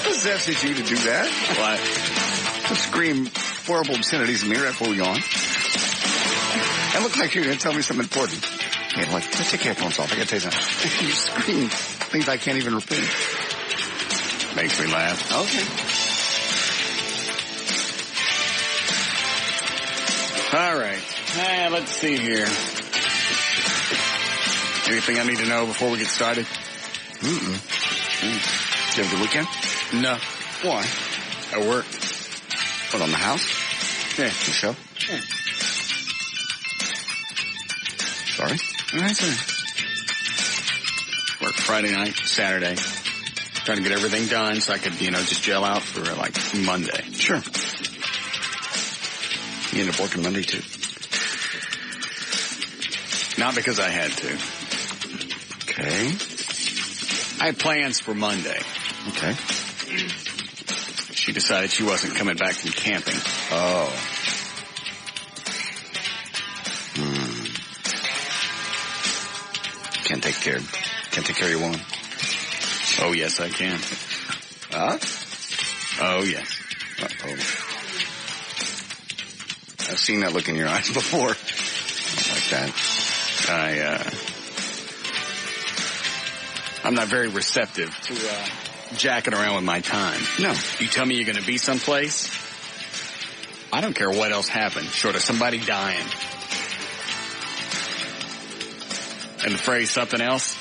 possesses you to do that? What? To scream horrible obscenities at me right before we go on. It looked like you were going to tell me something important. Yeah, like, let's take your headphones off. I got to tell you something. You scream things I can't even repeat. Makes me laugh. Okay. All right. Let's see here. Anything I need to know before we get started? Did you have a good weekend? No. Why? At work. What, on the house? Yeah. The show? Yeah. Sorry? That's it. Work Friday night, Saturday. Trying to get everything done so I could, just gel out for, Monday. Sure. You end up working Monday, too? Not because I had to. Okay. I had plans for Monday. Okay. She decided she wasn't coming back from camping. Oh. Can't take care of your woman. Oh, yes, I can. Huh? Oh, yes. Uh-oh. I've seen that look in your eyes before. Like that. I'm not very receptive to jacking around with my time. No. You tell me you're going to be someplace, I don't care what else happens, short of somebody dying. And the phrase something else,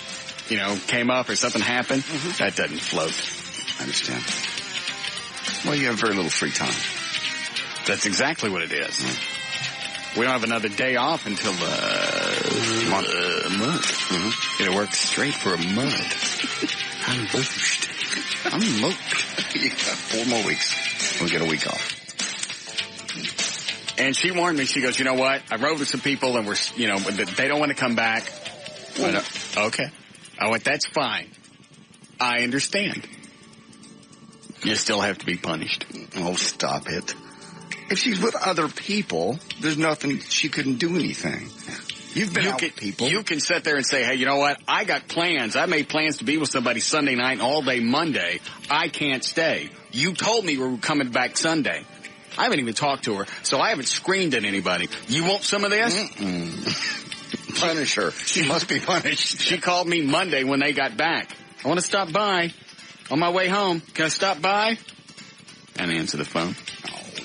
came up or something happened, that doesn't float. I understand. Well, you have very little free time. That's exactly what it is. We don't have another day off until a month. It works straight for a month. I'm boosted. I'm moped. You got 4 more weeks. We'll get a week off. And she warned me. She goes, you know what? I rode with some people and they don't want to come back. Okay. I went, that's fine. I understand. You still have to be punished. Oh, stop it. If she's with other people, there's nothing, she couldn't do anything. You've been out with people. You can sit there and say, hey, you know what? I got plans. I made plans to be with somebody Sunday night and all day Monday. I can't stay. You told me we were coming back Sunday. I haven't even talked to her, so I haven't screamed at anybody. You want some of this? Punish her. She must be punished. She called me Monday when they got back. I want to stop by. On my way home, can I stop by? And answer the phone.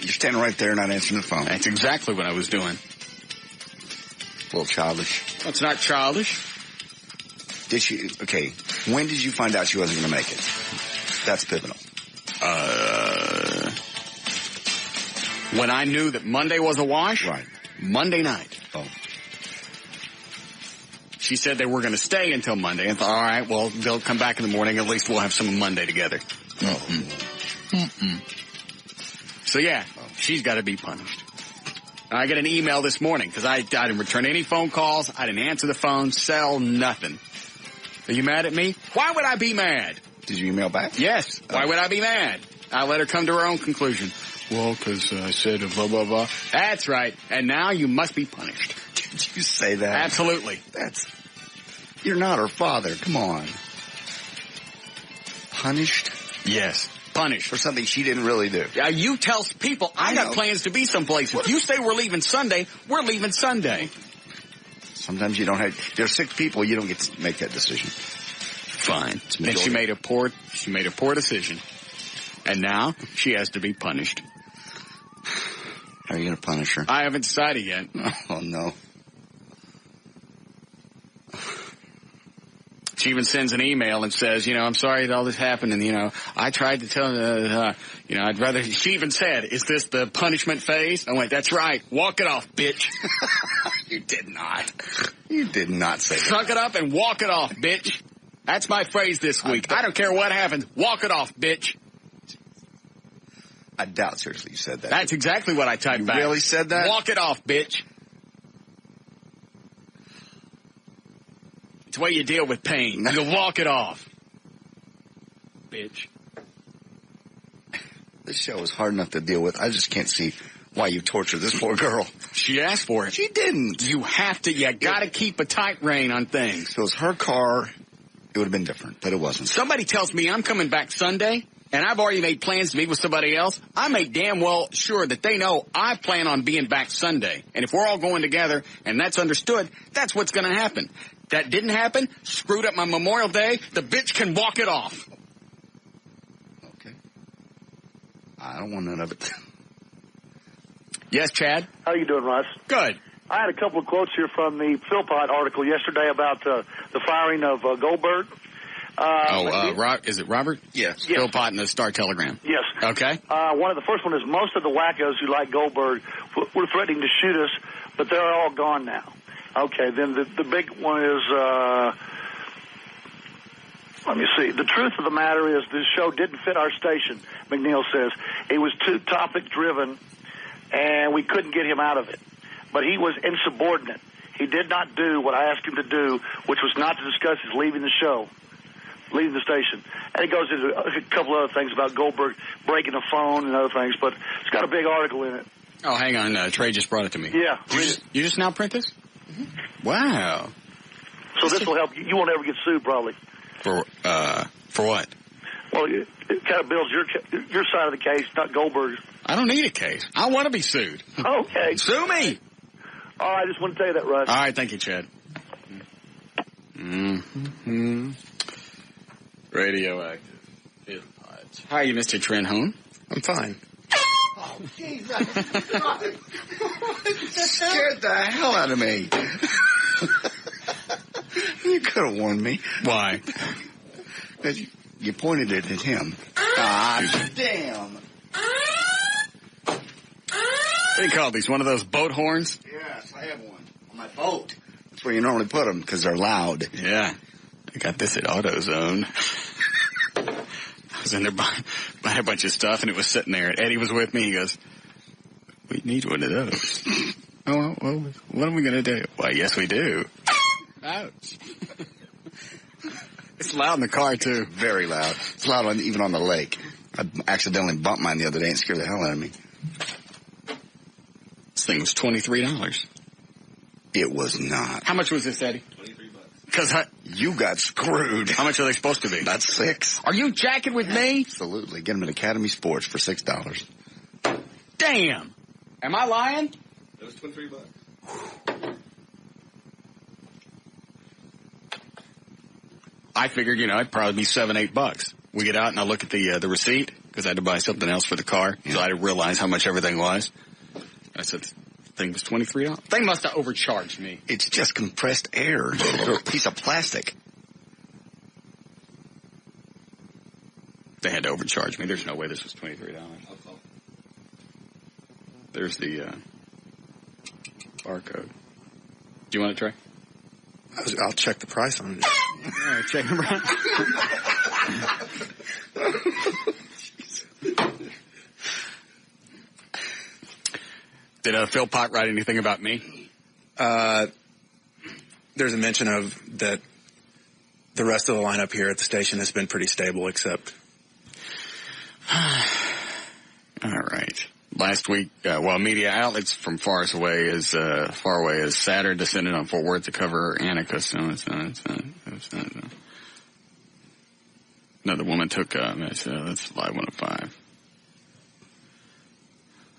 You're standing right there not answering the phone. That's exactly what I was doing. A little childish. It's not childish. Did she, okay, when did you find out she wasn't going to make it? That's pivotal. When I knew that Monday was a wash? Right. Monday night. Oh. She said they were going to stay until Monday. And I thought, all right, well, they'll come back in the morning. At least we'll have some Monday together. So, yeah, she's got to be punished. I got an email this morning because I didn't return any phone calls. I didn't answer the phone, sell nothing. Are you mad at me? Why would I be mad? Did you email back? Yes. Why would I be mad? I let her come to her own conclusion. Well, because I said blah, blah, blah. That's right. And now you must be punished. Did you say that? Absolutely. You're not her father. Come on. Punished? Yes. Punished. For something she didn't really do. You tell people, I got plans to be someplace. If you say we're leaving Sunday, we're leaving Sunday. Sometimes you don't have, there's 6 people, you don't get to make that decision. Fine. And she made a poor decision. And now she has to be punished. How are you going to punish her? I haven't decided yet. Oh, no. She even sends an email and says, I'm sorry that all this happened. And, I tried to tell I'd rather. She even said, is this the punishment phase? I went, that's right. Walk it off, bitch. You did not. You did not say that. Suck it up and walk it off, bitch. That's my phrase this week. I don't care what happens. Walk it off, bitch. I doubt seriously you said that. That's exactly what I typed back. You really said that? Walk it off, bitch. It's the way you deal with pain. You walk it off. Bitch. This show is hard enough to deal with. I just can't see why you torture this poor girl. She asked for it. She didn't. You gotta keep a tight rein on things. If it was her car, it would have been different, but it wasn't. Somebody tells me I'm coming back Sunday, and I've already made plans to meet with somebody else, I make damn well sure that they know I plan on being back Sunday. And if we're all going together and that's understood, that's what's going to happen. That didn't happen, screwed up my Memorial Day, the bitch can walk it off. Okay. I don't want none of it. Yes, Chad? How you doing, Russ? Good. I had a couple of quotes here from the Philpott article yesterday about the firing of Goldberg. Is it Robert? Yes. Philpott in the Star Telegram. Yes. Okay. The first one is most of the wackos who like Goldberg were threatening to shoot us, but they're all gone now. Okay, then the big one is, let me see. The truth of the matter is this show didn't fit our station, McNeil says. It was too topic-driven, and we couldn't get him out of it. But he was insubordinate. He did not do what I asked him to do, which was not to discuss his leaving the show, leaving the station. And it goes into a couple other things about Goldberg breaking a phone and other things, but it's got a big article in it. Oh, hang on. Trey just brought it to me. Yeah. You just now print this? Mm-hmm. Wow. So this will help you. You won't ever get sued, probably. For what? Well, it kind of builds your side of the case, not Goldberg's. I don't need a case. I want to be sued. Okay. Sue me. All right, I just want to tell you that, Russ. All right, thank you, Chad. Mm-hmm. Radioactive. How are you, Mr. Trenholm? I'm fine. Oh, Jesus. Scared the hell out of me. You could have warned me. Why? Because you pointed it at him. Ah, damn. What do you call these? One of those boat horns? Yes, I have one on my boat. That's where you normally put them because they're loud. Yeah. I got this at AutoZone. I was in there buying a bunch of stuff, and it was sitting there. And Eddie was with me. He goes, "We need one of those." Oh, well, what are we going to do? Well, yes, we do. Ouch. It's loud in the car, too. Very loud. It's loud even on the lake. I accidentally bumped mine the other day and scared the hell out of me. This thing was $23. It was not. How much was this, Eddie? $23. Because you got screwed. How much are they supposed to be? About $6. Are you jacking with me? Absolutely. Get them at Academy Sports for $6. Damn. Am I lying? It was $23. I figured, it'd probably be $7, $8. We get out and I look at the receipt because I had to buy something else for the car, so I didn't realize how much everything was. I said, the thing was $23. They must have overcharged me. It's just compressed air or a piece of plastic. They had to overcharge me. There's no way this was $23. There's the barcode. Do you want it, Trey? I'll check the price on it. Yeah, check the price. Did Philpott write anything about me? There's a mention of that the rest of the lineup here at the station has been pretty stable, except. All right. Last week, media outlets from far away as Saturn descended on Fort Worth to cover Annika. Another woman took that's 5105.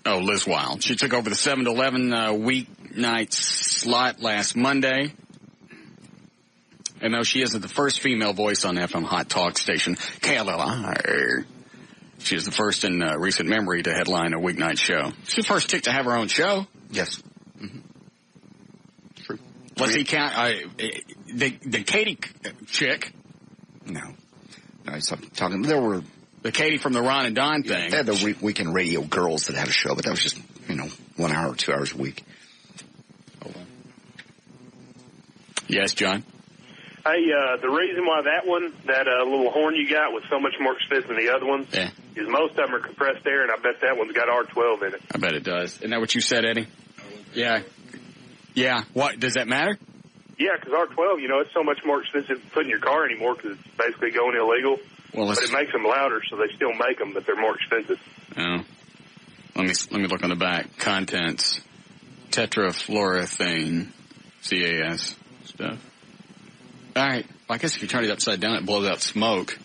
Oh, Liz Wild. She took over the 7 to 11 weeknight slot last Monday. And though she isn't the first female voice on FM Hot Talk station, KLLI, she is the first in recent memory to headline a weeknight show. She's the first chick to have her own show. Yes. Mm-hmm. True. Let's see, count the Katie chick. No, I stopped talking. There were the Katie from the Ron and Don thing. They had the weekend radio girls that had a show, but that was just 1 hour or 2 hours a week. Hold on. Yes, John. Hey, the reason why that one, that little horn you got, was so much more expensive than the other ones is most of them are compressed air, and I bet that one's got R12 in it. I bet it does. Isn't that what you said, Eddie? Yeah. Yeah. What? Does that matter? Yeah, because R12, it's so much more expensive to put in your car anymore because it's basically going illegal. Well, but it makes them louder, so they still make them, but they're more expensive. Oh. Let me look on the back. Contents. Tetrafluoroethane. CAS stuff. All right. Well, I guess if you turn it upside down, it blows out smoke.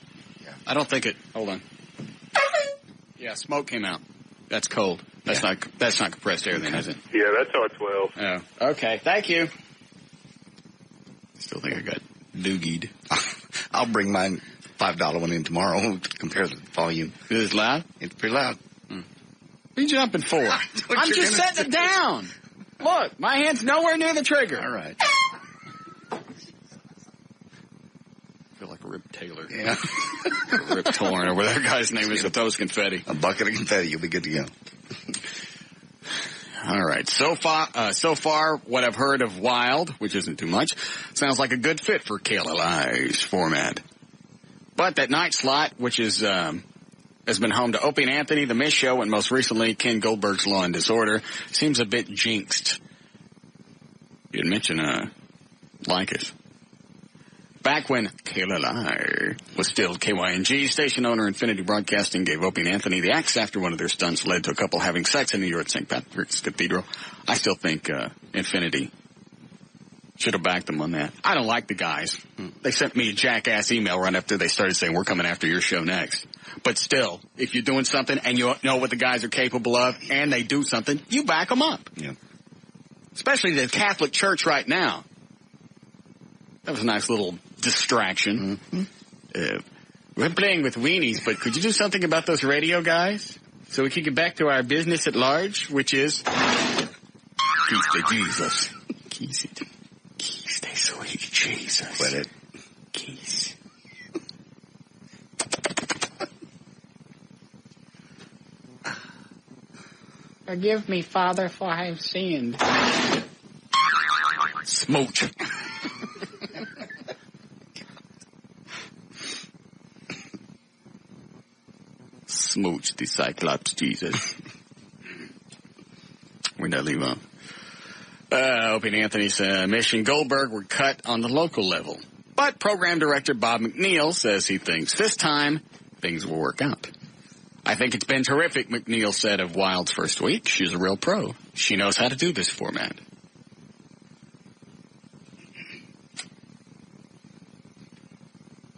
Yeah. I don't think it... Hold on. Yeah, smoke came out. That's cold. That's not compressed air then, is it? Yeah, that's R12. Oh, okay. Thank you. Still think I got doogied. I'll bring my $5 one in tomorrow. We'll compare the volume. Is it loud? It's pretty loud. What are you jumping for? I'm just setting it down. Look, my hand's nowhere near the trigger. All right. I feel like Rip Taylor. Yeah. Rip Torn, or whatever guy's name is with those confetti. A bucket of confetti. You'll be good to go. All right. So far, what I've heard of Wild, which isn't too much, sounds like a good fit for KLLI's format. But that night slot, which is has been home to Opie and Anthony, The Miss Show, and most recently Ken Goldberg's Law and Disorder, seems a bit jinxed. You didn't mention Lycus. Back when KLLI was still KYNG, station owner Infinity Broadcasting gave Opie and Anthony the axe after one of their stunts led to a couple having sex in New York St. Patrick's Cathedral. I still think Infinity should have backed them on that. I don't like the guys. They sent me a jackass email right after they started saying, we're coming after your show next. But still, if you're doing something and you know what the guys are capable of and they do something, you back them up. Yeah. Especially the Catholic Church right now. That was a nice little distraction. Mm-hmm. We're playing with weenies, but could you do something about those radio guys so we can get back to our business at large, which is keys to Jesus. Keys to sweet Jesus. Quit it. Keys. Forgive me, Father, for I have sinned. Smooch. Smooch, the Cyclops Jesus. Where'd I leave off? Opie and Anthony's Mish and Goldberg were cut on the local level. But program director Bob McNeil says he thinks this time things will work out. I think it's been terrific, McNeil said of Wild's first week. She's a real pro. She knows how to do this format.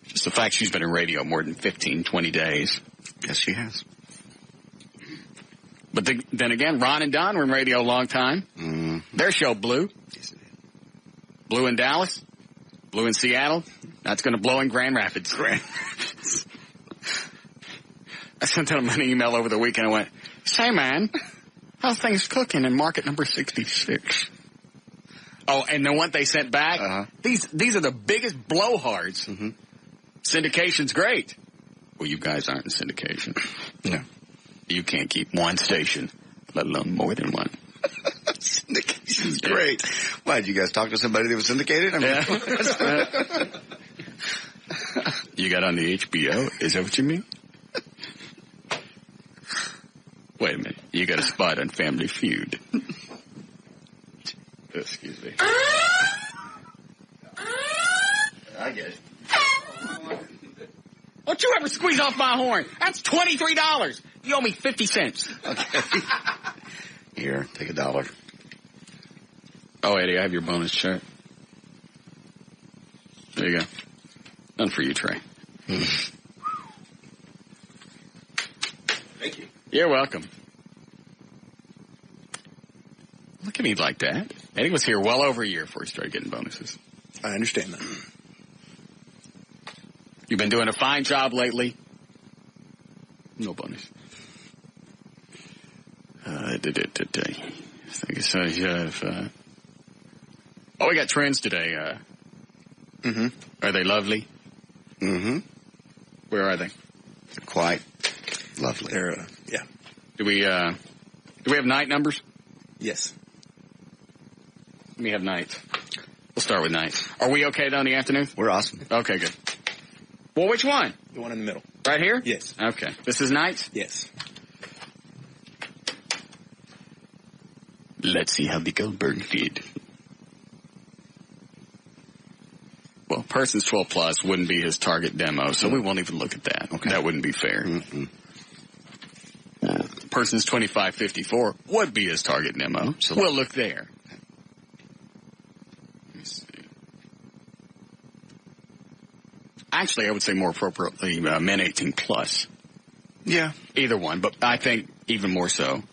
Just the fact she's been in radio more than 15, 20 days. Yes, she has. But then again, Ron and Don were in radio a long time. Mm-hmm. Their show blew. Yes, it did. Blew in Dallas. Blew in Seattle. That's going to blow in Grand Rapids. I sent them an email over the weekend. I went, say, man, how's things cooking in market number 66? Oh, and then what they sent back, these are the biggest blowhards. Mm-hmm. Syndication's great. Well, you guys aren't in syndication. No. You can't keep one station, let alone more than one. Syndication's great. Why, did you guys talk to somebody that was syndicated? I mean, You got on the HBO? Is that what you mean? Wait a minute. You got a spot on Family Feud. Excuse me. I get it. Don't you ever squeeze off my horn. That's $23. You owe me 50 cents. Okay. Here, take $1. Oh, Eddie, I have your bonus check. There you go. None for you, Trey. Thank you. You're welcome. Look at me like that. Eddie was here well over a year before he started getting bonuses. I understand that. You've been doing a fine job lately. No bonus. We got trends today. Are they lovely? Mm-hmm. Where are they? They're quite lovely. They're, yeah. Do we have night numbers? Yes. Let me have nights. We'll start with nights. Are we okay though in the afternoon? We're awesome. Okay, good. Well, which one? The one in the middle. Right here? Yes. Okay. This is nights? Yes. Let's see how the Goldberg did. Well, persons 12 plus wouldn't be his target demo, so we won't even look at that. Okay. That wouldn't be fair. Mm-hmm. Persons 25-54 would be his target demo, so we'll look there. Let me see. Actually, I would say more appropriately, men 18 plus. Yeah. Either one, but I think even more so.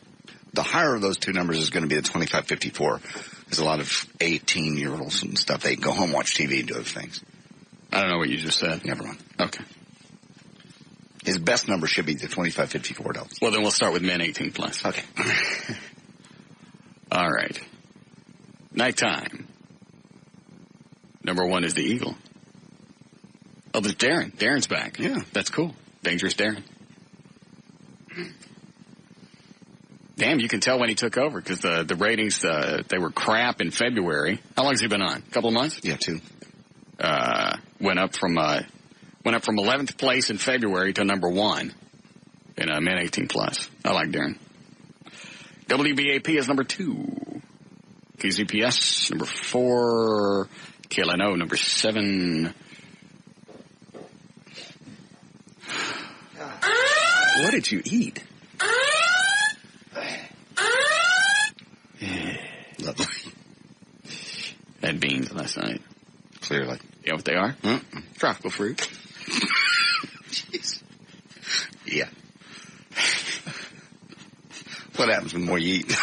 The higher of those two numbers is going to be the 2554. There's a lot of 18-year-olds and stuff. They go home, watch TV, and do other things. I don't know what you just said. Never mind. Okay. His best number should be the 2554 adults. Well, then we'll start with men 18 plus. Okay. All right. Nighttime. Number 1 is the Eagle. Oh, there's Darren. Darren's back. Yeah. That's cool. Dangerous Darren. Damn, you can tell when he took over because the ratings, they were crap in February. How long has he been on? A couple of months? Yeah, 2. Went up from 11th place in February to number 1 in men 18 plus. I like Darren. WBAP is number 2. KZPS number 4. KLNO number 7. What did you eat? Lovely. Had beans last night. Clearly. You know what they are? Mm-mm. Tropical fruit. Jeez. Yeah. What happens when more you eat?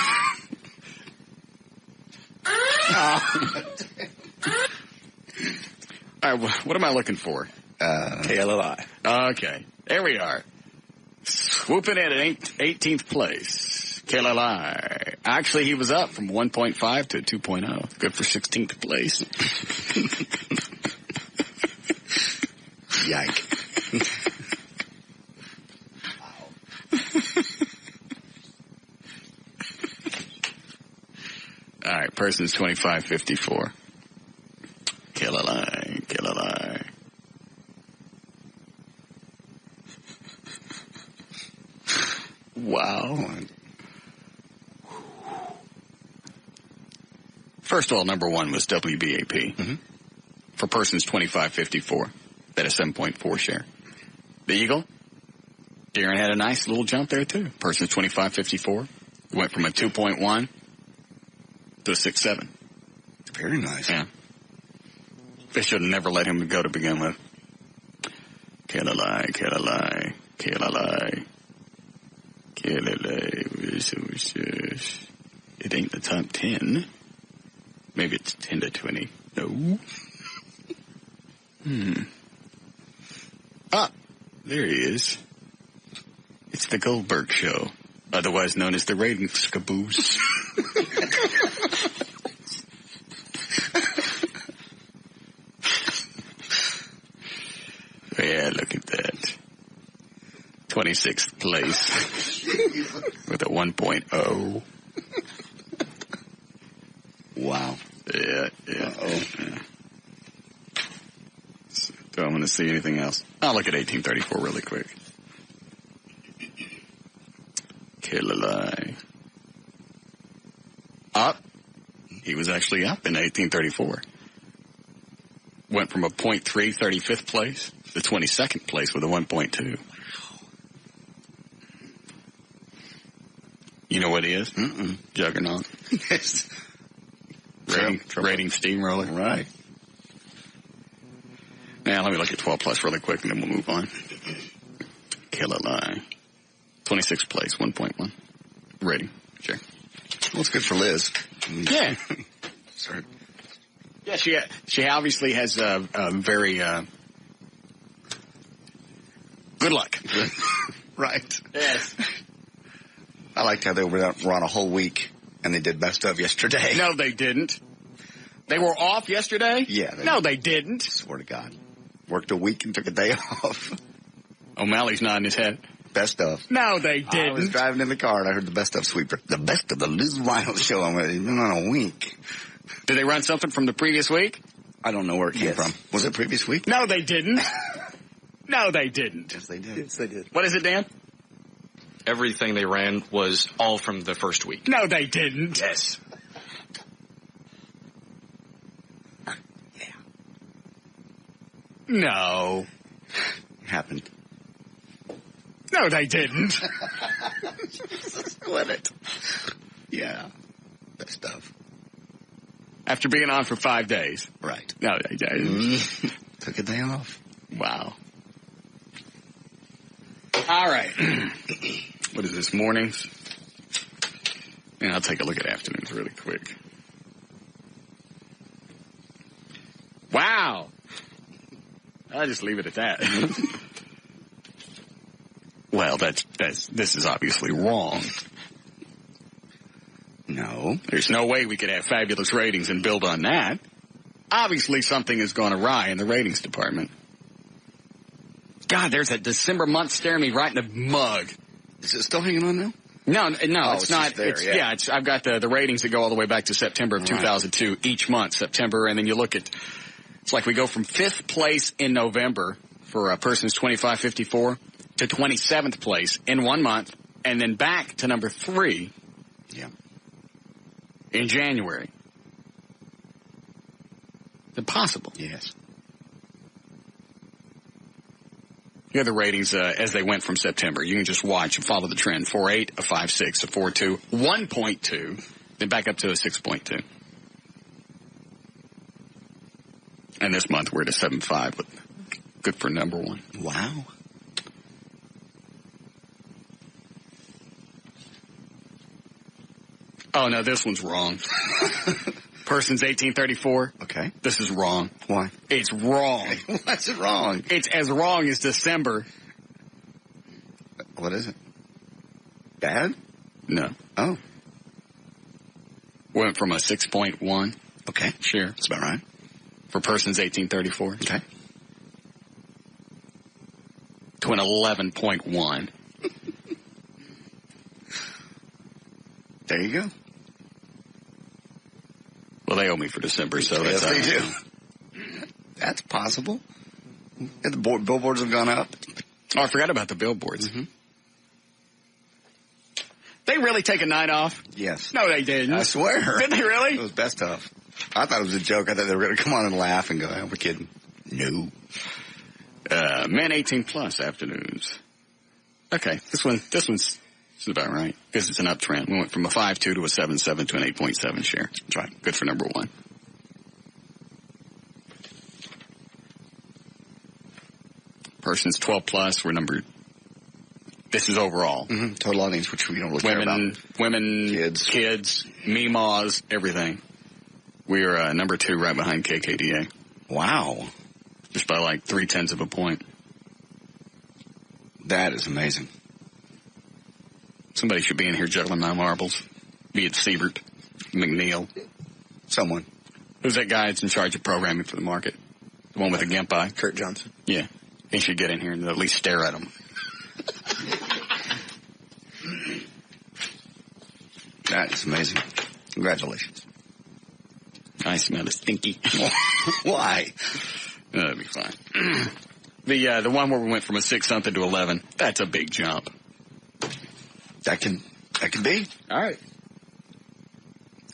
All right, what am I looking for? KLLI. Okay, there we are. Swooping in at 18th place. KLLI. Actually, he was up from 1.5 to 2.0. Good for 16th place. Yike. All right, person's 2554. KLLI, KLLI. Wow. First of all, number 1 was WBAP. Mm-hmm. For persons 2554. That is 7.4 share. The Eagle. Darren had a nice little jump there, too. Persons 2554. Went from a 2.1 to a 6.7. Very nice. Yeah. They should have never let him go to begin with. KLLI, KLLI, KLLI. KLLI. It ain't the top 10. Maybe it's 10 to 20. No. Ah, there he is. It's the Goldberg Show, otherwise known as the ratings caboose. Yeah, look at that. 26th place with a 1.0. Wow. Yeah. Uh-oh. Yeah. Do I want to see anything else? I'll look at 1834 really quick. KLLI. Up. He was actually up in 1834. Went from a 0.3 35th place to 22nd place with a 1.2. You know what he is? Mm-mm. Juggernaut. Rating steamroller. Right. Now, let me look at 12 plus really quick and then we'll move on. KLLI. 26th place, 1.1. Rating. Sure. Well, it's good for Liz. Yeah. Sorry. Yeah, she obviously has a very good luck. Right. Yes. I liked how they were on a whole week and they did best of yesterday. No, they didn't. They were off yesterday? Yeah. No, they didn't. Swear to God. Worked a week and took a day off. O'Malley's nodding his head. Best of. No, they didn't. I was driving in the car and I heard the best of sweeper. The best of the Liz Rhino show. I'm been on a week. Did they run something from the previous week? I don't know where it came from. Was it previous week? No, they didn't. No, they didn't. Yes, they did. Yes, they did. What is it, Dan? Everything they ran was all from the first week. No, they didn't. Yes. Yeah. No. It happened. No, they didn't. Split it. Yeah. Best of. After being on for 5 days. Right. No, they didn't. Took a day off. Wow. All right. What is this, mornings? And I'll take a look at afternoons really quick. Wow. I'll just leave it at that. Well, this is obviously wrong. No. There's no way we could have fabulous ratings and build on that. Obviously something has gone awry in the ratings department. God, there's a December month staring me right in the mug. Is it still hanging on now? No, it's not. There, I've got the ratings that go all the way back to September of 2002 each month, September, and then you look at, it's like we go from 5th place in November for persons 25-54 to 27th place in 1 month, and then back to number 3 in January. It's impossible. Yes. Here are the ratings as they went from September. You can just watch and follow the trend. 4.8, a 5.6, a 4.2, 1.2, then back up to a 6.2. And this month we're at a 7.5, but good for number 1. Wow. Oh, no, this one's wrong. Persons 1834. Okay. This is wrong. Why? It's wrong. What's it wrong? It's as wrong as December. What is it? Bad? No. Oh. Went from a 6.1. Okay. Share. That's about right. For persons 1834. Okay. To an 11.1. There you go. Well, they owe me for December, so yes, that's they do. That's possible. Yeah, the billboards have gone up. Oh, I forgot about the billboards. Mm-hmm. They really take a night off? Yes. No, they didn't. I swear. Did they really? It was best of. I thought it was a joke. I thought they were going to come on and laugh and go, oh, we're kidding. No. Men 18 plus afternoons. Okay, this one's about right, because it's an uptrend. We went from a 5.2 to a 7.7 to an 8.7 share. That's right. Good for number 1. Persons 12 plus, we're number, this is overall. Mm-hmm. Total audience, which we don't really care about. Women, kids, meemaws, everything. We are number 2 right behind KKDA. Wow. Just by like 0.3 of a point. That is amazing. Somebody should be in here juggling my marbles. Be it Siebert, McNeil. Someone. Who's that guy that's in charge of programming for the market? The one with the gimp eye? Kurt Johnson. Yeah. He should get in here and at least stare at him. That is amazing. Congratulations. I smell a stinky. Why? That'll be fine. The one where we went from a 6-something to 11, that's a big jump. That can be. All right.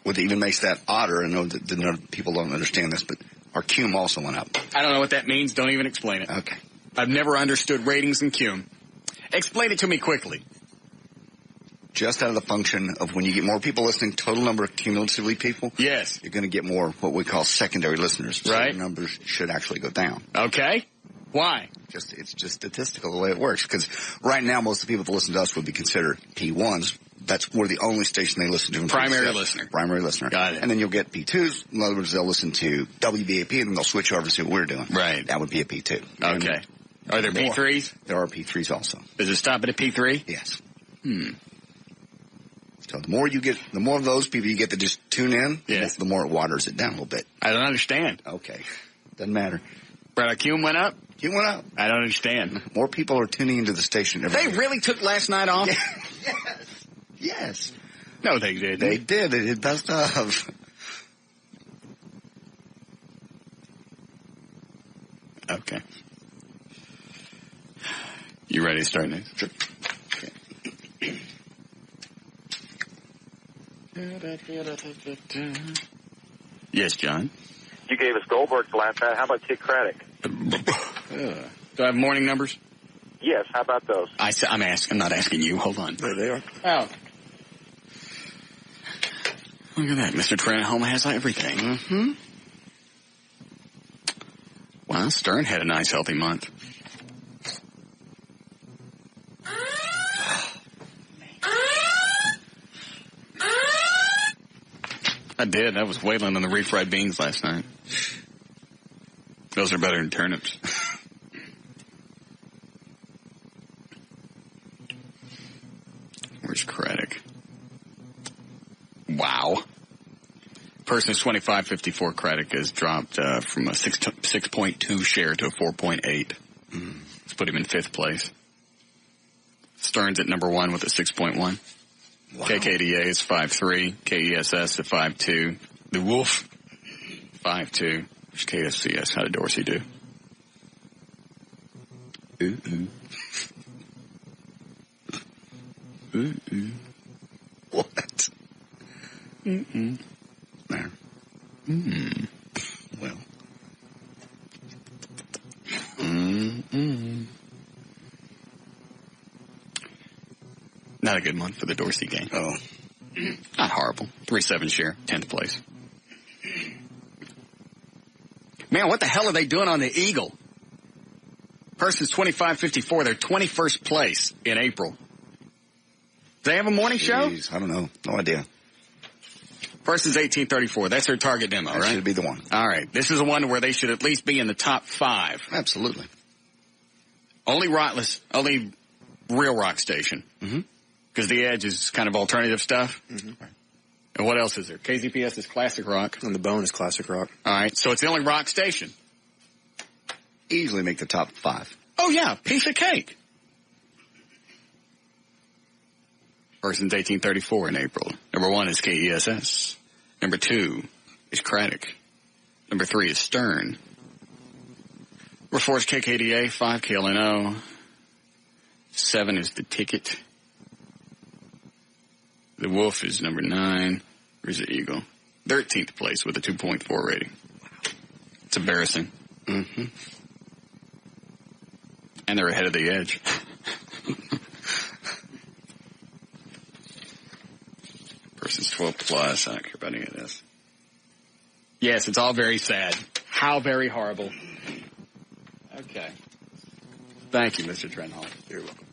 What even makes that odder, I know that people don't understand this, but our CUM also went up. I don't know what that means. Don't even explain it. Okay. I've never understood ratings in CUM. Explain it to me quickly. Just out of the function of when you get more people listening, total number of cumulatively people. Yes. You're going to get more what we call secondary listeners. Right. So the numbers should actually go down. Okay. Why? It's just statistical the way it works. Because right now, most of the people that listen to us would be considered P1s. We're the only station they listen to. Primary listener. Primary listener. Got it. And then you'll get P2s. In other words, they'll listen to WBAP and they'll switch over to see what we're doing. Right. That would be a P2. Okay. Are there P3s? There are P3s also. Does it stop at a P3? Yes. So the more of those people you get that just tune in, yes, the more it waters it down a little bit. I don't understand. Okay. Doesn't matter. But our CUM went up? CUM went up. I don't understand. More people are tuning into the station every day. They really took last night off? Yes. No, they didn't. They did. They did best of. Okay. You ready to start next? Sure. Yes, John. You gave us Goldberg last night. How about Kid Craddock? Do I have morning numbers? Yes. How about those? I'm not asking you. Hold on. There they are. Oh. Look at that. Mr. Trenholm has everything. Mm-hmm. Well, Stern had a nice, healthy month. I did. I was wailing on the refried beans last night. Those are better than turnips. Where's Craddock? Wow. Person is 25.54. Craddock has dropped from a 6.2 share to a 4.8. Let's put him in 5th place. Stearns at number 1 with a 6.1. Wow. KKDA is 5.3. KESS at 5.2. The Wolf, 5.2. KFCS. How did Dorsey do? Ooh. Ooh. What? Mm-mm. There. Well. Not a good month for the Dorsey gang. Oh. Not horrible. 3.7 share, 10th place. Man, what the hell are they doing on the Eagle? Person's 25.54. They're 21st place in April. Do they have a morning show? I don't know. No idea. Person's 18.34. That's their target demo, that right? Should be the one. All right. This is the one where they should at least be in the top 5. Absolutely. Only real rock station. Because the Edge is kind of alternative stuff. And what else is there? KZPS is classic rock. And the Bone is classic rock. All right. So it's the only rock station. Easily make the top 5. Oh, yeah. Piece of cake. Person's 18.34 in April. Number 1 is KESS. Number 2 is Craddock. Number 3 is Stern. Number 4 is KKDA. 5 KLNO. 7 is The Ticket. The Wolf is number 9. Where's the Eagle? 13th place with a 2.4 rating. It's embarrassing. And they're ahead of the Edge. Person's 12 plus. I don't care about any of this. Yes, it's all very sad. How very horrible. Okay. Thank you, Mr. Trenholm. You're welcome.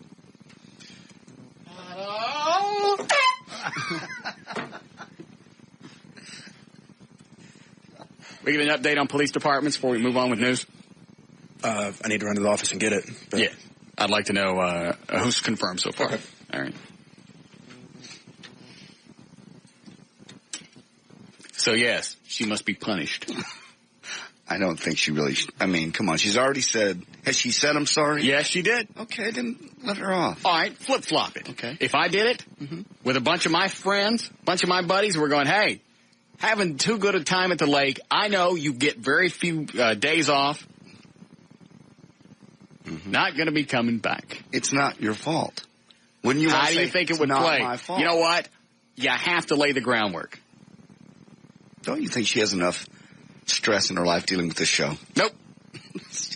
We get an update on police departments before we move on with news? I need to run to the office and get it. But. Yeah. I'd like to know who's confirmed so far. Okay. All right. So, yes, she must be punished. I don't think she really I mean, come on. She's already said. Has she said I'm sorry? Yes, she did. Okay, then let her off. All right, flip-flop it. Okay. If I did it with a bunch of my friends, a bunch of my buddies, we're going, hey, having too good a time at the lake. I know you get very few days off. Not going to be coming back. It's not your fault. Wouldn't you? How do you think it would play? My fault. You know what? You have to lay the groundwork. Don't you think she has enough stress in her life dealing with this show? Nope.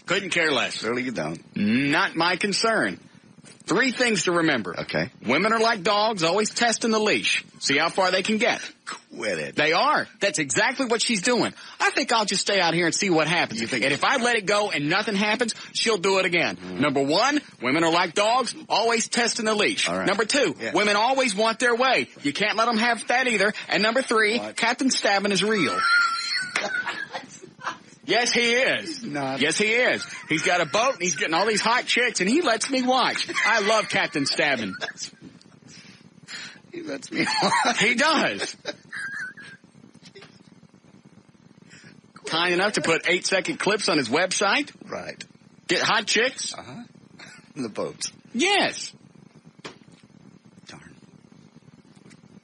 Couldn't care less. Clearly you don't. Not my concern. 3 things to remember. Okay. Women are like dogs, always testing the leash. See how far they can get. Quit it. They are. That's exactly what she's doing. I think I'll just stay out here and see what happens. And if I let it go and nothing happens, she'll do it again. Number 1, women are like dogs, always testing the leash. All right. Number 2, women always want their way. You can't let them have that either. And number 3, Captain Stabbin is real. Yes, he is. Yes, he is. He's got a boat, and he's getting all these hot chicks, and he lets me watch. I love Captain Stabbin. He lets me watch. He does. Kind enough to put 8-second clips on his website. Right. Get hot chicks. The boats. Yes. Darn.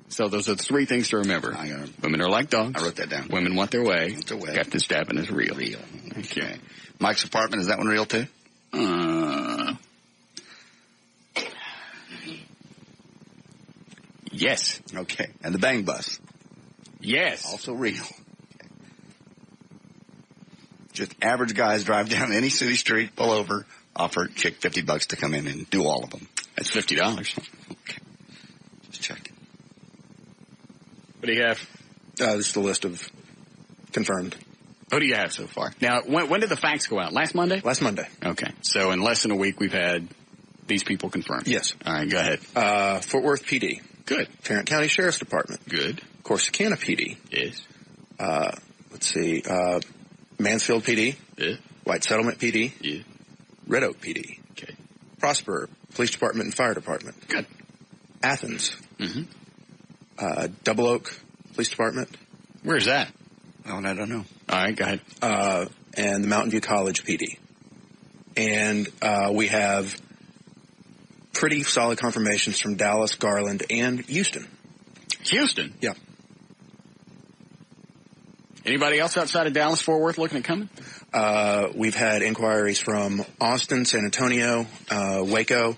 So those are the 3 things to remember. Women are like dogs. I wrote that down. Women want their way. Want their way. Captain Stabbin is real. Real. Okay. Mike's apartment, is that one real too? Yes. Okay. And the Bang Bus? Yes. Also real. Okay. Just average guys drive down any city street, pull over, offer chick $50 to come in and do all of them. That's $50. Okay. Just checking. What do you have? This is the list of confirmed. Who do you have so far? Now, when did the facts go out? Last Monday? Last Monday. Okay. So in less than a week, we've had these people confirmed. Yes. All right, go ahead. Fort Worth PD. Good. Tarrant County Sheriff's Department. Good. Corsicana PD. Yes. Let's see, Mansfield PD. Yeah. White Settlement PD. Yeah. Red Oak PD. Okay. Prosper Police Department and Fire Department. Good. Athens. Mm-hmm. Double Oak Police Department. Where's that? Oh, I don't know. All right, go ahead. And the Mountain View College PD. And we have pretty solid confirmations from Dallas, Garland, and Houston. Houston? Yeah. Anybody else outside of Dallas, Fort Worth looking at coming? We've had inquiries from Austin, San Antonio, Waco.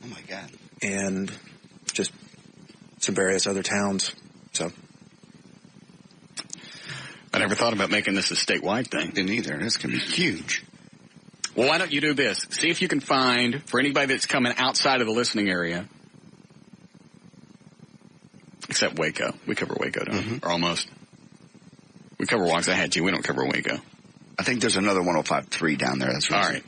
Oh, my God. And just some various other towns. So I never thought about making this a statewide thing. Didn't either. This can be huge. Well, why don't you do this? See if you can find, for anybody that's coming outside of the listening area, except Waco. We cover Waco, don't we? Or almost. We cover Waxahachie. We don't cover Waco. I think there's another 105.3 down there. That's all right.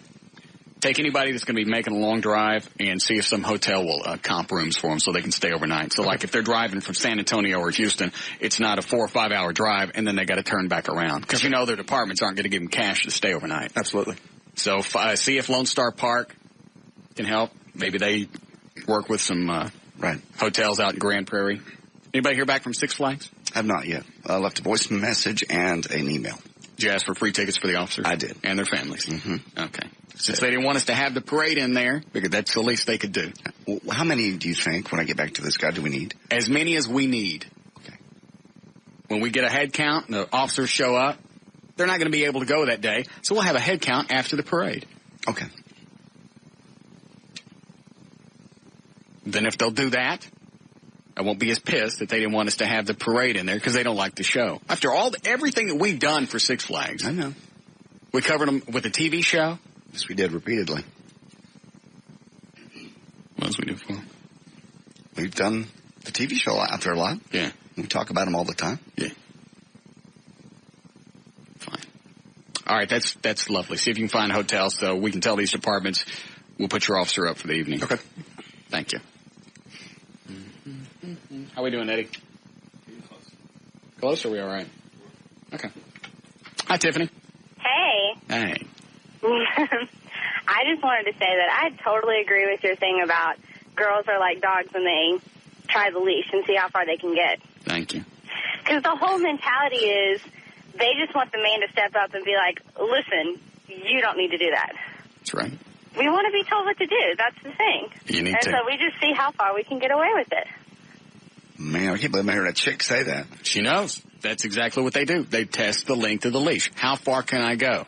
Take anybody that's going to be making a long drive and see if some hotel will comp rooms for them so they can stay overnight. So, like, if they're driving from San Antonio or Houston, it's not a 4 or 5 hour drive, and then they got to turn back around because you know their departments aren't going to give them cash to stay overnight. Absolutely. So, see if Lone Star Park can help. Maybe they work with some hotels out in Grand Prairie. Anybody hear back from Six Flags? I have not yet. I left a voice message and an email. Did you ask for free tickets for the officers? I did. And their families? Mm-hmm. Okay. Since they didn't want us to have the parade in there, because that's the least they could do. Well, how many do you think, when I get back to this guy, do we need? As many as we need. Okay. When we get a head count and the officers show up, they're not going to be able to go that day, so we'll have a head count after the parade. Okay. Then if they'll do that, I won't be as pissed that they didn't want us to have the parade in there because they don't like the show. After everything that we've done for Six Flags. I know. We covered them with a TV show. Yes, we did repeatedly. What else we do for them? We've done the TV show out there a lot. Yeah. We talk about them all the time. Yeah. Fine. All right, that's lovely. See if you can find hotels so we can tell these departments we'll put your officer up for the evening. Okay. Thank you. How we doing, Eddie? Close, or are we all right? Okay. Hi, Tiffany. Hey. Hey. I just wanted to say that I totally agree with your thing about girls are like dogs when they try the leash and see how far they can get. Thank you. Because the whole mentality is they just want the man to step up and be like, listen, you don't need to do that. That's right. We want to be told what to do. That's the thing. You need and to. so we just see how far we can get away with it. Man, I can't believe I heard a chick say that. She knows. That's exactly what they do. They test the length of the leash. How far can I go?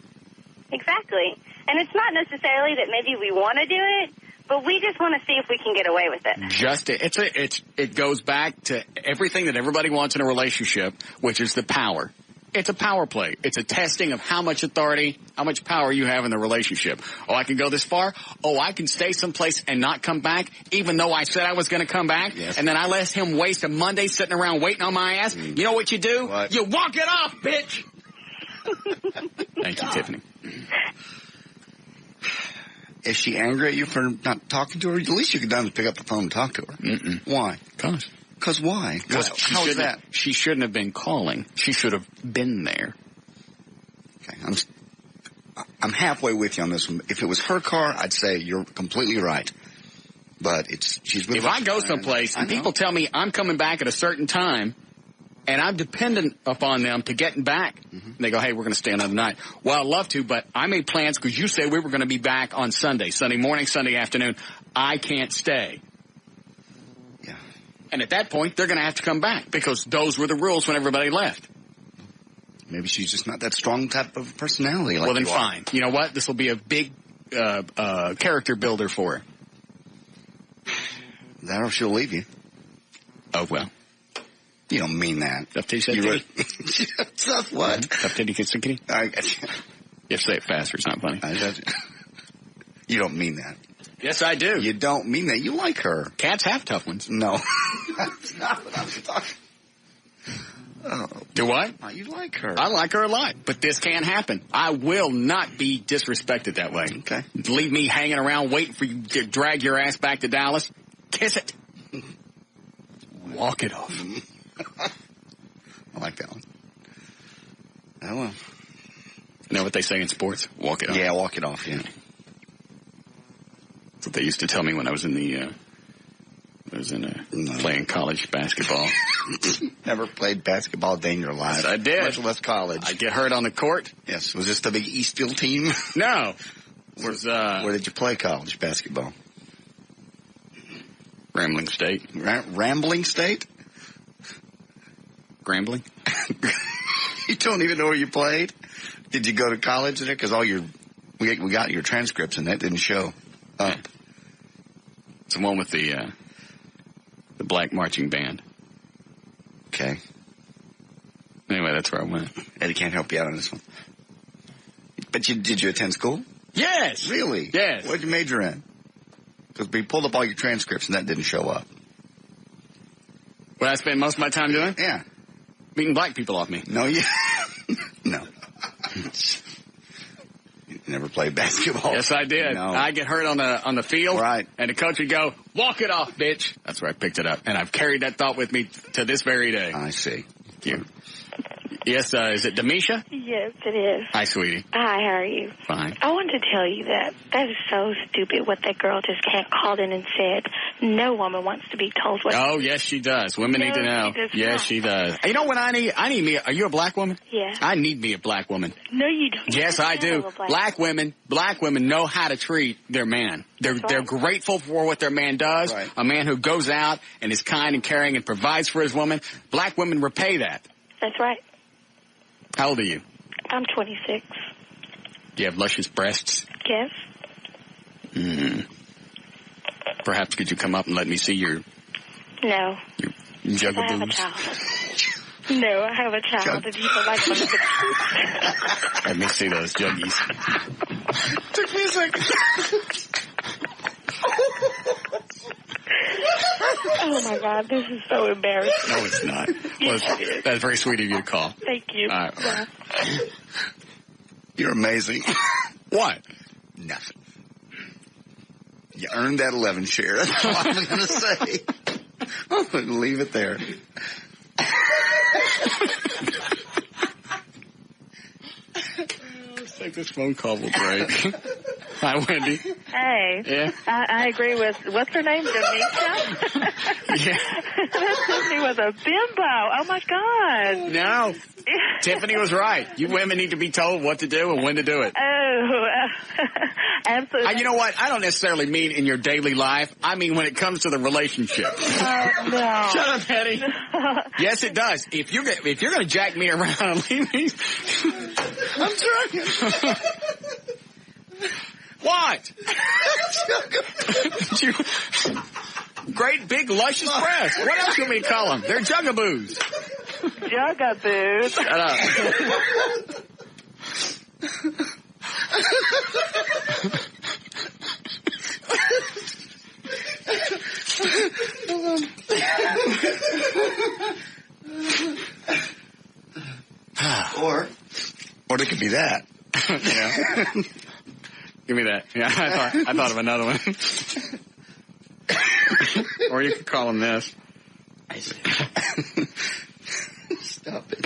Exactly. And it's not necessarily that maybe we want to do it, but we just want to see if we can get away with it. It goes back to everything that everybody wants in a relationship, which is the power. It's a power play. It's a testing of how much authority, how much power you have in the relationship. Oh, I can go this far. Oh, I can stay someplace and not come back, even though I said I was going to come back. Yes. And then I let him waste a Monday sitting around waiting on my ass. You know what you do? What? You walk it off, bitch. Thank you, Tiffany. Is she angry at you for not talking to her? At least you could done is pick up the phone and talk to her. Mm-mm. Why? Because why? How is that? She shouldn't have been calling. She should have been there. Okay, I'm halfway with you on this one. If it was her car, I'd say you're completely right. But she's with If I go someplace and people tell me I'm coming back at a certain time, and I'm dependent upon them to getting back, and they go, hey, we're going to stay another night. Well, I'd love to, but I made plans because you said we were going to be back on Sunday morning, Sunday afternoon. I can't stay. Yeah. And at that point, they're going to have to come back because those were the rules when everybody left. Maybe she's just not that strong type of personality. Like well, then you are. fine. You know what? This will be a big character builder for her. That or she'll leave you. Oh, well. You don't mean that. Tough titty, said kitty. Tough what? Tough titty, kiss the kitty. I got you. You have to say it faster. It's not funny. I got you. You don't mean that. Yes, I do. You don't mean that. You like her. Cats have tough ones. No. That's not what I'm talking. Oh. Do what? You like her. I like her a lot, but this can't happen. I will not be disrespected that way. Okay. Leave me hanging around waiting for you to drag your ass back to Dallas. Kiss it. Walk it off. I like that one. Oh, well. You know what they say in sports? Walk it off. Yeah, walk it off, yeah. That's what they used to tell me when I was in playing college basketball. Never played basketball a day in your life. Yes, I did. Much less college. I'd get hurt on the court. Yes. Was this the big Eastfield team? No. Where did you play college basketball? Rambling State. Rambling State? Grambling? You don't even know where you played? Did you go to college there? Because we got your transcripts and that didn't show up. It's the one with the black marching band. Okay. Anyway, that's where I went. Eddie can't help you out on this one. But did you attend school? Yes. Really? Yes. What did you major in? Because we pulled up all your transcripts and that didn't show up. What I spent most of my time doing? Yeah. Beating black people off me. No, no. You never played basketball. Yes, I did. No. I get hurt on the field. Right. And the coach would go, walk it off, bitch. That's where I picked it up. And I've carried that thought with me to this very day. I see. Thank you. Yes, is it Demisha? Yes, it is. Hi, sweetie. Hi, how are you? Fine. I wanted to tell you that is so stupid what that girl just called in and said. No woman wants to be told what. Oh, yes, she does. Women need to know. Yes, she does. You know what I need? I need me. Are you a black woman? Yeah. I need me a black woman. No, you don't. Yes, I do. Black women know how to treat their man. They're grateful for what their man does. Right. A man who goes out and is kind and caring and provides for his woman. Black women repay that. That's right. How old are you? I'm 26. Do you have luscious breasts? Yes. Perhaps could you come up and let me see your No. jugaboos? I have a child. No, I have a child, and you don't like one of the Let me see those juggies. Took me a second. Oh, my God, this is so embarrassing. No, it's not. Well, that's very sweet of you to call. Thank you. All right. Yeah. You're amazing. What? Nothing. You earned that 11 share. That's all I'm going to say. I'm going to leave it there. Let's take this phone call. We'll break. Hi, Wendy. Hey. Yeah? I agree with, what's her name, Demisha? Yeah. She was a bimbo. Oh, my God. No. Tiffany was right. You women need to be told what to do and when to do it. Oh, absolutely. You know what? I don't necessarily mean in your daily life. I mean when it comes to the relationship. No. Shut up, Eddie. Yes, it does. If you're going to jack me around and leave me, I'm trying. What? Great big luscious breasts. What else you want me to call them? They're jugaboos. Jugaboos. Shut up. Or it could be that. Yeah. Give me that. Yeah, I thought of another one. Or you could call him this. Stop it.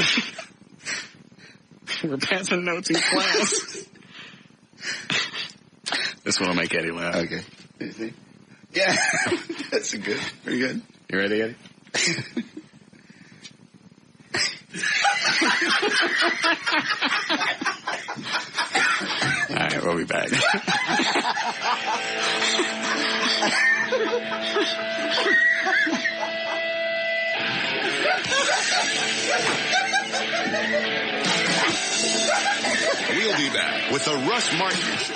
We're passing notes in class. This one will make Eddie laugh. Okay. Yeah. That's good. Very good. You ready, Eddie? All right, we'll be back. We'll be back with the Russ Martin Show.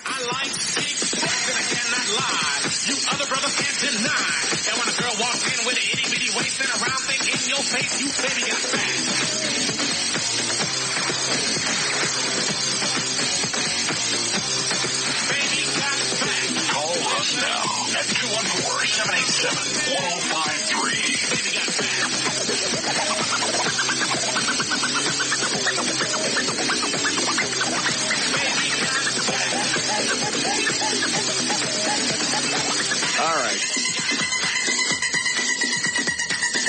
I like big butts and I cannot lie. You other brothers can't deny. And when a girl walks in with an itty bitty waist and a round thing in your face, you baby got fat. Baby got fat. Call us now at 214-787-1053. Baby got fat. All right.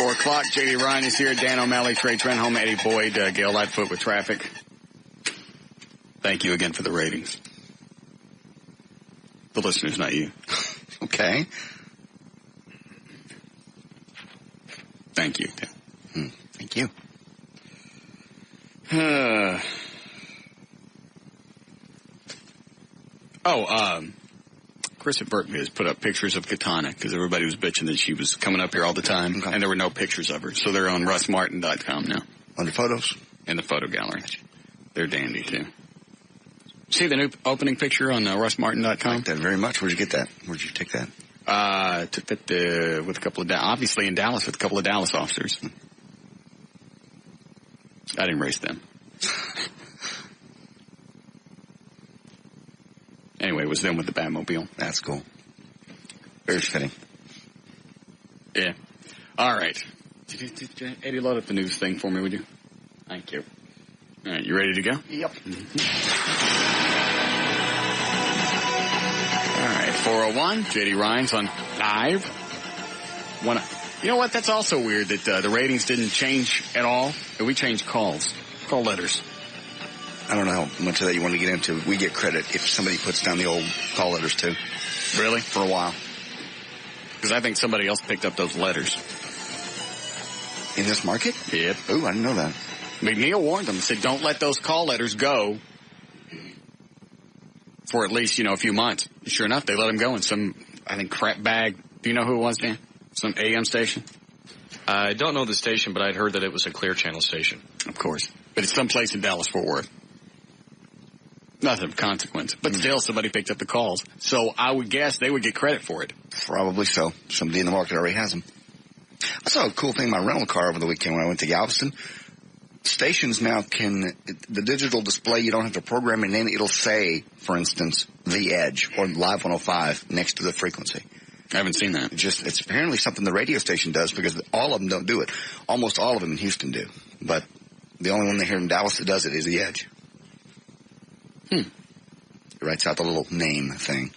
4 o'clock. J.D. Ryan is here. Dan O'Malley, Trey Trenholm, Eddie Boyd, Gail Lightfoot with traffic. Thank you again for the ratings. The listeners, not you. Okay. Thank you. Thank you. Chris at Burton has put up pictures of Katana because everybody was bitching that she was coming up here all the time, and there were no pictures of her. So they're on russmartin.com now. Under photos? In the photo gallery. They're dandy, too. See the new opening picture on russmartin.com? I like that very much. Where'd you get that? Where'd you take that? Took that with a couple of, obviously in Dallas with a couple of Dallas officers. I didn't race them. Anyway, it was them with the Batmobile. That's cool. Very fitting. Yeah. All right. Eddie, load up the news thing for me, would you? Thank you. All right, you ready to go? Yep. All right, 401, J.D. Ryan's on live. You know what? That's also weird that the ratings didn't change at all. We changed call letters. I don't know how much of that you want to get into. We get credit if somebody puts down the old call letters, too. Really? For a while. Because I think somebody else picked up those letters. In this market? Yep. Ooh, I didn't know that. McNeil warned them and said, don't let those call letters go for at least, a few months. Sure enough, they let them go in some, I think, crap bag. Do you know who it was, Dan? Some AM station? I don't know the station, but I'd heard that it was a Clear Channel station. Of course. But it's someplace in Dallas-Fort Worth. Nothing of consequence. But still, somebody picked up the calls. So I would guess they would get credit for it. Probably so. Somebody in the market already has them. I saw a cool thing in my rental car over the weekend when I went to Galveston. Stations now the digital display, you don't have to program it in. It'll say, for instance, The Edge or Live 105 next to the frequency. I haven't seen that. It's apparently something the radio station does because all of them don't do it. Almost all of them in Houston do. But the only one here in Dallas that does it is The Edge. It writes out the little name thing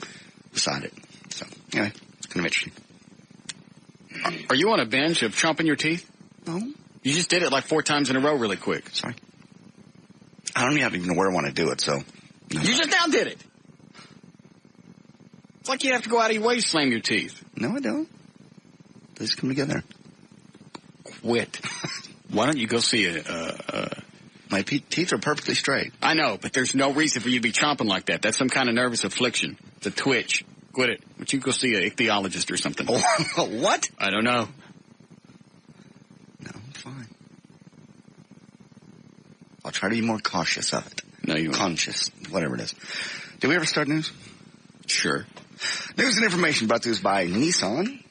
beside it. So, anyway, it's kind of interesting. Are you on a binge of chomping your teeth? No. You just did it like 4 times in a row really quick. Sorry. I don't even know where I want to do it, so. No. You just now did it. It's like you have to go out of your way to slam your teeth. No, I don't. They just come together. Quit. Why don't you go see My teeth are perfectly straight. I know, but there's no reason for you to be chomping like that. That's some kind of nervous affliction. It's a twitch. Quit it. But you go see an ichthyologist or something. What? I don't know. No, I'm fine. I'll try to be more cautious of it. No, you won't. Conscious, whatever it is. Did we ever start news? Sure. News and information brought to us by Nissan.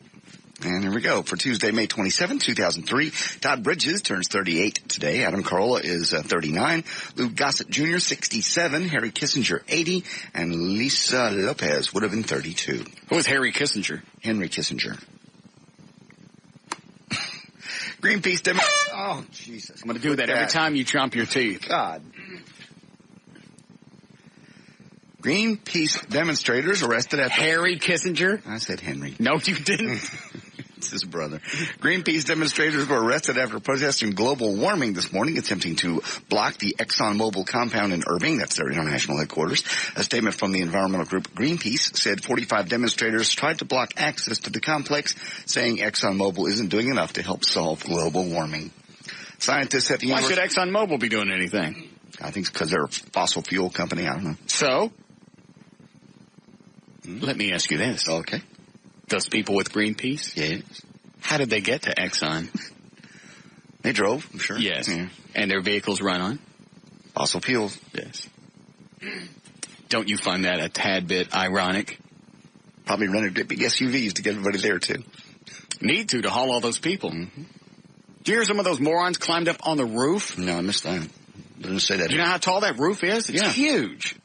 And here we go. For Tuesday, May 27, 2003, Todd Bridges turns 38 today. Adam Carolla is 39. Lou Gossett Jr., 67. Harry Kissinger, 80. And Lisa Lopez would have been 32. Who was Harry Kissinger? Henry Kissinger. Greenpeace Oh, Jesus. I'm going to do that every time you chomp your teeth. God. Greenpeace demonstrators arrested at Harry Kissinger? I said Henry. No, you didn't. It's his brother. Greenpeace demonstrators were arrested after protesting global warming this morning, attempting to block the ExxonMobil compound in Irving. That's their international headquarters. A statement from the environmental group Greenpeace said 45 demonstrators tried to block access to the complex, saying ExxonMobil isn't doing enough to help solve global warming. Scientists at the Why should ExxonMobil be doing anything? I think it's because they're a fossil fuel company. I don't know. So? Let me ask you this. Okay. Those people with Greenpeace? Yes. How did they get to Exxon? They drove, I'm sure. Yes. Yeah. And their vehicles run on? Fossil fuels. Yes. Don't you find that a tad bit ironic? Probably rented big SUVs to get everybody there, too. Need to haul all those people. Mm-hmm. Did you hear some of those morons climbed up on the roof? No, I missed that. Didn't say that. Do you know how tall that roof is? It's huge.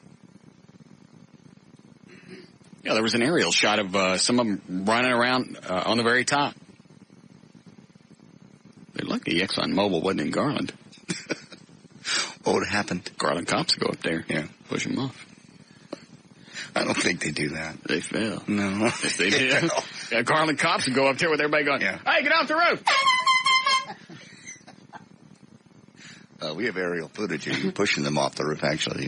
Yeah, there was an aerial shot of some of them running around on the very top. They're lucky ExxonMobil wasn't in Garland. What would have happened? Garland cops go up there. Yeah. Push them off. I don't think they do that. They fail. No. Yes, they do. Yeah, Garland cops would go up there with everybody going, hey, get off the roof. We have aerial footage of you pushing them off the roof, actually.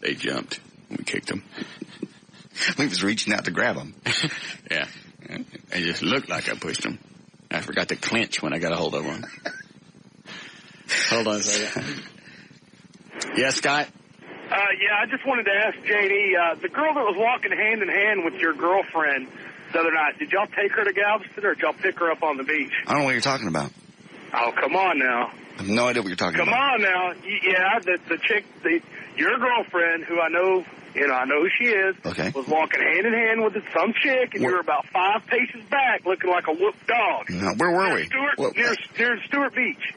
They jumped. We kicked them. We was reaching out to grab them. Yeah. It just looked like I pushed them. I forgot to clinch when I got a hold of them. Hold on a second. Yeah, Scott? Yeah, I just wanted to ask JD, the girl that was walking hand in hand with your girlfriend the other night, did y'all take her to Galveston or did y'all pick her up on the beach? I don't know what you're talking about. Oh, come on now. I have no idea what you're talking about. Come on now. Yeah, the chick, your girlfriend, who I know who she is, was walking hand in hand with some chick, and you were about 5 paces back looking like a whooped dog. No, where were we? Near Stewart Beach.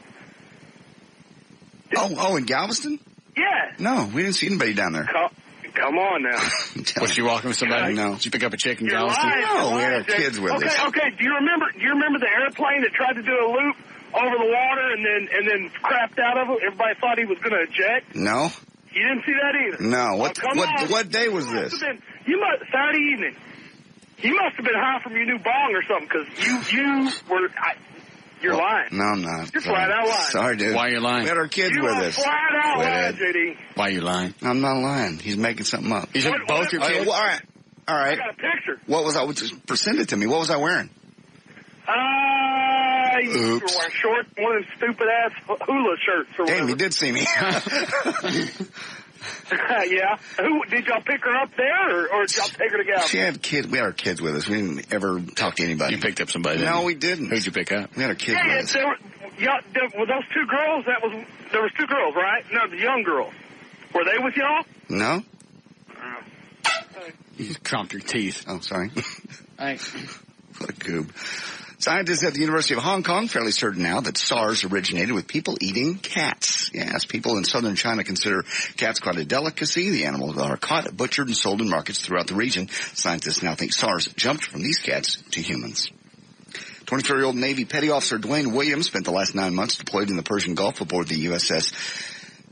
Oh, in Galveston? Yeah. No, we didn't see anybody down there. Come on now. Was she walking with somebody? No. Did you pick up a chick in You're Galveston? lying. No, we had our kids with us. Okay. Do you remember the airplane that tried to do a loop over the water and then crapped out of it? Everybody thought he was going to eject. No. You didn't see that either. No. What day was this? Saturday evening. You must have been high from your new bong or something, because you were. You're lying. No, I'm not. You're flat out lying. Sorry, dude. Why are you lying? We had our kids with us. You are flat out lying, JD. Why are you lying? I'm not lying. He's making something up. These are both your kids? All right. I got a picture. What was I? Present it to me. What was I wearing? You were wearing shorts, one of them stupid-ass hula shirts or whatever. Damn, you did see me. Yeah. Did y'all pick her up there, or did y'all take her to Galveston? She had kids. We had our kids with us. We didn't ever talk to anybody. You picked up somebody? No, we didn't. Who'd you pick up? We had our kids with us. Were those 2 girls? There was 2 girls, right? No, the young girls. Were they with y'all? No. You just chomped your teeth. Oh, sorry. Thanks. What a goob. Scientists at the University of Hong Kong fairly certain now that SARS originated with people eating cats. Yes, people in southern China consider cats quite a delicacy. The animals are caught, butchered, and sold in markets throughout the region. Scientists now think SARS jumped from these cats to humans. 23-year-old Navy Petty Officer Dwayne Williams spent the last 9 months deployed in the Persian Gulf aboard the USS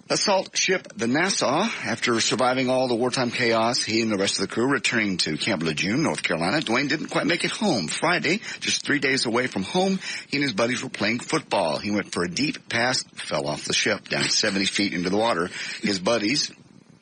assault ship the Nassau. After surviving all the wartime chaos, he and the rest of the crew returning to Camp Lejeune, North Carolina. Dwayne didn't quite make it home. Friday, just 3 days away from home, he and his buddies were playing football. He went for a deep pass, fell off the ship down 70 feet into the water. His buddies,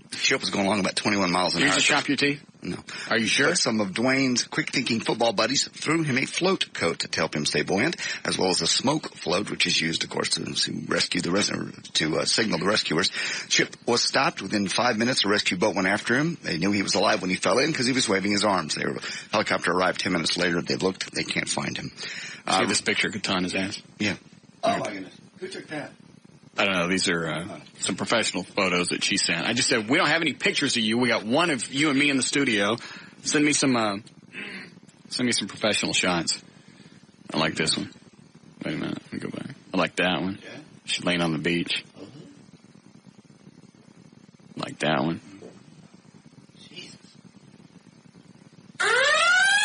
the ship was going along about 21 miles an hour. Did you chop your teeth? No. Are you sure? But some of Dwayne's quick-thinking football buddies threw him a float coat to help him stay buoyant, as well as a smoke float, which is used, of course, to rescue to signal the rescuers. Ship was stopped within 5 minutes. A rescue boat went after him. They knew he was alive when he fell in because he was waving his arms. Helicopter arrived 10 minutes later. They looked. They can't find him. See this picture could ton his ass. Yeah. Oh my goodness. Who took that? I don't know. These are some professional photos that she sent. I just said, we don't have any pictures of you. We got one of you and me in the studio. Send me some professional shots. I like this one. Wait a minute. Let me go back. I like that one. Yeah. She's laying on the beach. Like that one. Jesus.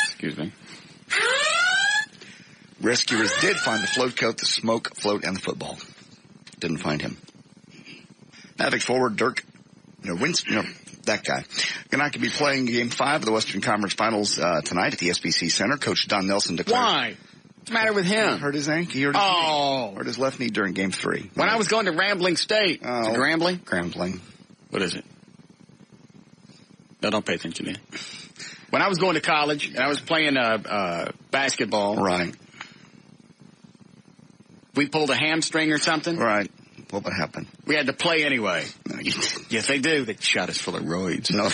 Excuse me. Rescuers did find the float coat, the smoke float, and the football. Didn't find him. Mavic forward Dirk, that guy. Gonna be playing Game 5 of the Western Conference Finals tonight at the SBC Center. Coach Don Nelson declared. Why? What's the matter with him? Hurt his ankle. He hurt his left knee during Game 3. When I was going to Rambling State. Is it Grambling? Grambling. What is it? No, don't pay attention to it. When I was going to college and I was playing basketball. Right. We pulled a hamstring or something. Right. What would happen? We had to play anyway. No, you didn't. Yes, they do. They shot us full of roids. No.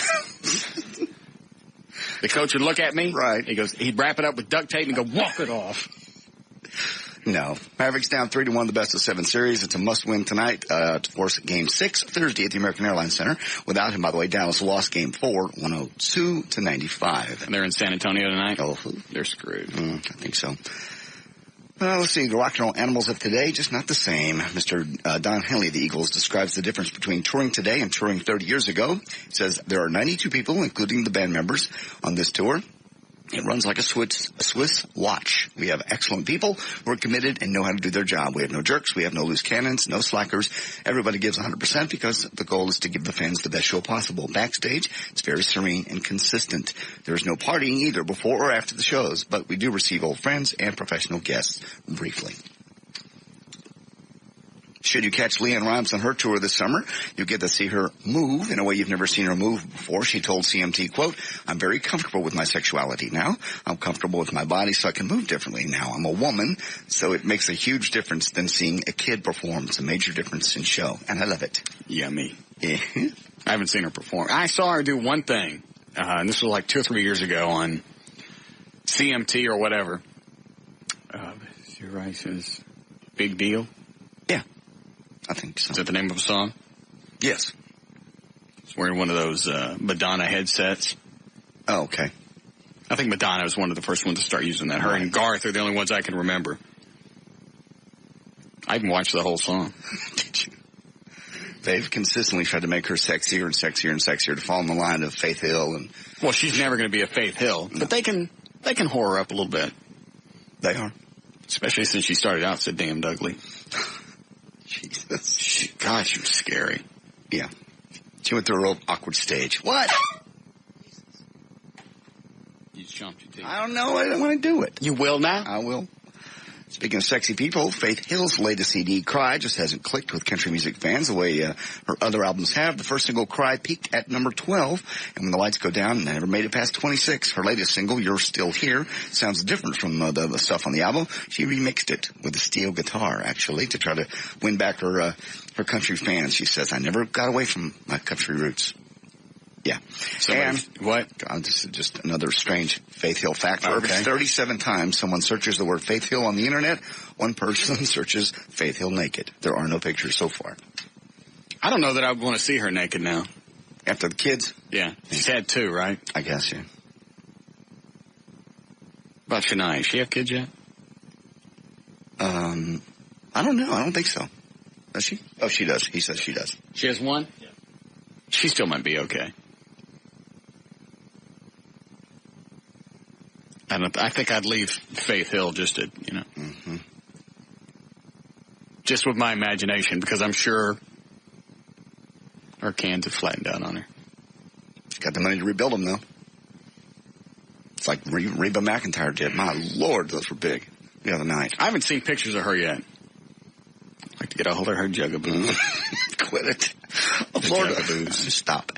The coach would look at me. Right. He'd wrap it up with duct tape and go, walk it off. No. Mavericks down 3-1, the best of 7 series. It's a must-win tonight to force Game 6 Thursday at the American Airlines Center. Without him, by the way, Dallas lost Game 4, 102-95. And they're in San Antonio tonight? Oh. They're screwed. I think so. Let's see, the rock and roll animals of today, just not the same. Mr. Don Henley of the Eagles describes the difference between touring today and touring 30 years ago. He says there are 92 people, including the band members, on this tour. It runs like a Swiss watch. We have excellent people who are committed and know how to do their job. We have no jerks. We have no loose cannons, no slackers. Everybody gives 100% because the goal is to give the fans the best show possible. Backstage, it's very serene and consistent. There's no partying either before or after the shows, but we do receive old friends and professional guests briefly. Should you catch Leanne Rimes on her tour this summer, you'll get to see her move in a way you've never seen her move before. She told CMT, quote, "I'm very comfortable with my sexuality now. I'm comfortable with my body, so I can move differently now. I'm a woman, so it makes a huge difference than seeing a kid perform. It's a major difference in show, and I love it." Yummy. Yeah. I haven't seen her perform. I saw her do one thing, and this was like 2 or 3 years ago on CMT or whatever. Your Rice is Big Deal? Yeah, I think so. Is that the name of a song? Yes. It's wearing one of those Madonna headsets. Oh, okay. I think Madonna was one of the first ones to start using that. Her and Garth are the only ones I can remember. I even watched the whole song. Did you? They've consistently tried to make her sexier and sexier and sexier to fall in the line of Faith Hill. And well, she's never going to be a Faith Hill, but they can whore her up a little bit. They are. Especially since she started out so damned ugly. Jesus. God, she was scary. Yeah. She went through a real awkward stage. What? You jumped your teeth. I don't know. I don't want to do it. You will now? I will. Speaking of sexy people, Faith Hill's latest CD, Cry, just hasn't clicked with country music fans the way her other albums have. The first single, Cry, peaked at number 12, and when the lights go down, never made it past 26. Her latest single, You're Still Here, sounds different from the stuff on the album. She remixed it with a steel guitar, actually, to try to win back her country fans. She says, "I never got away from my country roots." Yeah. And what? God, this is just another strange Faith Hill fact. For every Okay. 37 times someone searches the word Faith Hill on the internet, one person searches Faith Hill naked. There are no pictures so far. I don't know that I would want to see her naked now. After the kids? Yeah. She's had 2, right? I guess, yeah. About Shania. Does she have kids yet? I don't know. I don't think so. Does she? Oh, she does. He says she does. She has 1? Yeah. She still might be okay. I think I'd leave Faith Hill just to, just with my imagination, because I'm sure her cans have flattened out on her. She's got the money to rebuild them, though. It's like Reba McEntire did. My Lord, those were big the other night. I haven't seen pictures of her yet. I'd like to get a hold of her jugaboos. Quit it. The jugaboos. Stop.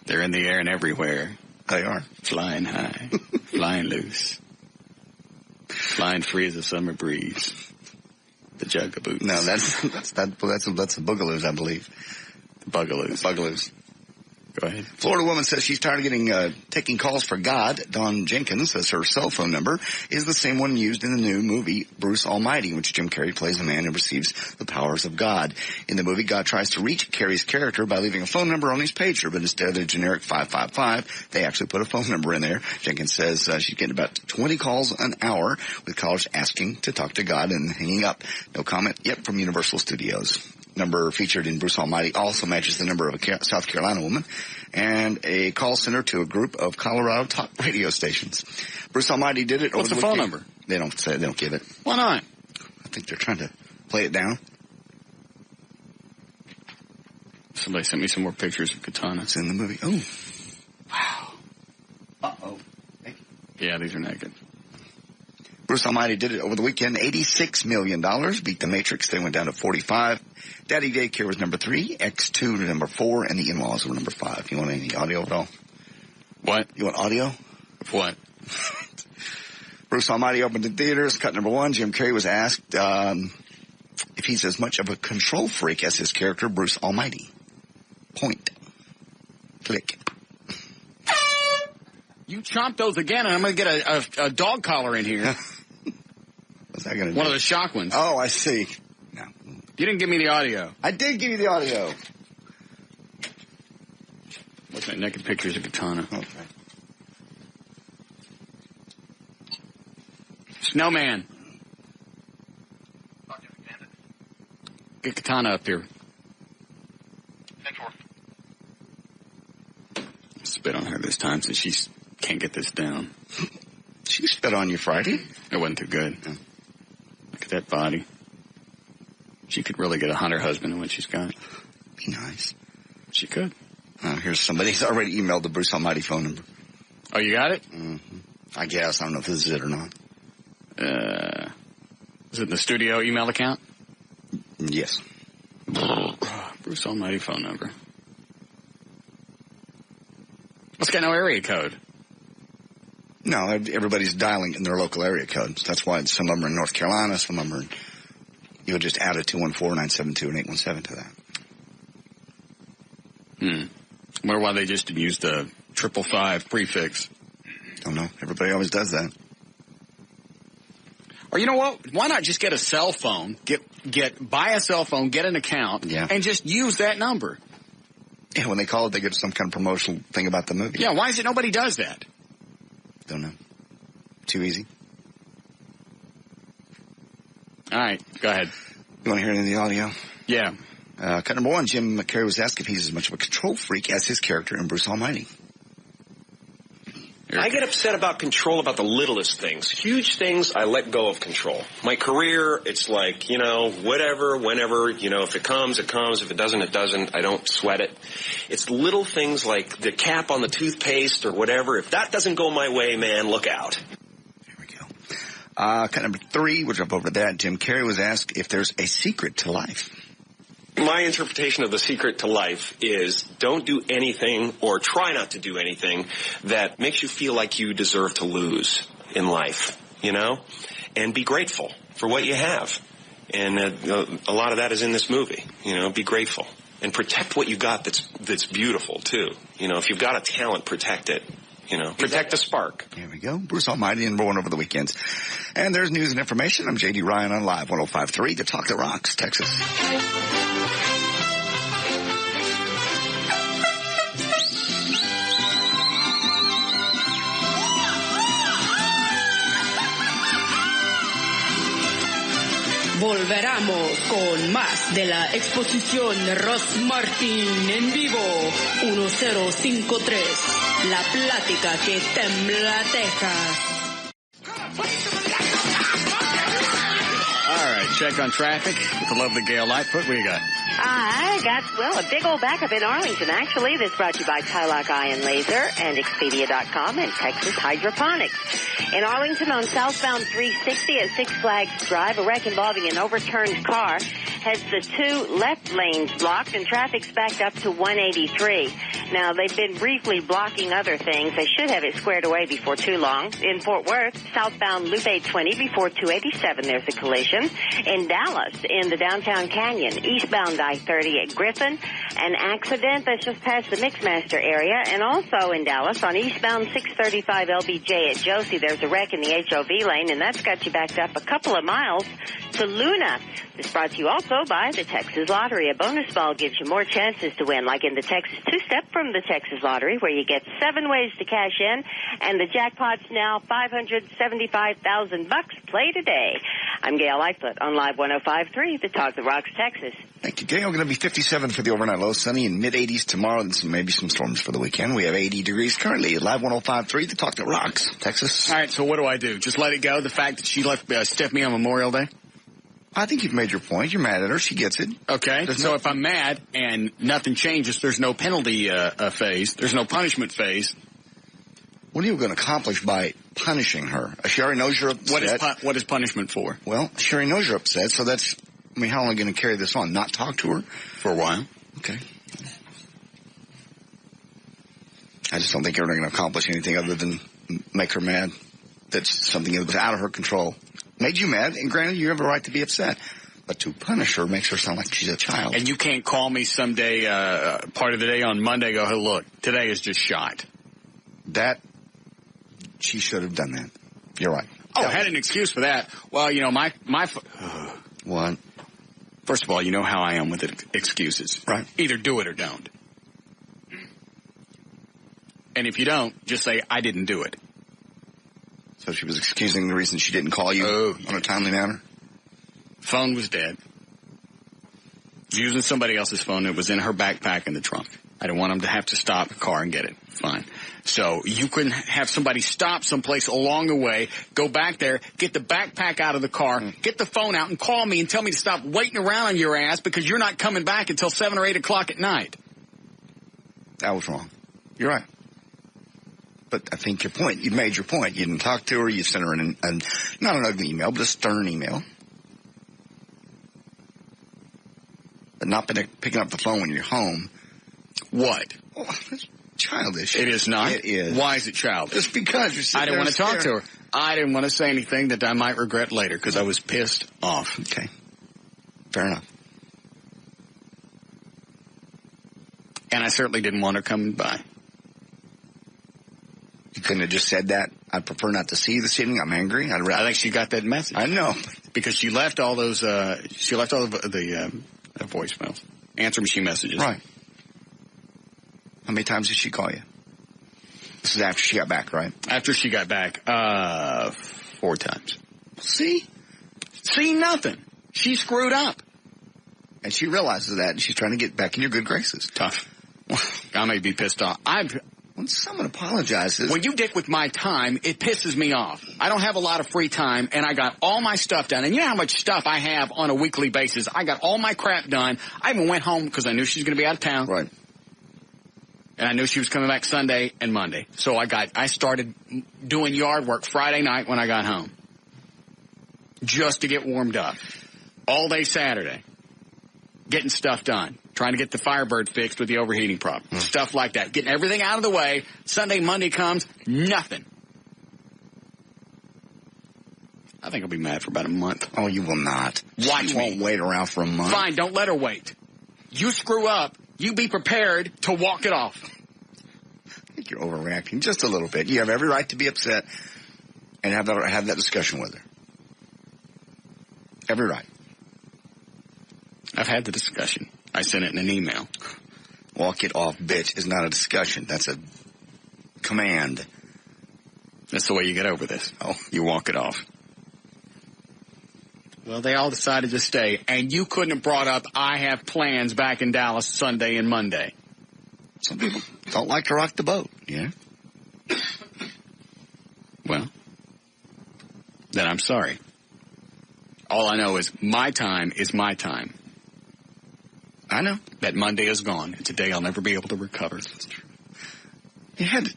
They're in the air and everywhere. They are. Flying high. Flying loose. Flying free as a summer breeze. The jugaboos. No, that's the Boogaloos, I believe. The Bugaloos. Bugaloos. Go ahead. Florida woman says she's tired of taking calls for God. Dawn Jenkins says her cell phone number is the same one used in the new movie Bruce Almighty, in which Jim Carrey plays a man who receives the powers of God. In the movie, God tries to reach Carrey's character by leaving a phone number on his pager, but instead of the generic 555, they actually put a phone number in there. Jenkins says she's getting about 20 calls an hour, with callers asking to talk to God and hanging up. No comment yet from Universal Studios. Number featured in Bruce Almighty also matches the number of a South Carolina woman and a call center to a group of Colorado talk radio stations. Bruce Almighty did it. What's the phone number? They don't say. They don't give it. Why not? I think they're trying to play it down. Somebody sent me some more pictures of Katana. It's in the movie. Oh. Wow. Uh-oh. Yeah, these are naked. Bruce Almighty did it over the weekend. $86 million. Beat The Matrix. They went down to 45. Daddy Daycare was number 3. X2 to number 4. And The In-Laws were number 5. You want any audio at all? What? You want audio? Of what? Bruce Almighty opened in theaters. Cut number 1. Jim Carrey was asked if he's as much of a control freak as his character, Bruce Almighty. Point. Click. You chomped those again, and I'm going to get a dog collar in here. What's that going to do? One of the shock ones. Oh, I see. No. You didn't give me the audio. I did give you the audio. Looking at naked pictures of Katana. Okay. Snowman. Get Katana up here. Spit on her this time since she can't get this down. She spit on you Friday. It wasn't too good. Yeah. Look at that body. She could really get a hunter husband than what she's got. Be nice. She could. Here's somebody who's already emailed the Bruce Almighty phone number. Oh, you got it? Mm-hmm. I guess. I don't know if this is it or not. Is it in the studio email account? Yes. Bruce Almighty phone number. It's got no area code. No, everybody's dialing in their local area codes. That's why some of them are in North Carolina, some of them are in, you would just add a 214-972-817 to that. I wonder why they just didn't use the 555 prefix. Don't know. Everybody always does that. Or you know what? Why not just get a cell phone, buy a cell phone, get an account, and just use that number? Yeah, when they call it, they get some kind of promotional thing about the movie. Yeah, why is it nobody does that? Don't know. Too easy. All right, go ahead. You want to hear any of the audio? Yeah. Cut number 1, Jim Carrey was asked if he's as much of a control freak as his character in Bruce Almighty. I get upset about control about the littlest things. Huge things, I let go of control. My career, it's like, whatever, whenever, if it comes, it comes. If it doesn't, it doesn't. I don't sweat it. It's little things like the cap on the toothpaste or whatever. If that doesn't go my way, man, look out. There we go. Cut number 3, we'll jump over to that. Jim Carrey was asked if there's a secret to life. My interpretation of the secret to life is don't do anything or try not to do anything that makes you feel like you deserve to lose in life, and be grateful for what you have. And a lot of that is in this movie, be grateful and protect what you got that's beautiful too. If you've got a talent, protect it. Protect the spark. There we go. Bruce Almighty and Rowan over the weekends. And there's news and information. I'm J.D. Ryan on Live 105.3, The Talk That Rocks, Texas. Volveremos con más de la exposición Russ Martin en vivo 1053. La plática que tembla Texas. All right, check on traffic with the lovely Gail Lightfoot. What do you got? I got, a big old backup in Arlington, actually. This brought to you by Kylock Eye and Laser and Expedia.com and Texas Hydroponics. In Arlington on southbound 360 at Six Flags Drive, a wreck involving an overturned car has the 2 left lanes blocked and traffic's backed up to 183. Now, they've been briefly blocking other things. They should have it squared away before too long. In Fort Worth, southbound Loop 820 before 287, there's a collision. In Dallas, in the downtown canyon, eastbound I-30 at Griffin, an accident that's just past the Mixmaster area. And also in Dallas, on eastbound 635 LBJ at Josie, there's a wreck in the HOV lane, and that's got you backed up a couple of miles to Luna. This brought to you also by the Texas Lottery. A bonus ball gives you more chances to win, like in the Texas Two-Step from the Texas Lottery, where you get 7 ways to cash in, and the jackpot's now $575,000. Play today. I'm Gail Lightfoot on Live 105.3, The Talk That Rocks, Texas. Thank you, Gail. Going to be 57 for the overnight low, sunny and mid-80s tomorrow, and maybe some storms for the weekend. We have 80 degrees currently at Live 105.3, The Talk That Rocks, Texas. All right, so what do I do? Just let it go? The fact that she left Stephanie on Memorial Day? I think you've made your point. You're mad at her. She gets it. Okay. So if I'm mad and nothing changes, there's no penalty phase. There's no punishment phase. What are you going to accomplish by punishing her? She already knows you're upset. What is punishment for? Well, she already knows you're upset, so that's, how long are you going to carry this on? Not talk to her? For a while. Okay. I just don't think you're going to accomplish anything other than make her mad. That's something that was out of her control. Made you mad, and granted, you have a right to be upset. But to punish her makes her sound like she's a child. And you can't call me someday, part of the day on Monday, go, hey, look, today is just shot. That, she should have done that. You're right. Oh, I had an excuse for that. Well, my What? First of all, you know how I am with excuses. Right. Either do it or don't. And if you don't, just say, I didn't do it. So she was excusing the reason she didn't call you on a timely manner? Phone was dead. Using somebody else's phone. It was in her backpack in the trunk. I didn't want them to have to stop the car and get it. Fine. So you can have somebody stop someplace along the way, go back there, get the backpack out of the car, get the phone out, and call me and tell me to stop waiting around on your ass because you're not coming back until 7 or 8 o'clock at night. That was wrong. You're right. But I think your point, you made your point. You didn't talk to her. You sent her not an ugly email, but a stern email. But not picking up the phone when you're home. What? Oh, it's childish. It is not? It is. Why is it childish? Just because you're sitting I didn't there want to talk to her. I didn't want to say anything that I might regret later because I was pissed off. Okay. Fair enough. And I certainly didn't want her coming by. You couldn't have just said that. I'd prefer not to see you this evening. I'm angry. I think she got that message. I know. Because she left all those, the voicemails. Answer machine messages. Right. How many times did she call you? This is after she got back, right? After she got back, 4 times. See? See, nothing. She screwed up. And she realizes that, and she's trying to get back in your good graces. Tough. I may be pissed off. When someone apologizes... When you dick with my time, it pisses me off. I don't have a lot of free time, and I got all my stuff done. And you know how much stuff I have on a weekly basis? I got all my crap done. I even went home because I knew she was going to be out of town. Right. And I knew she was coming back Sunday and Monday. So I started doing yard work Friday night when I got home. Just to get warmed up. All day Saturday. Getting stuff done. Trying to get the Firebird fixed with the overheating problem. Stuff like that. Getting everything out of the way. Sunday, Monday comes, nothing. I think I'll be mad for about a month. Oh, you will not. Watch she me. won't wait around for a month. Fine, don't let her wait. You screw up, you be prepared to walk it off. I think you're overreacting just a little bit. You have every right to be upset and have that discussion with her. Every right. I've had the discussion. I sent it in an email. Walk it off, bitch, is not a discussion. That's a command. That's the way you get over this. Oh, you walk it off. Well, they all decided to stay, and you couldn't have brought up, I have plans back in Dallas Sunday and Monday. Some people don't like to rock the boat, yeah? Well, then I'm sorry. All I know is my time is my time. I know. That Monday is gone. It's a day I'll never be able to recover. That's true. You had to.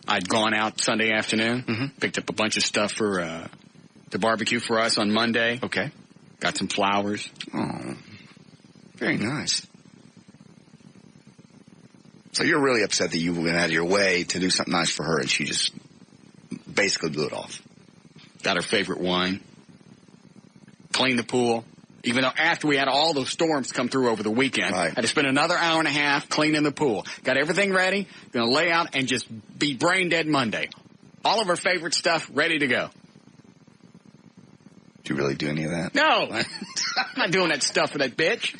I'd gone out Sunday afternoon, picked up a bunch of stuff for the barbecue for us on Monday. Okay. Got some flowers. Oh, very nice. So you're really upset that you went out of your way to do something nice for her, and she just basically blew it off. Got her favorite wine. Cleaned the pool. Even though after we had all those storms come through over the weekend, I had to spend another hour and a half cleaning the pool. Got everything ready, going to lay out and just be brain dead Monday. All of her favorite stuff ready to go. Did you really do any of that? No. I'm not doing that stuff for that bitch.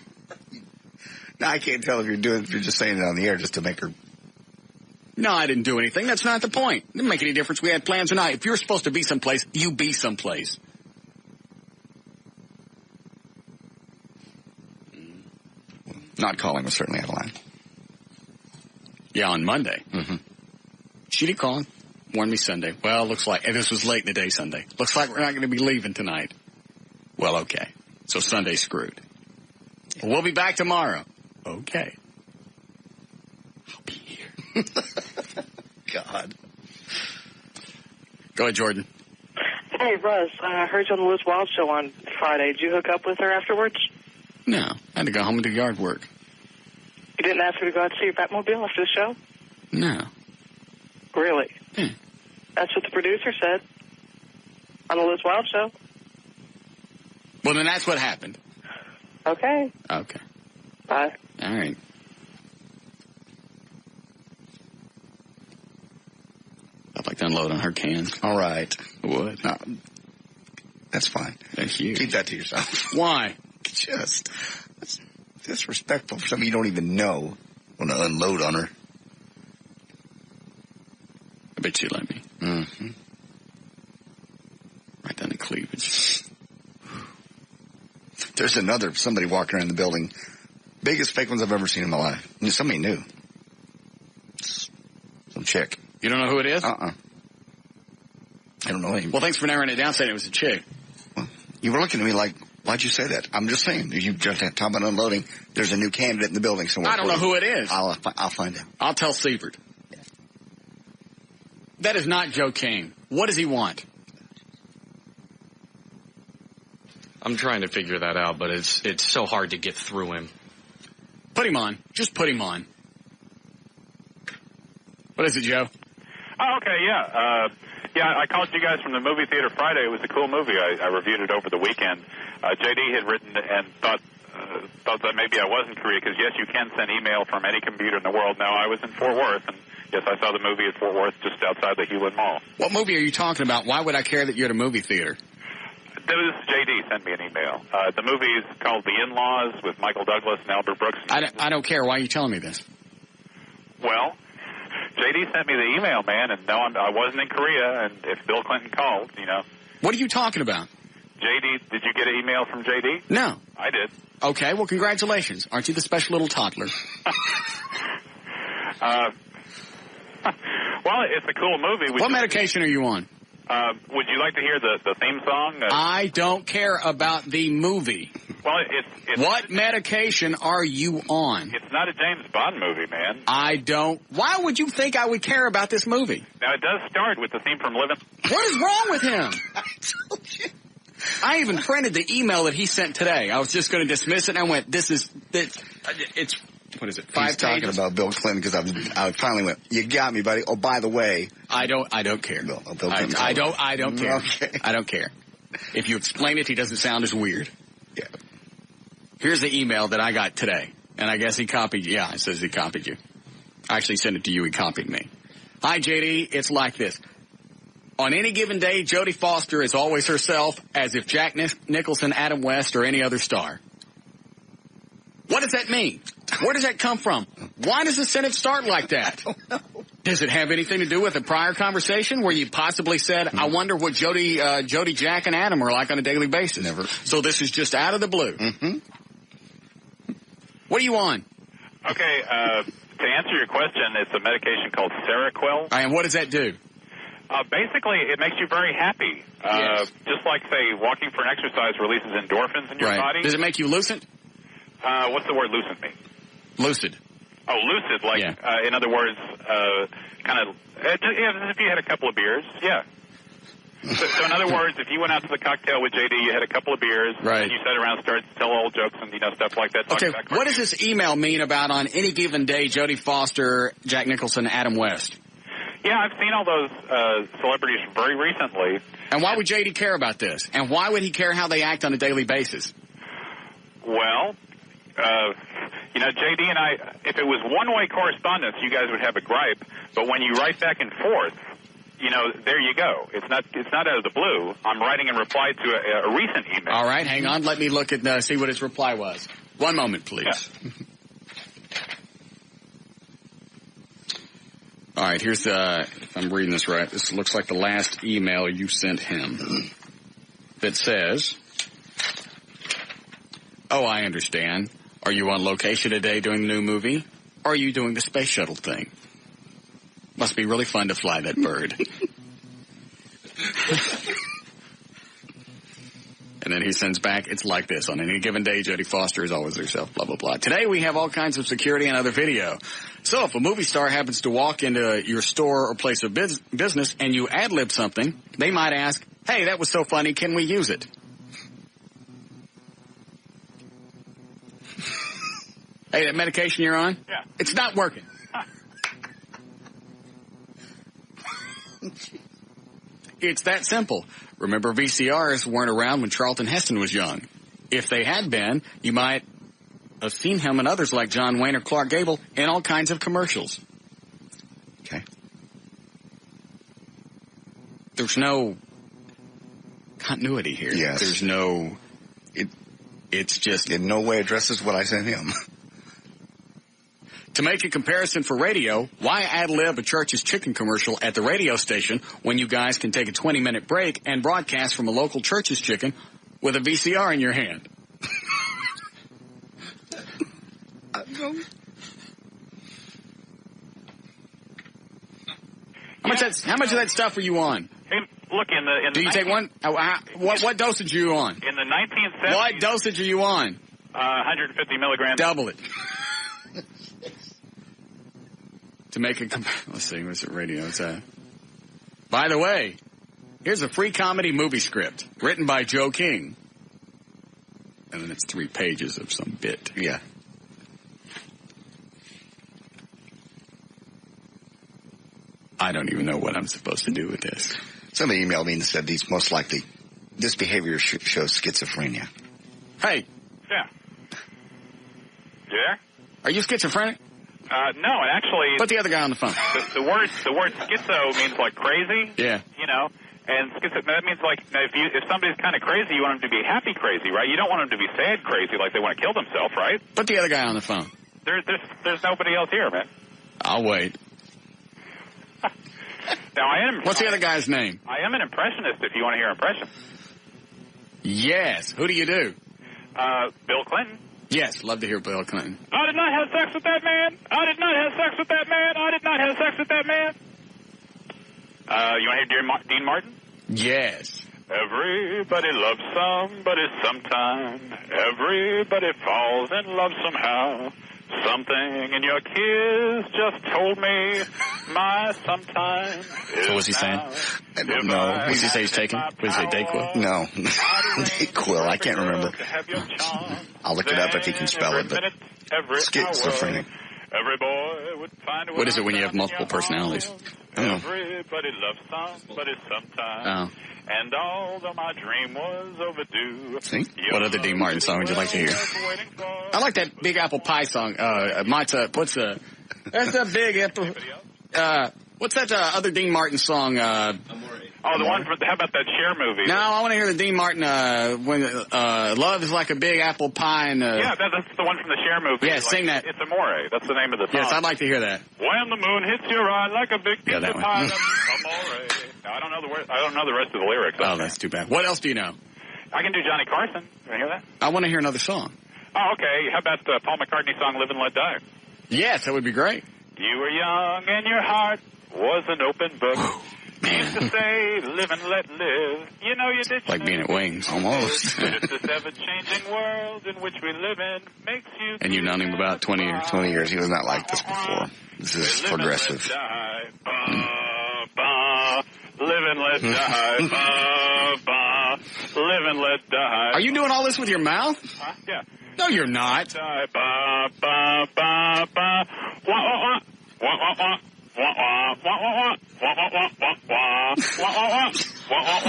No, I can't tell if you're just saying it on the air just to make her. No, I didn't do anything. That's not the point. It didn't make any difference we had plans or not. If you're supposed to be someplace, you be someplace. Not calling was certainly out of line. Yeah, on Monday. Mm-hmm. She did call, warned me Sunday. Well, looks like, and this was late in the day Sunday. Looks like we're not going to be leaving tonight. Well, okay. So Sunday's screwed. We'll be back tomorrow. Okay. I'll be here. God. Go ahead, Jordan. Hey, Russ, I heard you on the Liz Wild show on Friday. Did you hook up with her afterwards? No, I had to go home and do yard work. You didn't ask her to go out to see your Batmobile after the show? No. Really? That's what the producer said on the Liz Wild show. Well, then that's what happened. Okay. Okay. Bye. All right. I'd like to unload on her cans. All right. I would. No, that's fine. Thank you. Keep that to yourself. Why? That's disrespectful for somebody you don't even know. Want to unload on her. I bet she'd let me. Mm-hmm. Right down to cleavage. There's somebody walking around the building. Biggest fake ones I've ever seen in my life. Somebody new. Some chick. You don't know who it is? I don't know him. Well, thanks for narrowing it down, saying it was a chick. Well, you were looking at me like, why'd you say that? I'm just saying. You just talking about unloading. There's a new candidate in the building somewhere. I don't know who it is. I'll find out. I'll tell Siebert. Yeah. That is not Joe King. What does he want? I'm trying to figure that out, but it's so hard to get through him. Put him on. Just put him on. What is it, Joe? Oh, okay, yeah. I called you guys from the movie theater Friday. It was a cool movie. I reviewed it over the weekend. JD had written and thought that maybe I was in Korea, because, yes, you can send email from any computer in the world. Now, I was in Fort Worth, and, yes, I saw the movie at Fort Worth just outside the Hewlett Mall. What movie are you talking about? Why would I care that you're at a movie theater? This is JD sent me an email. The movie is called The In-Laws with Michael Douglas and Albert Brooks. I don't care. Why are you telling me this? Well, JD sent me the email, man, and no, I wasn't in Korea, and if Bill Clinton called, you know. What are you talking about? JD, did you get an email from JD? No. I did. Okay, well, congratulations. Aren't you the special little toddler? Well, it's a cool movie. What medication are you on? Would you like to hear the theme song? I don't care about the movie. Well, it's what medication are you on? It's not a James Bond movie, man. I don't. Why would you think I would care about this movie? Now, it does start with the theme from Living. What is wrong with him? I told you. I even printed the email that he sent today. I was just going to dismiss it, and I went, it's what is it, 5 He's talking pages? about Bill Clinton, because I finally went, you got me, buddy. Oh, by the way. I don't care. Bill Clinton. I don't care. Okay. I don't care. If you explain it, he doesn't sound as weird. Yeah. Here's the email that I got today, and I guess he copied you. Yeah, it says he copied you. I actually sent it to you. He copied me. Hi, JD. It's like this. On any given day, Jodie Foster is always herself, as if Jack Nicholson, Adam West, or any other star. What does that mean? Where does that come from? Why does the sentence start like that? I don't know. Does it have anything to do with a prior conversation where you possibly said, I wonder what Jody, Jack, and Adam are like on a daily basis? Never. So this is just out of the blue. Mm-hmm. What are you on? Okay, to answer your question, it's a medication called Seroquel. And what does that do? Basically, it makes you very happy. Yes. Just like, say, walking for an exercise releases endorphins in your body. Does it make you lucid? What's the word lucid mean? Lucid. Oh, lucid, like, in other words, kind of, if you had a couple of beers, yeah. So in other words, if you went out to the cocktail with JD, you had a couple of beers, and you sat around and started to tell old jokes and, stuff like that. Okay, what does this email mean about on any given day, Jodie Foster, Jack Nicholson, Adam West? Yeah, I've seen all those celebrities very recently. And why would JD care about this? And why would he care how they act on a daily basis? Well, JD and I, if it was one-way correspondence, you guys would have a gripe. But when you write back and forth, there you go. It's not out of the blue. I'm writing in reply to a recent email. All right, hang on. Let me look at see what his reply was. One moment, please. Yeah. All right, here's if I'm reading this right, this looks like the last email you sent him that says, oh, I understand. Are you on location today doing the new movie? Or are you doing the space shuttle thing? Must be really fun to fly that bird. And then he sends back, it's like this. On any given day, Jodie Foster is always herself, blah, blah, blah. Today we have all kinds of security and other video. So if a movie star happens to walk into your store or place of business and you ad-lib something, they might ask, hey, that was so funny, can we use it? Hey, that medication you're on? Yeah. It's not working. It's that simple. Remember, VCRs weren't around when Charlton Heston was young. If they had been, you might have seen him and others like John Wayne or Clark Gable in all kinds of commercials. Okay. There's no continuity here. Yes. There's no... It's just... In no way addresses what I sent him. To make a comparison for radio, why ad-lib a Church's Chicken commercial at the radio station when you guys can take a 20-minute break and broadcast from a local Church's Chicken with a VCR in your hand? How much of that stuff are you on? Hey, look, do you take one? What dosage are you on? In the 1970s. What dosage are you on? 150 milligrams. Double it. To make a let's see, what's it? Radio. It's By the way, here's a free comedy movie script written by Joe King, and then it's 3 pages of some bit. Yeah. I don't even know what I'm supposed to do with this. Somebody emailed me and said this behavior shows schizophrenia. Hey. Yeah. You there? Are you schizophrenic? No, actually. Put the other guy on the phone. The word schizo means like crazy. Yeah. You know, and that means like if somebody's kind of crazy, you want them to be happy crazy, right? You don't want them to be sad crazy, like they want to kill themselves, right? Put the other guy on the phone. There's nobody else here, man. I'll wait. Now I am. What's the other guy's name? I am an impressionist. If you want to hear impressions. Yes. Who do you do? Bill Clinton. Yes, love to hear Bill Clinton. I did not have sex with that man. I did not have sex with that man. I did not have sex with that man. You want to hear Dean Martin? Yes. Everybody loves somebody sometime. Everybody falls in love somehow. Something in your kiss just told me my sometime. So what's he saying? I don't know. What does he say he's taking? What does he say, Dayquil? No. Dayquil. I can't remember. I'll look it up if he can spell it, but schizophrenic. Every boy would find what is it when you have multiple personalities? Everybody loves somebody sometime. Oh. And although my dream was overdue. See? What other Dean Martin song would you like to hear? I like that Big Apple Pie song. That's a Big Apple. What's that other Dean Martin song? The one from, how about that Cher movie? No, I want to hear the Dean Martin, when, Love is Like a Big Apple Pie and, Yeah, that's the one from the Cher movie. Yeah, sing that. It's Amore. That's the name of the song. Yes, I'd like to hear that. When the moon hits your eye like a big piece that of one. pie, Amore. No, I don't know the rest of the lyrics. Oh, that's too bad. What else do you know? I can do Johnny Carson. You want to hear that? I want to hear another song. Oh, okay. How about Paul McCartney's song Live and Let Die? Yes, that would be great. You were young and your heart was an open book. Used to say, live and let live. You know you did. Like being at Wings, almost. But it's this ever-changing world in which we live in makes you... And you've known him about 20 years. 20 years. He was not like this before. This is progressive. Live and let die. Live and let die. Are you doing all this with your mouth? Yeah. No, you're not. Die. Ba, ba, ba, ba. Wah, wah, wah. Wah, wah, wah. Wah, wah, wah, wah, wah, wah, wah, wah, wah, wah, wah, wah, wah, wah,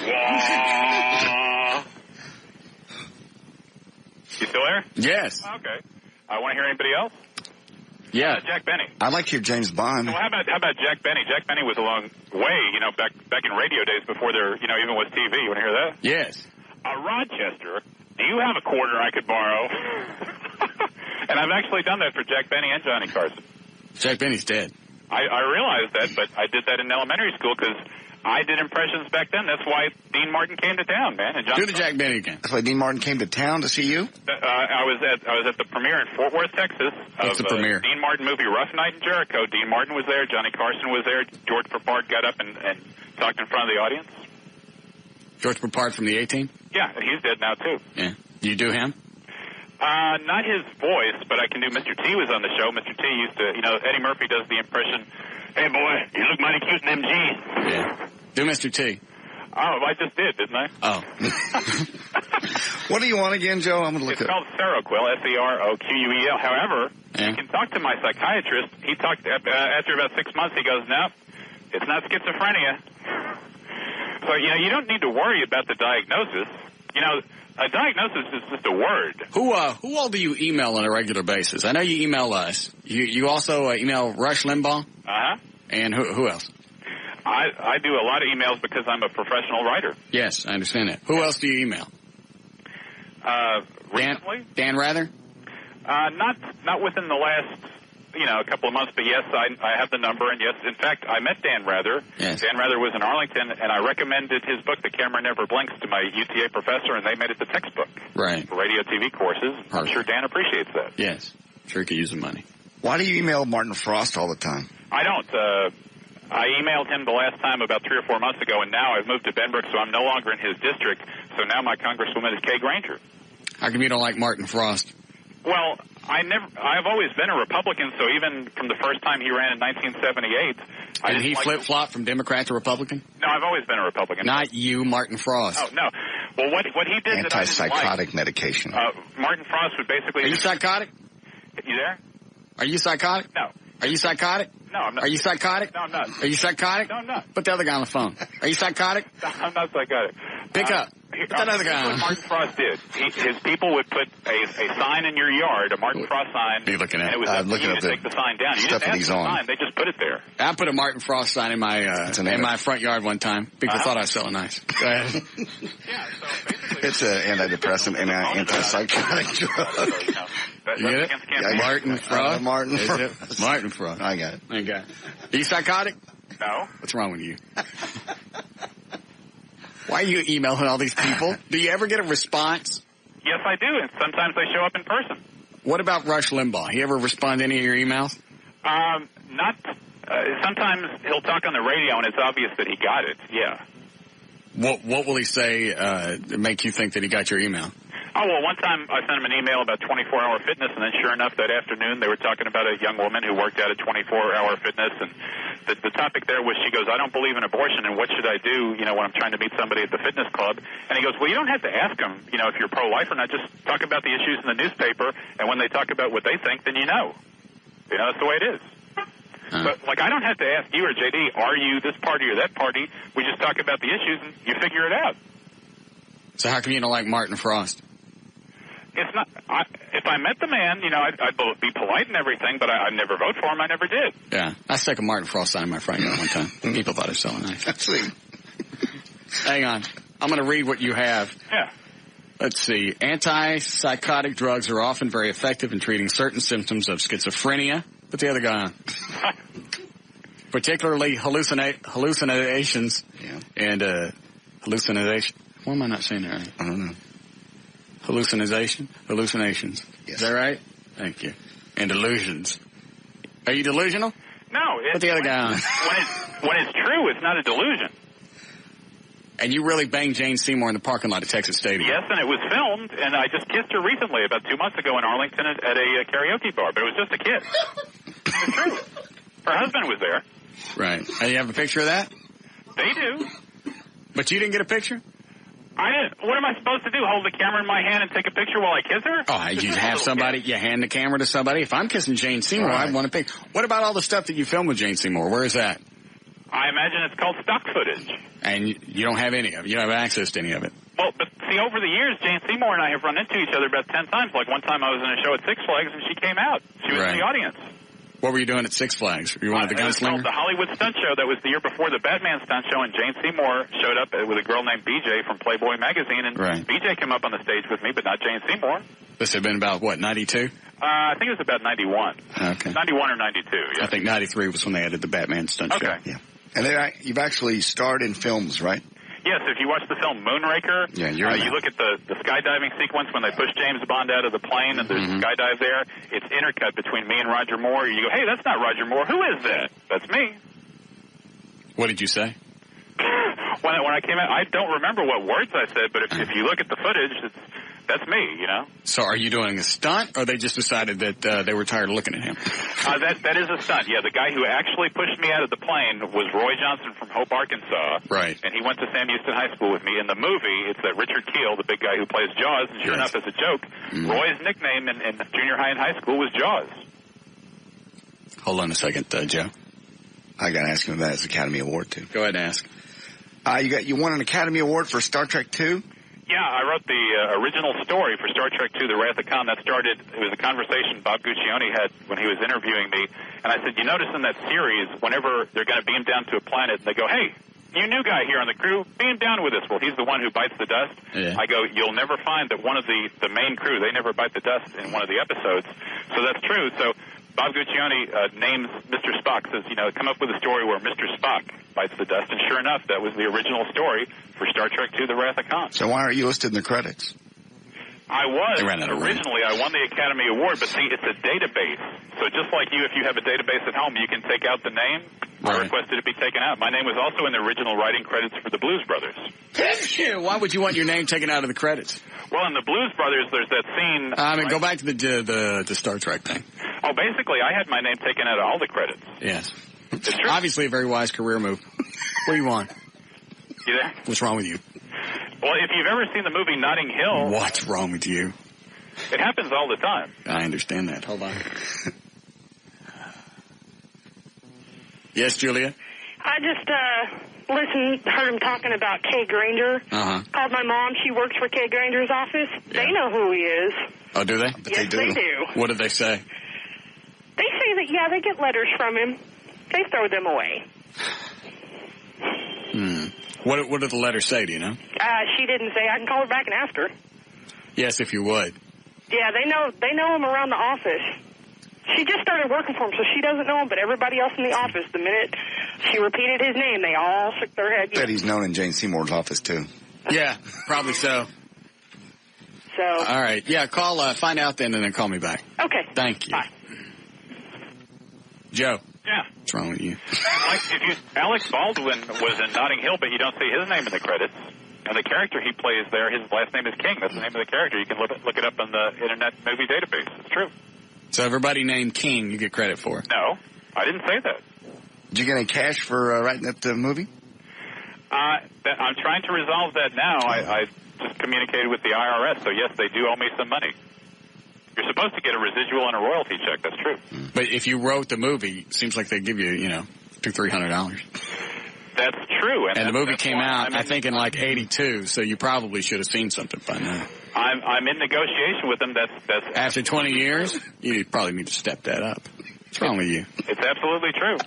wah. You still there? Yes. Okay. I want to hear anybody else? Yeah. Jack Benny. I'd like to hear James Bond. Well, how about Jack Benny? Jack Benny was a long way, back in radio days before there, even was TV. You want to hear that? Yes. Rochester, do you have a quarter I could borrow? And I've actually done that for Jack Benny and Johnny Carson. Jack Benny's dead. I realized that, but I did that in elementary school because I did impressions back then. That's why Dean Martin came to town, man. And do the Jack Benny again. That's why Dean Martin came to town to see you? I was at the premiere in Fort Worth, Texas. What's the premiere? Dean Martin movie Rough Night in Jericho. Dean Martin was there. Johnny Carson was there. George Papard got up and talked in front of the audience. George Papard from the A-Team? Yeah, and he's dead now, too. Yeah. Do you do him? Not his voice, but I can do Mr. T was on the show. Mr. T used to, Eddie Murphy does the impression, hey, boy, you look mighty cute in them jeans. Yeah. Do Mr. T. Oh, I just did, didn't I? Oh. What do you want again, Joe? I'm going to look it up. It's called Seroquel, Seroquel. However, you can talk to my psychiatrist. He talked, after about 6 months, he goes, no, it's not schizophrenia. So, you don't need to worry about the diagnosis. A diagnosis is just a word. Who all do you email on a regular basis? I know you email us. You also email Rush Limbaugh? Uh-huh. And who else? I do a lot of emails because I'm a professional writer. Yes, I understand that. Who else do you email? Recently? Dan Rather? Not within the last, a couple of months, but yes, I have the number, and yes, in fact, I met Dan Rather. Yes. Dan Rather was in Arlington, and I recommended his book, The Camera Never Blinks, to my UTA professor, and they made it the textbook. Right. For radio TV courses. Perfect. I'm sure Dan appreciates that. Yes. Sure he could use the money. Why do you email Martin Frost all the time? I don't. I emailed him the last time about 3 or 4 months ago, and now I've moved to Benbrook, so I'm no longer in his district, so now my congresswoman is Kay Granger. How come you don't like Martin Frost? Well, I've always been a Republican, so even from the first time he ran in 1978... Did he flip-flop from Democrat to Republican? No, I've always been a Republican. Not you, Martin Frost. Oh, no. Well, what he did that I didn't like... Antipsychotic medication. Martin Frost would basically... Are you psychotic? You there? Are you psychotic? No. Are you psychotic? No, I'm not. Are you psychotic? No, I'm not. Are you psychotic? No, I'm not. Put the other guy on the phone. Are you psychotic? No, I'm not psychotic. Pick up. Put that other guy What on. Martin Frost did. His people would put a sign in your yard, a Martin Frost sign. Are you looking at? And it was up to you to take the sign down. You didn't ask for the sign. They just put it there. I put a Martin Frost sign in my front yard one time. People thought I was selling ice. Go ahead. It's an antidepressant and an antipsychotic drug. You get it? Yeah, Martin Frost. Martin Is Frost. it? Martin Frost. I got it. Are you psychotic? No. What's wrong with you? Why are you emailing all these people? Do you ever get a response? Yes, I do, and sometimes they show up in person. What about Rush Limbaugh? He ever respond to any of your emails? Not. Sometimes he'll talk on the radio, and it's obvious that he got it. Yeah. What will he say to make you think that he got your email? Oh, well, one time I sent him an email about 24-hour fitness, and then sure enough, that afternoon they were talking about a young woman who worked out at 24-hour fitness, and the topic there was, she goes, I don't believe in abortion, and what should I do, when I'm trying to meet somebody at the fitness club? And he goes, well, you don't have to ask them, if you're pro-life or not. Just talk about the issues in the newspaper, and when they talk about what they think, then you know. That's the way it is. But, I don't have to ask you or JD, are you this party or that party? We just talk about the issues, and you figure it out. So how come you don't like Martin Frost? It's not. If I met the man, I'd be polite and everything, but I'd never vote for him. I never did. Yeah, I stuck a Martin Frost sign in my front yard one time. People thought it was so nice. Hang on, I'm going to read what you have. Yeah. Let's see. Antipsychotic drugs are often very effective in treating certain symptoms of schizophrenia. Put the other guy on. Particularly hallucinations and hallucination. Why am I not saying that right? I don't know. Hallucinations. Yes. Is that right? Thank you. And delusions. Are you delusional? No. Put the other guy on. When it's true, it's not a delusion. And you really banged Jane Seymour in the parking lot of Texas Stadium. Yes, and it was filmed, and I just kissed her recently, about 2 months ago in Arlington at a karaoke bar, but it was just a kiss. It's true. Her husband was there. Right. And you have a picture of that? They do. But you didn't get a picture? I didn't. What am I supposed to do? Hold the camera in my hand and take a picture while I kiss her? Oh, you have somebody, you hand the camera to somebody. If I'm kissing Jane Seymour, I'd want to pick. What about all the stuff that you filmed with Jane Seymour? Where is that? I imagine it's called stock footage. And you don't have any of it? You don't have access to any of it? Well, but see, over the years, Jane Seymour and I have run into each other about 10 times. Like one time I was in a show at Six Flags and she came out. She was in the audience. What were you doing at Six Flags? Were you one of the It was gunslingers? called the Hollywood Stunt Show. That was the year before the Batman Stunt Show, and Jane Seymour showed up with a girl named BJ from Playboy magazine, and BJ came up on the stage with me, but not Jane Seymour. This had been about, what, 92? I think it was about 91. Okay. 91 or 92, yeah. I think 93 was when they added the Batman Stunt Show. Yeah. And then you've actually starred in films, right? Yes, if you watch the film Moonraker, you look at the skydiving sequence when they push James Bond out of the plane and there's a skydive there. It's intercut between me and Roger Moore. You go, hey, that's not Roger Moore. Who is that? That's me. What did you say? When I came out, I don't remember what words I said, but if you look at the footage, that's me, So are you doing a stunt, or they just decided that they were tired of looking at him? That is a stunt, yeah. The guy who actually pushed me out of the plane was Roy Johnson from Hope, Arkansas. Right. And he went to Sam Houston High School with me. In the movie, it's that Richard Keel, the big guy who plays Jaws, and sure enough, as a joke, Roy's nickname in junior high and high school was Jaws. Hold on a second, Joe. I got to ask him about his Academy Award, too. Go ahead and ask. You won an Academy Award for Star Trek 2? Yeah, I wrote the original story for Star Trek II, The Wrath of Khan. That started, it was a conversation Bob Guccione had when he was interviewing me. And I said, you notice in that series, whenever they're going to beam down to a planet, they go, hey, you new guy here on the crew, beam down with us. Well, he's the one who bites the dust. Yeah. I go, you'll never find that one of the main crew, they never bite the dust in one of the episodes. So that's true. So Bob Guccione names Mr. Spock, says, come up with a story where Mr. Spock bites the dust. And sure enough, that was the original story for Star Trek II, The Wrath of Khan. So why aren't you listed in the credits? I was. Originally, I won the Academy Award, but see, it's a database. So just like you, if you have a database at home, you can take out the name. I requested it be taken out. My name was also in the original writing credits for the Blues Brothers. Why would you want your name taken out of the credits? Well, in the Blues Brothers, there's that scene... go back to the Star Trek thing. Oh, basically, I had my name taken out of all the credits. Yes. Obviously a very wise career move. What do you want? You there? What's wrong with you? Well, if you've ever seen the movie Notting Hill... What's wrong with you? It happens all the time. I understand that. Hold on. Yes, Julia? I just heard him talking about Kay Granger. Uh-huh. Called my mom. She works for Kay Granger's office. Yeah. They know who he is. Oh, do they? Yes, they do. What did they say? They say that, yeah, they get letters from him. They throw them away. What did the letter say, do you know? She didn't say. I can call her back and ask her. Yes, if you would. Yeah, they know him around the office. She just started working for him, so she doesn't know him, but everybody else in the office, the minute she repeated his name, they all shook their head. Bet he's known in Jane Seymour's office, too. Yeah, probably so. So. All right. Yeah, call, find out then, and then call me back. Okay. Thank you. Bye. Yeah. What's wrong with you? Alex Baldwin was in Notting Hill, but you don't see his name in the credits. And the character he plays there, his last name is King. That's the name of the character. You can look it up on the Internet Movie Database. It's true. So everybody named King you get credit for? No, I didn't say that. Did you get any cash for writing up the movie? I'm trying to resolve that now. I just communicated with the IRS, so yes, they do owe me some money. You're supposed to get a residual and a royalty check. That's true. But if you wrote the movie, it seems like they give you, $200-300. That's true. And the movie came out, I think, in like 82, so you probably should have seen something by now. I'm in negotiation with them. That's After 20 years, you probably need to step that up. What's wrong with you? It's absolutely true.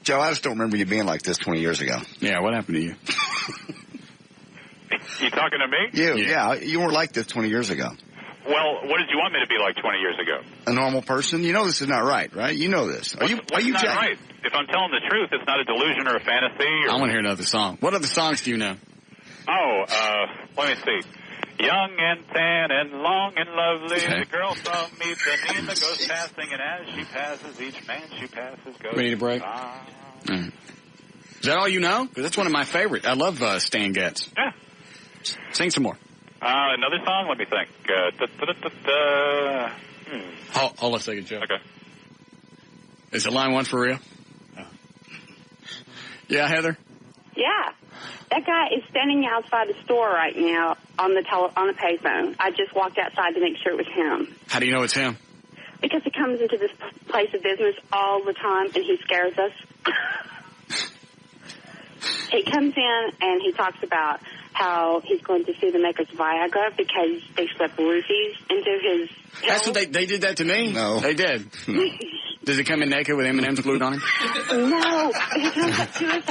Joe, I just don't remember you being like this 20 years ago. Yeah, what happened to you? You talking to me? Yeah, you weren't like this 20 years ago. Well, what did you want me to be like 20 years ago? A normal person? You know this is not right? You know this. Are you not right? If I'm telling the truth, it's not a delusion or a fantasy. I want to hear another song. What other songs do you know? Oh, let me see. Young and tan and long and lovely, the girl saw me, Benina goes passing, and as she passes, each man she passes goes. We need a break. Is that all you know? Because that's one of my favorites. I love Stan Getz. Yeah. Sing some more. Another song? Let me think. Hold on a second, Joe. Okay. Is it line one for real? Oh. Yeah, Heather? Yeah. That guy is standing outside the store right now on the payphone. I just walked outside to make sure it was him. How do you know it's him? Because he comes into this place of business all the time, and he scares us. He comes in, and he talks about how he's going to sue the makers of Viagra because they slipped roofies into his pills. That's what they did that to me? No. They did. No. Does he come in naked with M&M's glued on him? No. He comes up to us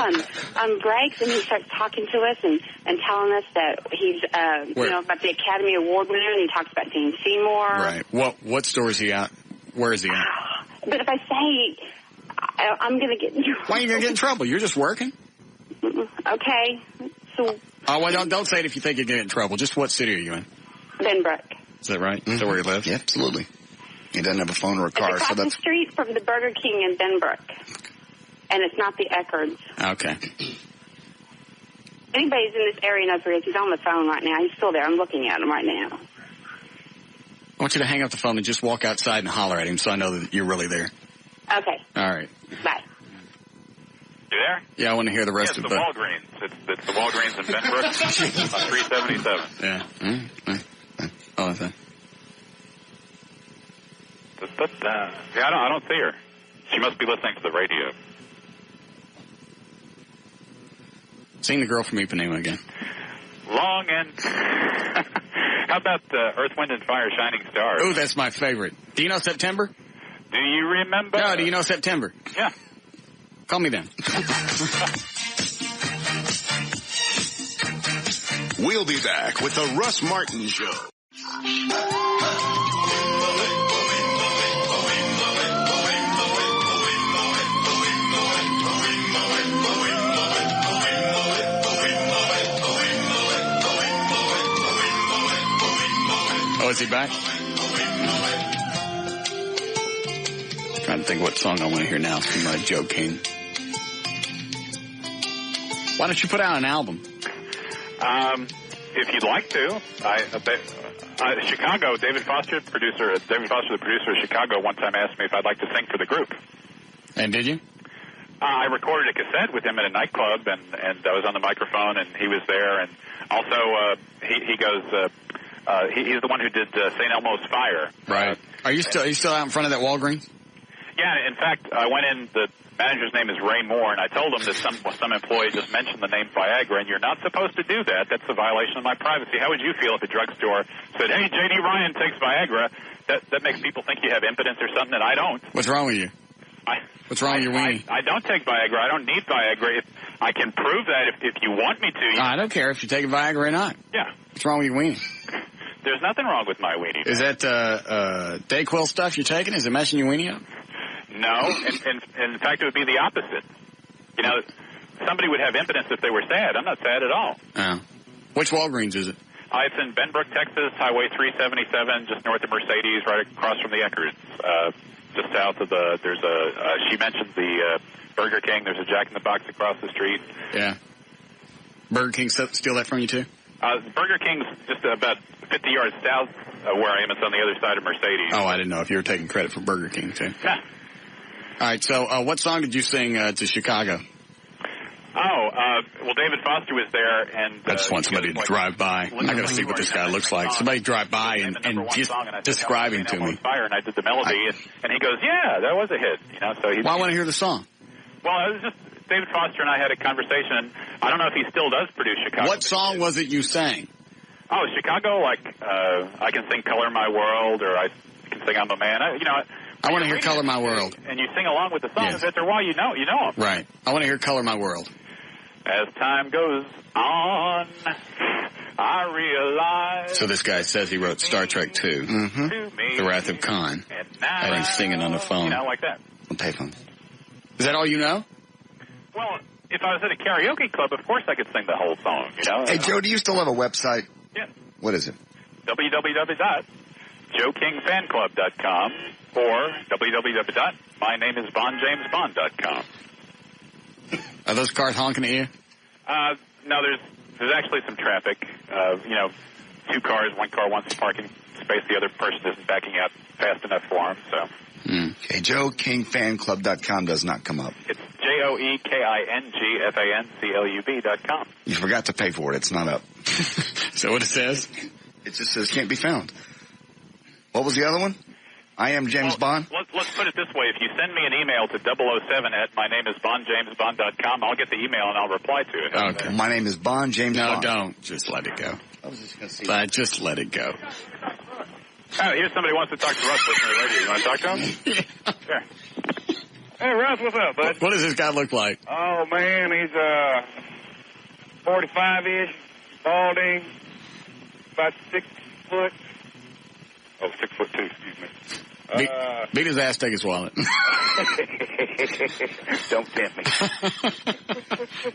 on breaks, and he starts talking to us and telling us that he's, about the Academy Award winner, and he talks about Jane Seymour. Right. What store is he at? Where is he at? But if I say, I'm going to get in trouble. Why are you going to get in trouble? You're just working? Okay. So. Oh, well, don't say it if you think you're going to get in trouble. Just what city are you in? Benbrook. Is that right? Is that where he lives? Yeah, absolutely. He doesn't have a phone or a car, it's across the street from the Burger King in Benbrook. And it's not the Eckards. Okay. Anybody's in this area knows where he is. He's on the phone right now. He's still there. I'm looking at him right now. I want you to hang up the phone and just walk outside and holler at him so I know that you're really there. Okay. All right. Bye. You there? Yeah, I want to hear the rest of the Walgreens. It's the Walgreens in Benbrook on 377. Yeah. Oh, that's that. Yeah, I don't see her. She must be listening to the radio. Sing The Girl from Ipanema again. Long and... How about Earth, Wind, and Fire, Shining Stars? Oh, that's my favorite. Do you know September? Do you remember? No, do you know September? Yeah. Call me then. We'll be back with the Russ Martin Show. Oh, is he back? Trying to think what song I want to hear now from Joe King. Why don't you put out an album? If you'd like to. Chicago, David Foster, the producer of Chicago, one time asked me if I'd like to sing for the group. And did you? I recorded a cassette with him at a nightclub, and I was on the microphone, and he was there. And also, he goes, He's the one who did St. Elmo's Fire. Right. Are you still out in front of that Walgreens? Yeah, in fact, I went in, the manager's name is Ray Moore, and I told him that some employee just mentioned the name Viagra, and you're not supposed to do that. That's a violation of my privacy. How would you feel if a drugstore said, hey, J.D. Ryan takes Viagra? That makes people think you have impotence or something, and I don't. What's wrong with you? What's wrong with your weenie? I don't take Viagra. I don't need Viagra. I can prove that if you want me to. I don't care if you take Viagra or not. Yeah. What's wrong with your weenie? There's nothing wrong with my weenie. Is that Dayquil stuff you're taking? Is it messing your weenie up? No. In fact, it would be the opposite. You know, somebody would have impotence if they were sad. I'm not sad at all. Oh. Which Walgreens is it? It's in Benbrook, Texas, Highway 377, just north of Mercedes, right across from the Eckers. Just south of there's she mentioned the Burger King. There's a Jack in the Box across the street. Yeah. Burger King steal that from you, too? Burger King's just about 50 yards south of where I am. It's on the other side of Mercedes. Oh, I didn't know if you were taking credit for Burger King, too. Yeah. All right, so what song did you sing to Chicago? Well, David Foster was there, and I just want somebody to drive by. I got to see what this guy looks like. Somebody drive by and just describe him to me. Fire, and I did the melody, and he goes, "Yeah, that was a hit." You know, so I want to hear the song. Well, it was just David Foster and I had a conversation, and I don't know if he still does produce Chicago. What song was it you sang? Oh, Chicago, like I can sing "Color My World," or I can sing "I'm a Man." I want to hear "Color My World." And you sing along with the songs. Yes. After a while, you know them. Right. I want to hear "Color My World." As time goes on, I realize... So this guy says he wrote Star Trek 2, The Wrath of Khan, and he's singing on the phone. You know, like that. On payphone. Is that all you know? Well, if I was at a karaoke club, of course I could sing the whole song, you know? Hey, Joe, do you still have a website? Yes. What is it? www.joekingfanclub.com or www.mynameisbondjamesbond.com. Are those cars honking at you? No, there's actually some traffic. Two cars. One car wants a parking space. The other person isn't backing out fast enough for him. So. Okay, JoeKingFanClub.com does not come up. It's JoeKingFanclub.com. You forgot to pay for it. It's not up. So what it says? It just says can't be found. What was the other one? I am James Bond? Let's put it this way. If you send me an email to 007@mynameisbondjamesbond.com, I'll get the email and I'll reply to it. Okay. My name is Bond, James Bond. No, don't. Just let it go. I was just going to see. Just let it go. Oh, here's somebody who wants to talk to Russ listening to the radio. You want to talk to him? Yeah. Sure. Hey, Russ, what's up, bud? What does this guy look like? Oh, man, he's 45-ish, balding, about 6 foot. Oh, 6'2", excuse me. Beat his ass, take his wallet. Don't tempt me.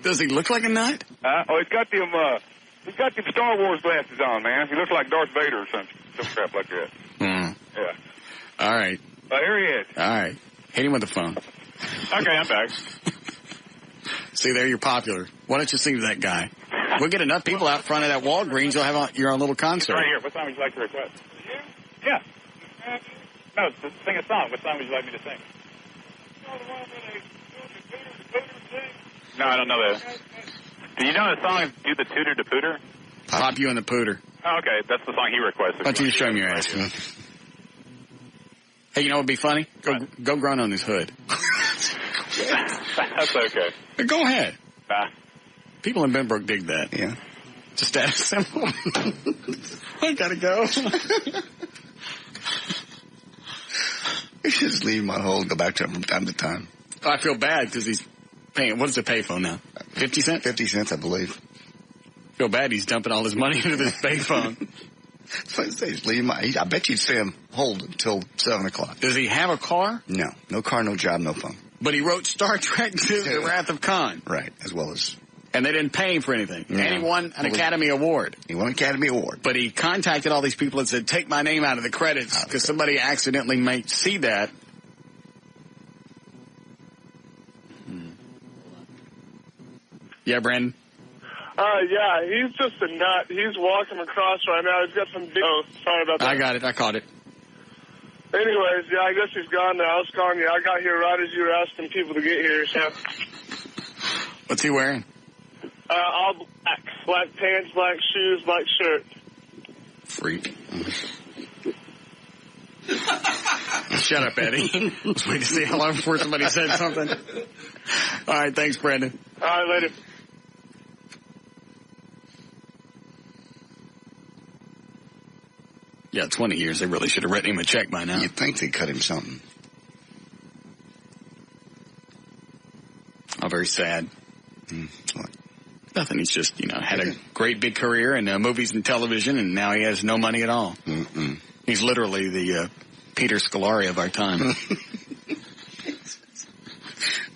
Does he look like a nut? He's got them Star Wars glasses on, man. He looks like Darth Vader or some crap like that. Yeah. All right. Here he is. All right. Hit him with the phone. Okay, I'm back. See, there you're popular. Why don't you sing to that guy? We'll get enough people out front of that Walgreens, you'll have your own little concert. Right here. What song would you like to request? Yeah. No, sing a song. What song would you like me to sing? No, I don't know that. Do you know the song Do the Tooter to Pooter? Pop you in the pooter. Oh, okay, that's the song he requested. Why don't you show him your ass? Hey, you know what would be funny? Go grunt on his hood. That's okay. Go ahead. Nah. People in Benbrook dig that. Yeah. It's a status symbol. I gotta go. You should just leave him on hold and go back to him from time to time. I feel bad because he's paying. What is the payphone now? 50 cents? 50 cents, I believe. Feel bad he's dumping all his money into this payphone. I bet you'd stay on hold until 7 o'clock. Does he have a car? No. No car, no job, no phone. But he wrote Star Trek 2, The Wrath of Khan. Right, as well as... And they didn't pay him for anything. No. And he won an Academy Award. He won an Academy Award. But he contacted all these people and said, take my name out of the credits, because somebody accidentally might see that. Yeah, Brandon? Yeah, he's just a nut. He's walking across right now. He's got some big... Oh, sorry about that. I got it. I caught it. Anyways, yeah, I guess he's gone now. I was calling you. I got here right as you were asking people to get here, so... What's he wearing? All black. Black pants, black shoes, black shirt. Freak. Shut up, Eddie. Let's wait to see how long before somebody said something. All right, thanks, Brandon. All right, later. Yeah, 20 years. They really should have written him a check by now. You'd think they'd cut him something. Oh, very sad. What? Nothing. He's just, had a great big career in movies and television, and now he has no money at all. Mm-mm. He's literally the Peter Scolari of our time.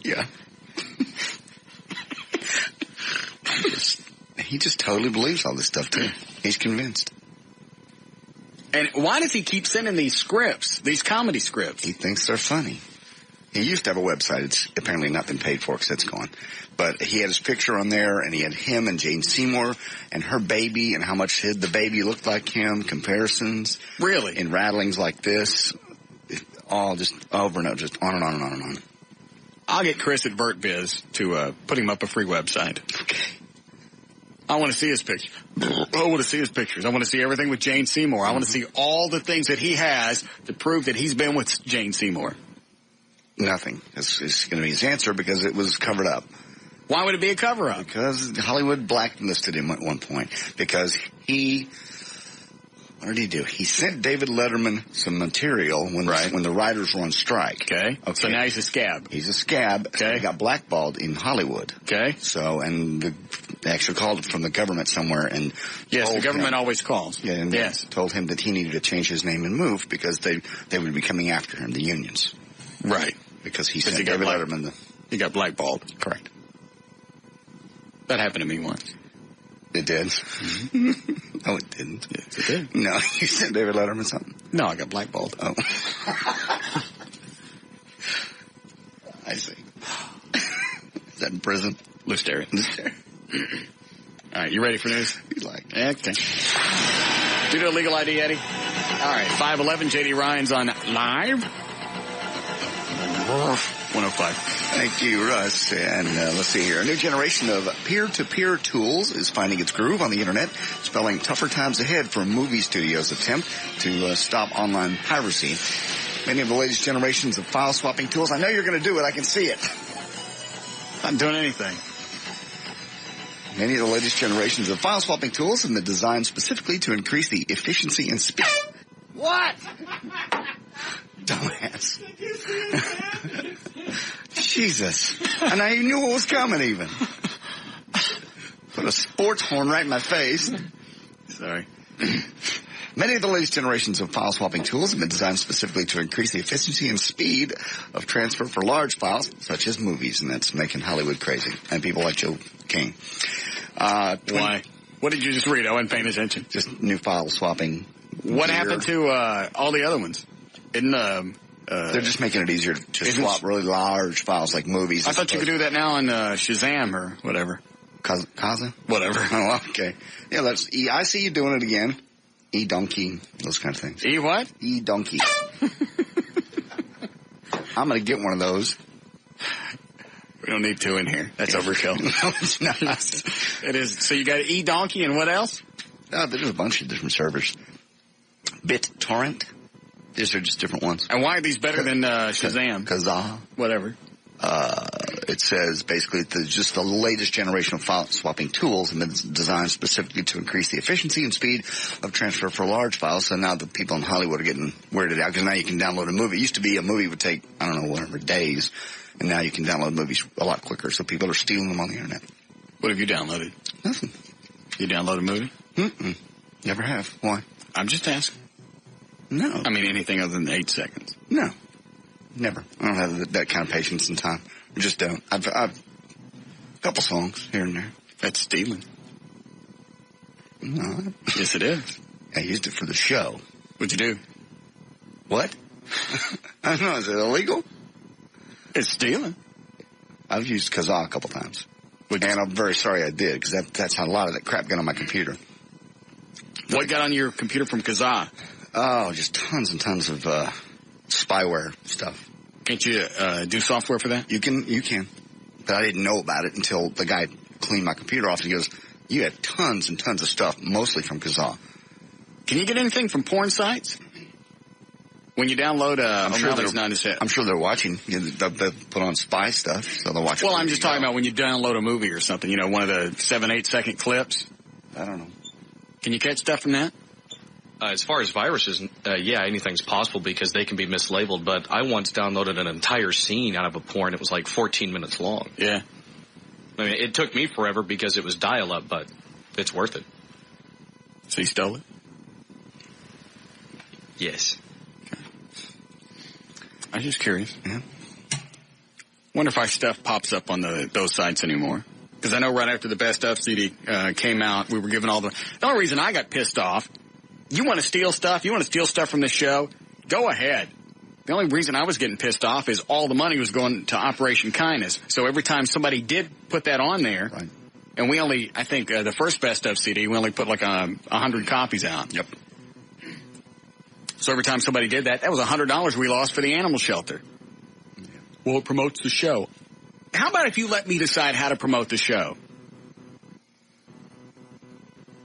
Yeah. He just totally believes all this stuff, too. He's convinced. And why does he keep sending these scripts, these comedy scripts? He thinks they're funny. He used to have a website. It's apparently not been paid for because it's gone. But he had his picture on there, and he had him and Jane Seymour and her baby and how much the baby looked like him, comparisons. Really? And rattlings like this. All just over and over, just on and on and on and on. I'll get Chris at VertBiz to put him up a free website. Okay. I want to see his pictures. I want to see his pictures. I want to see everything with Jane Seymour. I want to see all the things that he has to prove that he's been with Jane Seymour. Nothing. It's going to be his answer because it was covered up. Why would it be a cover-up? Because Hollywood blacklisted him at one point. Because what did he do? He sent David Letterman some material when the writers were on strike. Okay. So now he's a scab. He's a scab. Okay. He got blackballed in Hollywood. Okay. So, and they actually called from the government somewhere and yes, the government always calls. Yeah, and yes. Told him that he needed to change his name and move because they would be coming after him, the unions. Right. Because he sent David Letterman he got blackballed. Correct. That happened to me once. It did? Mm-hmm. No, it didn't. Yes, it did. No, you sent David Letterman something? No, I got blackballed. Oh. I see. Is that in prison? Loose area. All right, you ready for news? You like. Okay. Do you do a legal ID, Eddie? All right, 511, J.D. Ryan's on live. 105. Thank you, Russ. And let's see here. A new generation of peer-to-peer tools is finding its groove on the Internet, spelling tougher times ahead for movie studios' attempt to stop online piracy. Many of the latest generations of file-swapping tools. I know you're going to do it. I can see it. I'm doing anything. Many of the latest generations of file-swapping tools have been designed specifically to increase the efficiency and speed. What? Dumbass. Jesus. And I knew what was coming even. Put a sports horn right in my face. Sorry. Many of the latest generations of file swapping tools have been designed specifically to increase the efficiency and speed of transfer for large files, such as movies, and that's making Hollywood crazy. And people like Joe King. Why? What did you just read? I wasn't paying attention. Just new file swapping. What happened to all the other ones? They're just making it easier to swap really large files like movies. I thought you could do that now on Shazam or whatever. Kaza? Whatever. Oh, okay. Yeah, that's I see you doing it again. E-donkey, those kind of things. E-what? E-donkey. I'm going to get one of those. We don't need two in here. That's overkill. No, it's not. It is. So you got E-donkey and what else? There's a bunch of different servers. BitTorrent. These are just different ones. And why are these better than Shazam? Kazaa. Whatever. It says basically just the latest generation of file swapping tools have been designed specifically to increase the efficiency and speed of transfer for large files. So now the people in Hollywood are getting weirded out because now you can download a movie. It used to be a movie would take, I don't know, whatever, days. And now you can download movies a lot quicker. So people are stealing them on the internet. What have you downloaded? Nothing. You download a movie? Mm-mm. Never have. Why? I'm just asking. No. I mean anything other than 8 seconds. No. Never. I don't have that kind of patience and time. I just don't. I've a couple songs here and there. That's stealing. No. Yes, it is. I used it for the show. What'd you do? What? I don't know. Is it illegal? It's stealing. I've used Kazaa a couple times. And I'm very sorry I did because that's how a lot of that crap got on my computer. What got on your computer from Kazaa? Oh, just tons and tons of spyware stuff. Can't you do software for that? You can. But I didn't know about it until the guy cleaned my computer off and he goes, you had tons and tons of stuff, mostly from Kazaa. Can you get anything from porn sites? When you download I'm sure they're watching. They'll put on spy stuff, so they'll watch. Well, I'm just talking about when you download a movie or something, one of the 7-8 second clips. I don't know. Can you catch stuff from that? As far as viruses, anything's possible because they can be mislabeled. But I once downloaded an entire scene out of a porn. It was like 14 minutes long. Yeah. I mean, it took me forever because it was dial-up, but it's worth it. So you stole it? Yes. I'm just curious. Yeah. Wonder if our stuff pops up on those sites anymore. Because I know right after the Best Of CD came out, we were giving all the only reason I got pissed off, you want to steal stuff? You want to steal stuff from this show? Go ahead. The only reason I was getting pissed off is all the money was going to Operation Kindness. So every time somebody did put that on there, right. And we only, I think, the first Best Of CD, we only put like 100 copies out. Yep. So every time somebody did that was $100 we lost for the animal shelter. Yeah. Well, it promotes the show. How about if you let me decide how to promote the show?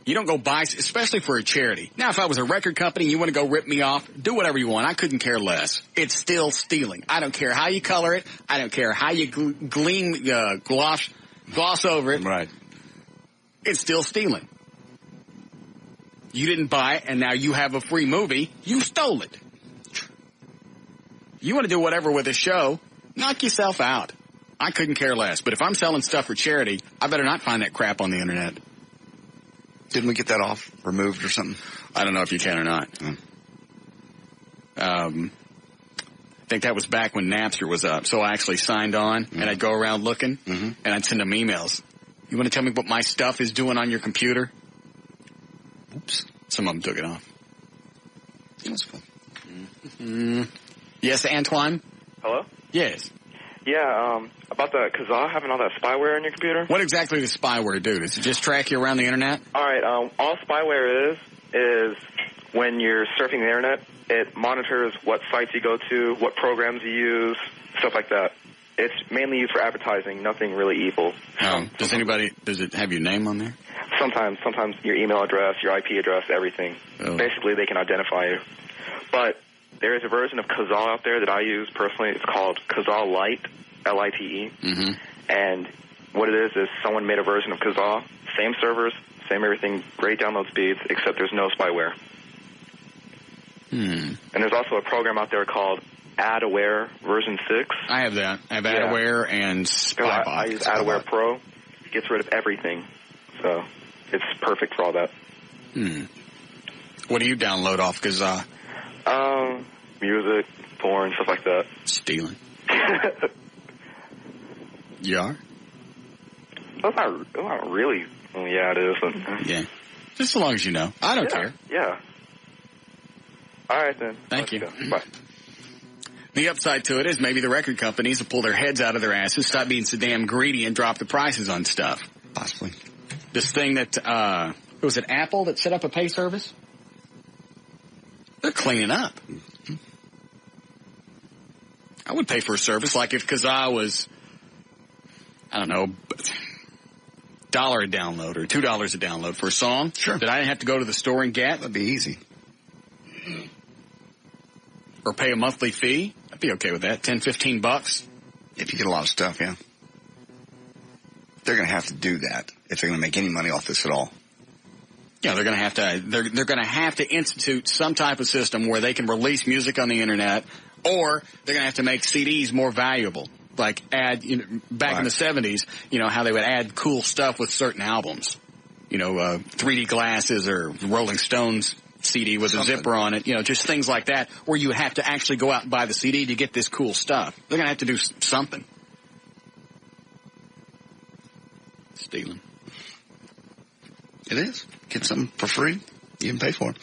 You don't go buy, especially for a charity. Now, if I was a record company and you want to go rip me off, do whatever you want. I couldn't care less. It's still stealing. I don't care how you color it. I don't care how you gloss over it. Right. It's still stealing. You didn't buy it, and now you have a free movie. You stole it. You want to do whatever with a show, knock yourself out. I couldn't care less. But if I'm selling stuff for charity, I better not find that crap on the Internet. Didn't we get that off, removed or something? I don't know if you can or not. I think that was back when Napster was up. So I actually signed on, and I'd go around looking, and I'd send them emails. You want to tell me what my stuff is doing on your computer? Oops. Some of them took it off. That's fun. Mm-hmm. Yes, Antoine? Hello? Yes. Yeah, about the Kazaa having all that spyware on your computer. What exactly does spyware do? Does it just track you around the Internet? All right, all spyware is when you're surfing the Internet, it monitors what sites you go to, what programs you use, stuff like that. It's mainly used for advertising, nothing really evil. Does it have your name on there? Sometimes your email address, your IP address, everything. Oh. Basically, they can identify you. But there is a version of Kazaa out there that I use personally. It's called Kazaa Lite, Lite. Mm-hmm. And what it is someone made a version of Kazaa, same servers, same everything, great download speeds, except there's no spyware. And there's also a program out there called AdAware version 6. I have that. I have AdAware and Spybox. I use AdAware Pro. It gets rid of everything. So it's perfect for all that. What do you download off Kazaa? Music, porn, stuff like that. Stealing. You are? That's not really. Well, yeah, it is. Yeah. Just as long as you know. I don't care. Yeah. All right, then. Thank you. Go. Bye. The upside to it is maybe the record companies will pull their heads out of their asses, stop being so damn greedy, and drop the prices on stuff. Possibly. This thing that, was it Apple that set up a pay service? They're cleaning up. I would pay for a service like if Kazaa was, I don't know, $1 a download or $2 a download for a song. Sure. That I didn't have to go to the store and get. That'd be easy. Or pay a monthly fee. I'd be okay with that. $10-15. If you get a lot of stuff, yeah. They're going to have to do that if they're going to make any money off this at all. Yeah, they're going to have to. They're going to have to institute some type of system where they can release music on the Internet, or they're going to have to make CDs more valuable. Like back in the 70s, how they would add cool stuff with certain albums. 3D glasses or Rolling Stones CD with a zipper on it. Just things like that, where you have to actually go out and buy the CD to get this cool stuff. They're going to have to do something. Stealing. It is. Get something for free. You can pay for it.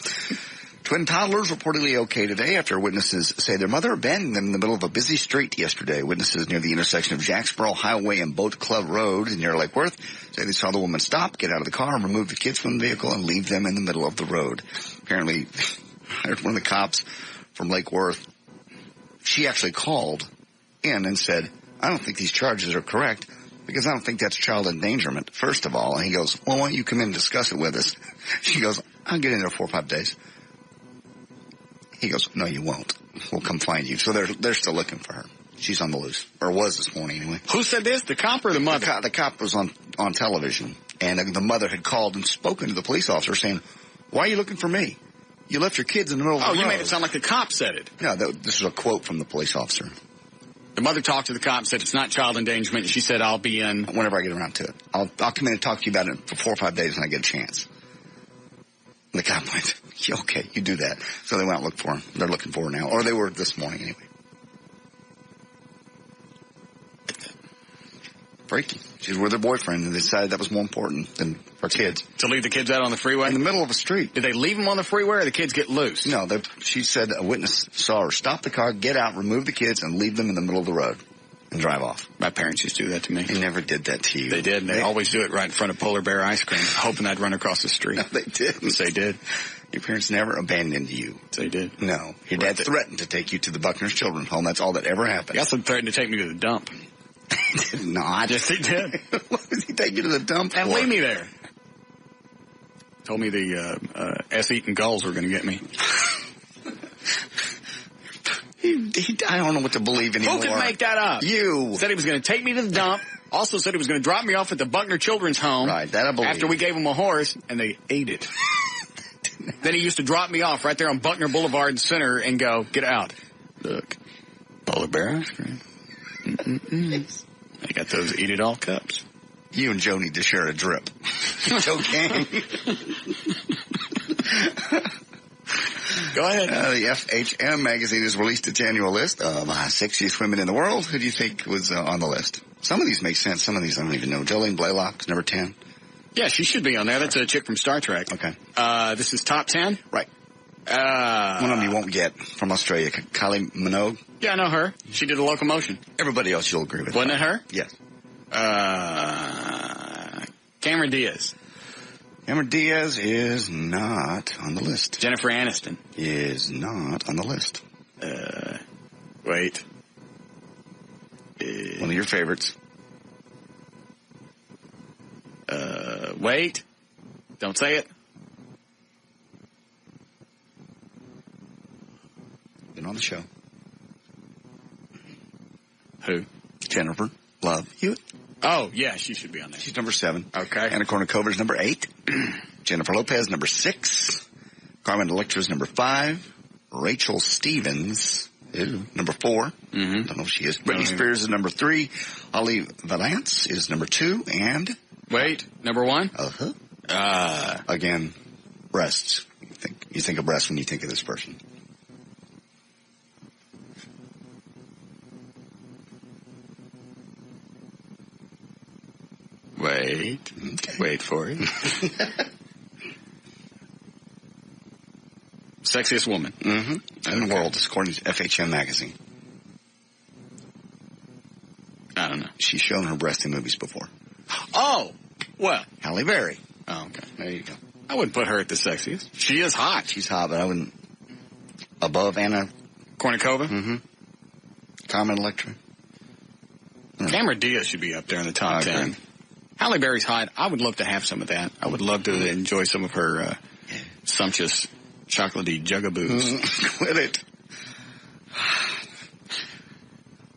Twin toddlers reportedly okay today after witnesses say their mother abandoned them in the middle of a busy street yesterday. Witnesses near the intersection of Jacksboro Highway and Boat Club Road near Lake Worth say they saw the woman stop, get out of the car, and remove the kids from the vehicle and leave them in the middle of the road. Apparently, I heard one of the cops from Lake Worth. She actually called in and said, I don't think these charges are correct because I don't think that's child endangerment, first of all. And he goes, well, why don't you come in and discuss it with us? She goes, I'll get in there 4 or 5 days. He goes, no, you won't. We'll come find you. So they're still looking for her. She's on the loose. Or was this morning, anyway. Who said this? The cop or the mother? The cop was on television. And the mother had called and spoken to the police officer saying, why are you looking for me? You left your kids in the middle of the road. Oh, you made it sound like the cop said it. No, this is a quote from the police officer. The mother talked to the cop and said it's not child endangerment. And she said, I'll be in. Whenever I get around to it. I'll come in and talk to you about it for 4 or 5 days when I get a chance. And the cop went, yeah, okay, you do that. So they went out and looked for him. They're looking for her now. Or they were this morning anyway. Freaky. She's with her boyfriend and they decided that was more important than her kids. To leave the kids out on the freeway? In the middle of a street. Did they leave them on the freeway or the kids get loose? No, she said a witness saw her stop the car, get out, remove the kids, and leave them in the middle of the road and drive off. My parents used to do that to me. They never did that to you. They did, and they always do it right in front of Polar Bear ice cream, hoping I'd run across the street. No, they didn't. Yes, they did. Your parents never abandoned you. Yes, they did. No. Your dad threatened to take you to the Buckner's Children's Home. That's all that ever happened. He also threatened to take me to the dump. He did not. Yes, he did. What was he taking you to the dump and for? leave me there. Told me the S-eating gulls were going to get me. I don't know what to believe anymore. Who could make that up? You. Said he was going to take me to the dump. Also said he was going to drop me off at the Buckner Children's Home. Right, that I believe. After we gave him a horse, and they ate it. Then he used to drop me off right there on Buckner Boulevard in Center and go, get out. Look, Polar Bear ice cream. I got those Eat It All cups. You and Joe need to share a drip. Joe Gang. Go ahead. The FHM magazine has released its annual list of sexiest women in the world. Who do you think was on the list? Some of these make sense. Some of these I don't even know. Jolene Blaylock's number 10. Yeah, she should be on there. That's a chick from Star Trek. Okay. This is top 10? Right. One of them you won't get from Australia. Kylie Minogue. Yeah, I know her. She did a locomotion. Everybody else you'll agree with. Wasn't it her? Yes. Cameron Diaz. Cameron Diaz is not on the list. Jennifer Aniston. Is not on the list. Wait. One of your favorites. Wait. Don't say it. Been on the show. Who? Jennifer Love Hewitt. Oh, yeah, she should be on there. She's number 7. Okay. Anna Kournikovas number 8. Jennifer Lopez number 6. Carmen Electra's number 5. Rachel Stevens, number 4. Mm-hmm. Don't know if she is. Britney Spears is number 3. Holly Valance is number 2. And wait, number 1? Again, breasts. You think of breasts when you think of this person. Wait. Okay. Wait for it. Sexiest woman. Mm-hmm. In the world, according to FHM magazine. I don't know. She's shown her breast in movies before. Oh, well. Halle Berry. Oh, okay. There you go. I wouldn't put her at the sexiest. She is hot. She's hot, but I wouldn't. Above Anna Kournikova? Mm-hmm. Carmen Electra. Cameron Diaz should be up there in the top 10. Halle Berry's hot. I would love to have some of that. I would love to enjoy some of her sumptuous chocolatey jugaboos. Quit it.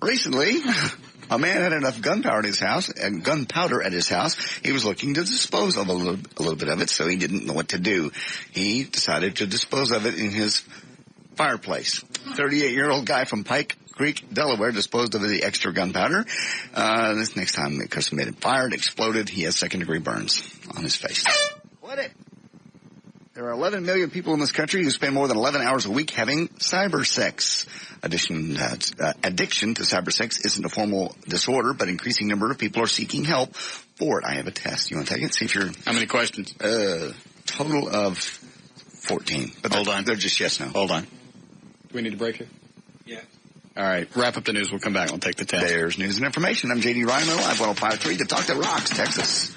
Recently, a man had enough gunpowder at his house. He was looking to dispose of a little bit of it, so he didn't know what to do. He decided to dispose of it in his fireplace. 38-year-old guy from Pike Creek, Delaware, disposed of the extra gunpowder. This next time the customer made it fire, it exploded. He has second-degree burns on his face. Quit it. There are 11 million people in this country who spend more than 11 hours a week having cyber sex. Addiction to cyber sex isn't a formal disorder, but increasing number of people are seeking help for it. I have a test. You want to take it? See if you're... How many questions? Total of 14. But hold on. They're just yes, no. Hold on. Do we need a break here? Yeah. All right. Wrap up the news. We'll come back. We'll take the test. There's news and information. I'm J.D. Ryan, live 105.3 to Talk That Rocks, Texas.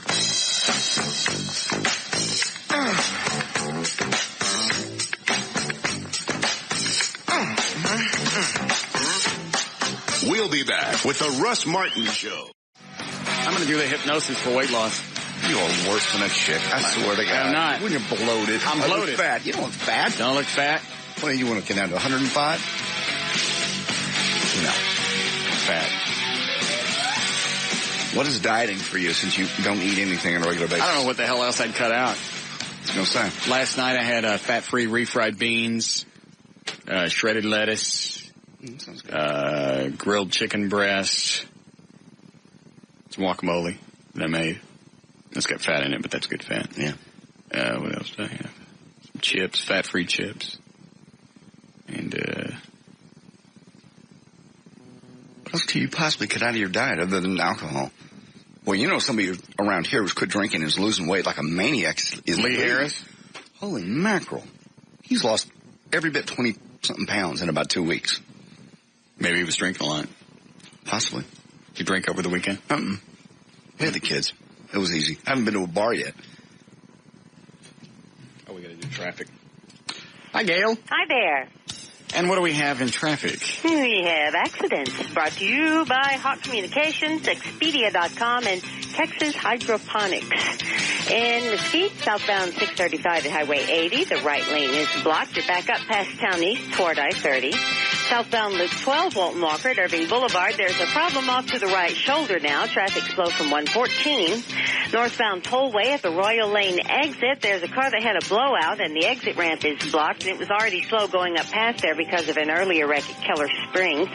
We'll be back with the Russ Martin Show. I'm going to do the hypnosis for weight loss. You are worse than a chick. I swear to God. I'm not. When you're bloated. I'm I bloated. look fat. You don't look fat. Don't look fat. What do you want to get down to 105? No. Fat. What is dieting for you since you don't eat anything on a regular basis? I don't know what the hell else I'd cut out. I was going to say. Last night I had fat-free refried beans, shredded lettuce, grilled chicken breast, some guacamole that I made. It's got fat in it, but that's good fat. Yeah. What else did I have? Some chips, fat-free chips. And, what else could you possibly cut out of your diet other than alcohol? Well, you know somebody around here who's quit drinking and is losing weight like a maniac is Lee Harris. Holy mackerel. He's lost every bit 20-something pounds in about 2 weeks. Maybe he was drinking a lot. Possibly. Did you drink over the weekend? We had the kids. It was easy. I haven't been to a bar yet. Oh, we got to do traffic. Hi, Gail. Hi there. And what do we have in traffic? We have accidents brought to you by Hawk Communications, Expedia.com, and Texas Hydroponics. In Mesquite, southbound 635 at Highway 80, the right lane is blocked. You're back up past Town East toward I-30. Southbound Loop 12, Walton Walker at Irving Boulevard. There's a problem off to the right shoulder now. Traffic slow from 114. Northbound Tollway at the Royal Lane exit. There's a car that had a blowout, and the exit ramp is blocked, and it was already slow going up past there because of an earlier wreck at Keller Springs.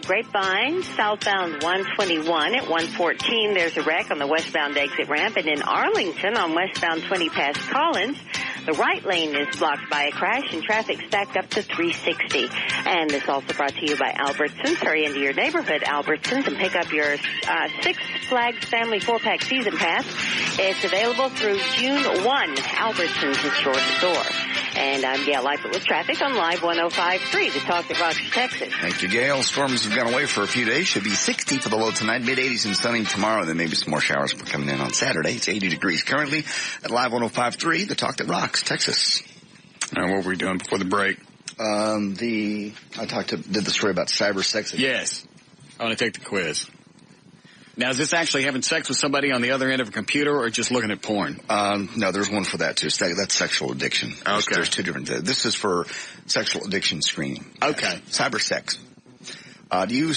Grapevine, southbound 121 at 114. There's a wreck on the westbound exit ramp. And in Arlington on westbound 20 past Collins, the right lane is blocked by a crash and traffic stacked up to 360. And this also brought to you by Albertsons. Hurry into your neighborhood Albertsons and pick up your Six Flags Family 4-pack season pass. It's available through June 1. Albertsons is door to door. And I'm Gail Lightfoot with traffic on Live 105.3, the talk that rocks Texas. Thank you, Gail. Storms have gone away for a few days. Should be 60 for the low tonight, mid-80s and sunny tomorrow. Then maybe some more showers coming in on Saturday. It's 80 degrees currently at Live 105.3, the talk that rocks Texas. All right, what were we doing before the break? I did the story about cyber sex. Yes. I want to take the quiz. Now, is this actually having sex with somebody on the other end of a computer or just looking at porn? No, there's one for that, too. That's sexual addiction. Okay. There's two different. This is for sexual addiction screening. Okay. Cyber sex. Do you,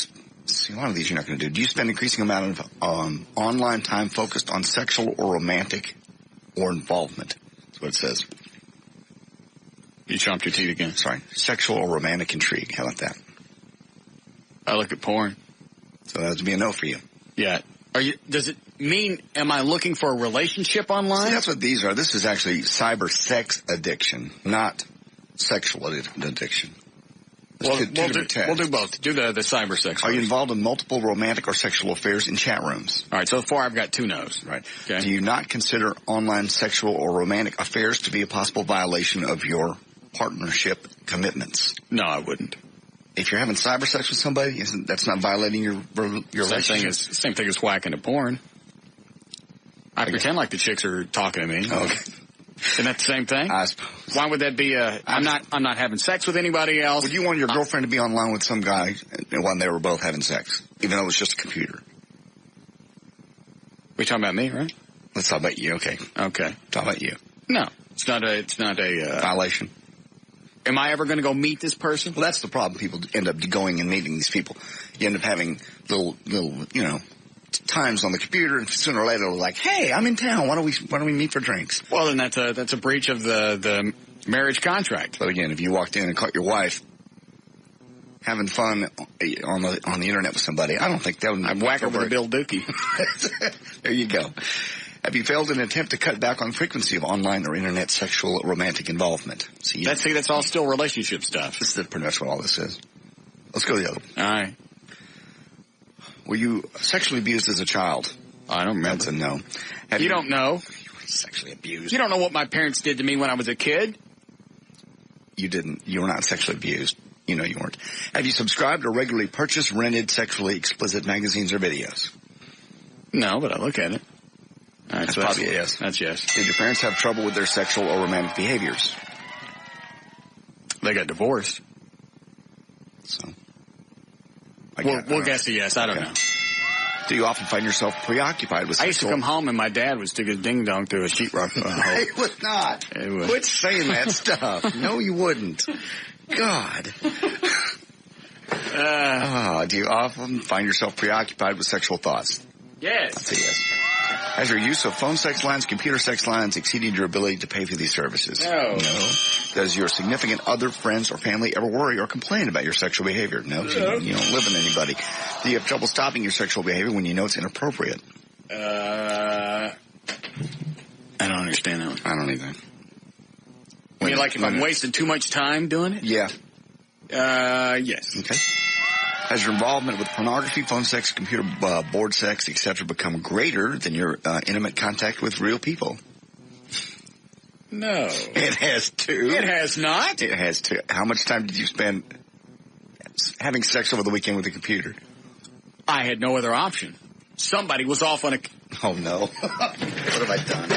see, a lot of these you're not going to do. Do you spend increasing amount of online time focused on sexual or romantic or involvement? That's what it says. You chomped your teeth again. Sorry. Sexual or romantic intrigue. How about that? I look at porn. So that would be a no for you. Yeah. Does it mean, am I looking for a relationship online? See, that's what these are. This is actually cyber sex addiction, not sexual addiction. We'll do both. Do the cyber sex. Are you involved in multiple romantic or sexual affairs in chat rooms? All right, so far I've got 2 no's. Right. Okay. Do you not consider online sexual or romantic affairs to be a possible violation of your partnership commitments? No, I wouldn't. If you're having cyber sex with somebody, that's not violating your relationship? Same thing as whacking to porn. I pretend like the chicks are talking to me. Okay. Isn't that the same thing? I suppose. Why would that be I'm not having sex with anybody else? Would you want your girlfriend to be online with some guy when they were both having sex, even though it was just a computer? We talking about me, right? Let's talk about you. Okay. Talk about you. No, it's not a violation. Am I ever going to go meet this person? Well, that's the problem. People end up going and meeting these people. You end up having little, times on the computer, and sooner or later, they're like, "Hey, I'm in town. Why don't we meet for drinks?" Well, then that's a breach of the marriage contract. But again, if you walked in and caught your wife having fun on the internet with somebody, I don't think that would. I'd whack her with a Bill Dookie. There you go. Have you failed in an attempt to cut back on frequency of online or internet sexual romantic involvement? That's all still relationship stuff. This is pretty much what all this is. Let's go to the other one. All right. Were you sexually abused as a child? I don't remember. That's a no. You don't know? You were sexually abused. You don't know what my parents did to me when I was a kid? You didn't. You were not sexually abused. You know you weren't. Have you subscribed or regularly purchased, rented sexually explicit magazines or videos? No, but I look at it. That's probably a yes. That's yes. Did your parents have trouble with their sexual or romantic behaviors? They got divorced. So. We'll guess a yes. I don't know. Do you often find yourself preoccupied with sexual... I used to come home and my dad would stick his ding-dong through a sheetrock hole. He would not. He would. Quit saying that stuff. No, you wouldn't. God. Do you often find yourself preoccupied with sexual thoughts? Yes. I'd say yes. Has your use of phone sex lines, computer sex lines exceeded your ability to pay for these services? No. Does your significant other, friends, or family ever worry or complain about your sexual behavior? No. You don't live with anybody. Do you have trouble stopping your sexual behavior when you know it's inappropriate? I don't understand that one. I don't either. I mean, like if I'm wasting too much time doing it? Yeah. Yes. Okay. Has your involvement with pornography, phone sex, computer board sex, etc. become greater than your intimate contact with real people? No. It has too. It has not. It has too. How much time did you spend having sex over the weekend with the computer? I had no other option. Somebody was off on a... Oh, no. What have I done?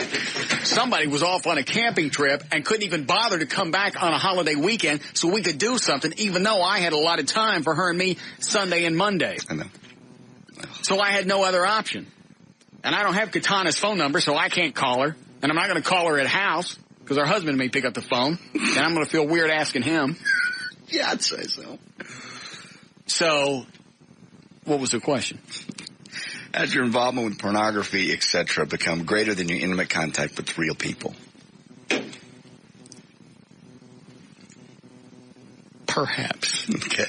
Somebody was off on a camping trip and couldn't even bother to come back on a holiday weekend so we could do something, even though I had a lot of time for her and me Sunday and Monday. I know. So I had no other option. And I don't have Katana's phone number, so I can't call her. And I'm not going to call her at house because her husband may pick up the phone. And I'm going to feel weird asking him. Yeah, I'd say so. So, what was the question? Has your involvement with pornography, etc., become greater than your intimate contact with real people? Perhaps. Okay.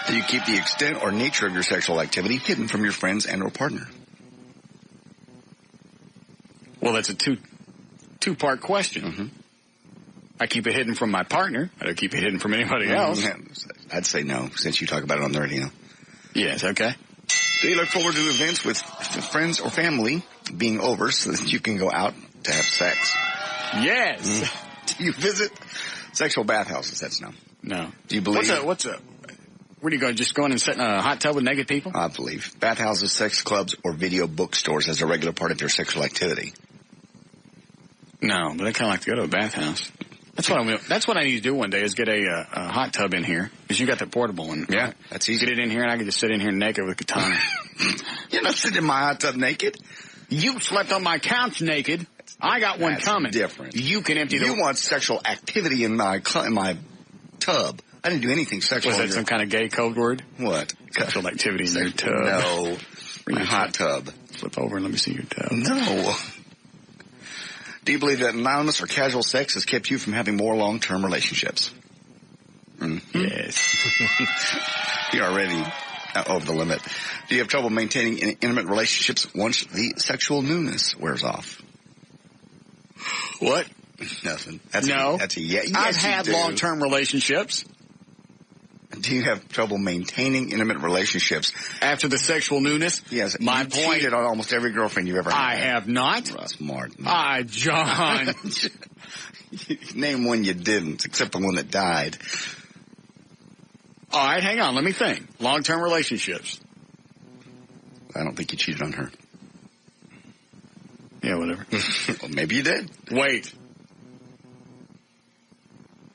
Do you keep the extent or nature of your sexual activity hidden from your friends and or partner? Well, that's a two-part question. Mm-hmm. I keep it hidden from my partner. I don't keep it hidden from anybody else. I'd say no, since you talk about it on the radio. Yes, okay. Do you look forward to events with friends or family being over so that you can go out to have sex? Yes. Do you visit sexual bathhouses? That's no. No. Do you believe? What's a? Where do you go? Just go in and sit in a hot tub with naked people? I believe bathhouses, sex clubs, or video bookstores as a regular part of your sexual activity. No, but I kind of like to go to a bathhouse. That's what I need to do one day is get a hot tub in here because you got the portable one. Yeah, that's easy. Get it in here and I can just sit in here naked with a katana. You're not sitting in my hot tub naked. You slept on my couch naked. I got one coming. Different. You can empty. You want sexual activity in my tub. I didn't do anything sexual. Was that some kind of gay code word? What? Sexual activity in your tub. No. My hot tub. Flip over and let me see your tub. No. Do you believe that anonymous or casual sex has kept you from having more long-term relationships? Mm-hmm. Yes. You're already over the limit. Do you have trouble maintaining intimate relationships once the sexual newness wears off? What? Nothing. That's a yeah. Yes, I've had long-term relationships. Do you have trouble maintaining intimate relationships after the sexual newness? Yes. My you point. Cheated on almost every girlfriend you've ever had. I have not. Russ Martin. John. Name one you didn't, except the one that died. All right, hang on. Let me think. Long-term relationships. I don't think you cheated on her. Yeah, whatever. Well, maybe you did. Wait.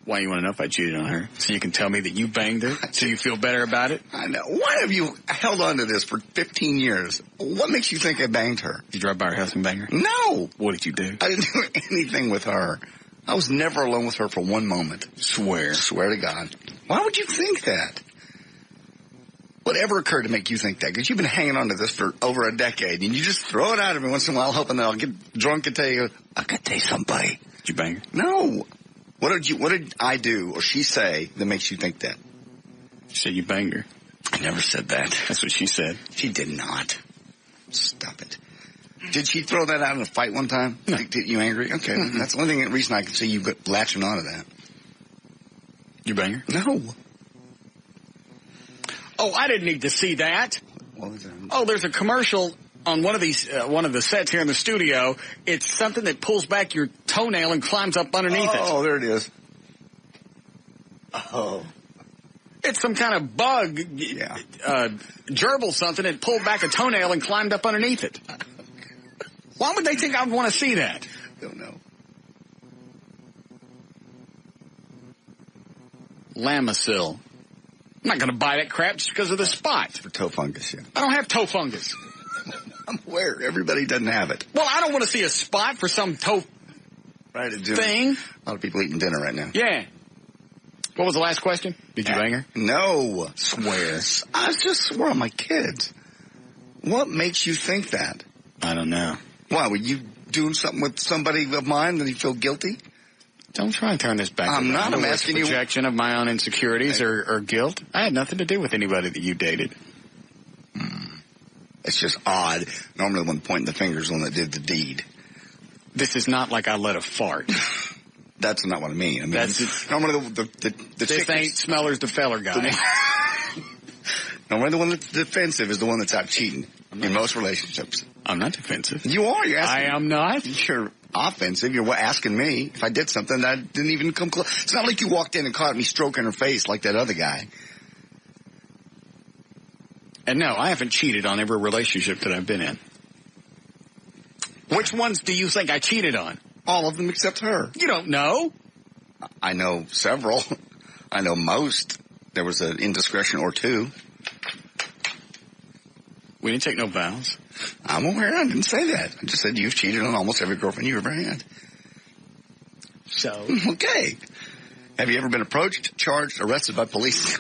Why you want to know if I cheated on her? So you can tell me that you banged her? So you feel better about it? I know. Why have you held on to this for 15 years? What makes you think I banged her? Did you drive by her house and bang her? No. What did you do? I didn't do anything with her. I was never alone with her for one moment. Swear. Swear to God. Why would you think that? Whatever occurred to make you think that? Because you've been hanging on to this for over a decade, and you just throw it out every once in a while, hoping that I'll get drunk and tell you, I could tell somebody. Did you bang her? No. What did I do or she say that makes you think that? She said you banged her. I never said that. That's what she said. She did not. Stop it. Did she throw that out in a fight one time? No. Get you angry? Okay. Mm-hmm. That's the only reason I can see you latching onto that. You bang her? No. Oh, I didn't need to see that. What was that? Oh, there's a commercial on one of the sets here in the studio. It's something that pulls back your toenail and climbs up underneath it. Oh, there it is. Oh. It's some kind of bug, gerbil something, that pulled back a toenail and climbed up underneath it. Why would they think I would want to see that? Don't know. Lamisil. I'm not going to buy that crap just because of the spot. For toe fungus, yeah. I don't have toe fungus. I'm aware. Everybody doesn't have it. Well, I don't want to see a spot for some thing. A lot of people eating dinner right now. Yeah. What was the last question? Did you bang her? No. Swear. I just swore on my kids. What makes you think that? I don't know. Why, were you doing something with somebody of mine that you feel guilty? Don't try and turn this back. I'm not. I'm asking you. Projection of my own insecurities or guilt. I had nothing to do with anybody that you dated. It's just odd. Normally the one pointing the finger is the one that did the deed. This is not like I let a fart. That's not what I mean. I mean, that's normally the this ain't Smeller's the feller guy. Normally the one that's defensive is the one that's out cheating in most relationships. I'm not defensive. You are. You're asking. I am not. You're offensive. You're asking me if I did something that didn't even come close. It's not like you walked in and caught me stroking her face like that other guy. And no, I haven't cheated on every relationship that I've been in. Which ones do you think I cheated on? All of them except her. You don't know. I know several. I know most. There was an indiscretion or two. We didn't take no vows. I'm aware. I didn't say that. I just said you've cheated on almost every girlfriend you ever had. So? Okay. Have you ever been approached, charged, arrested by police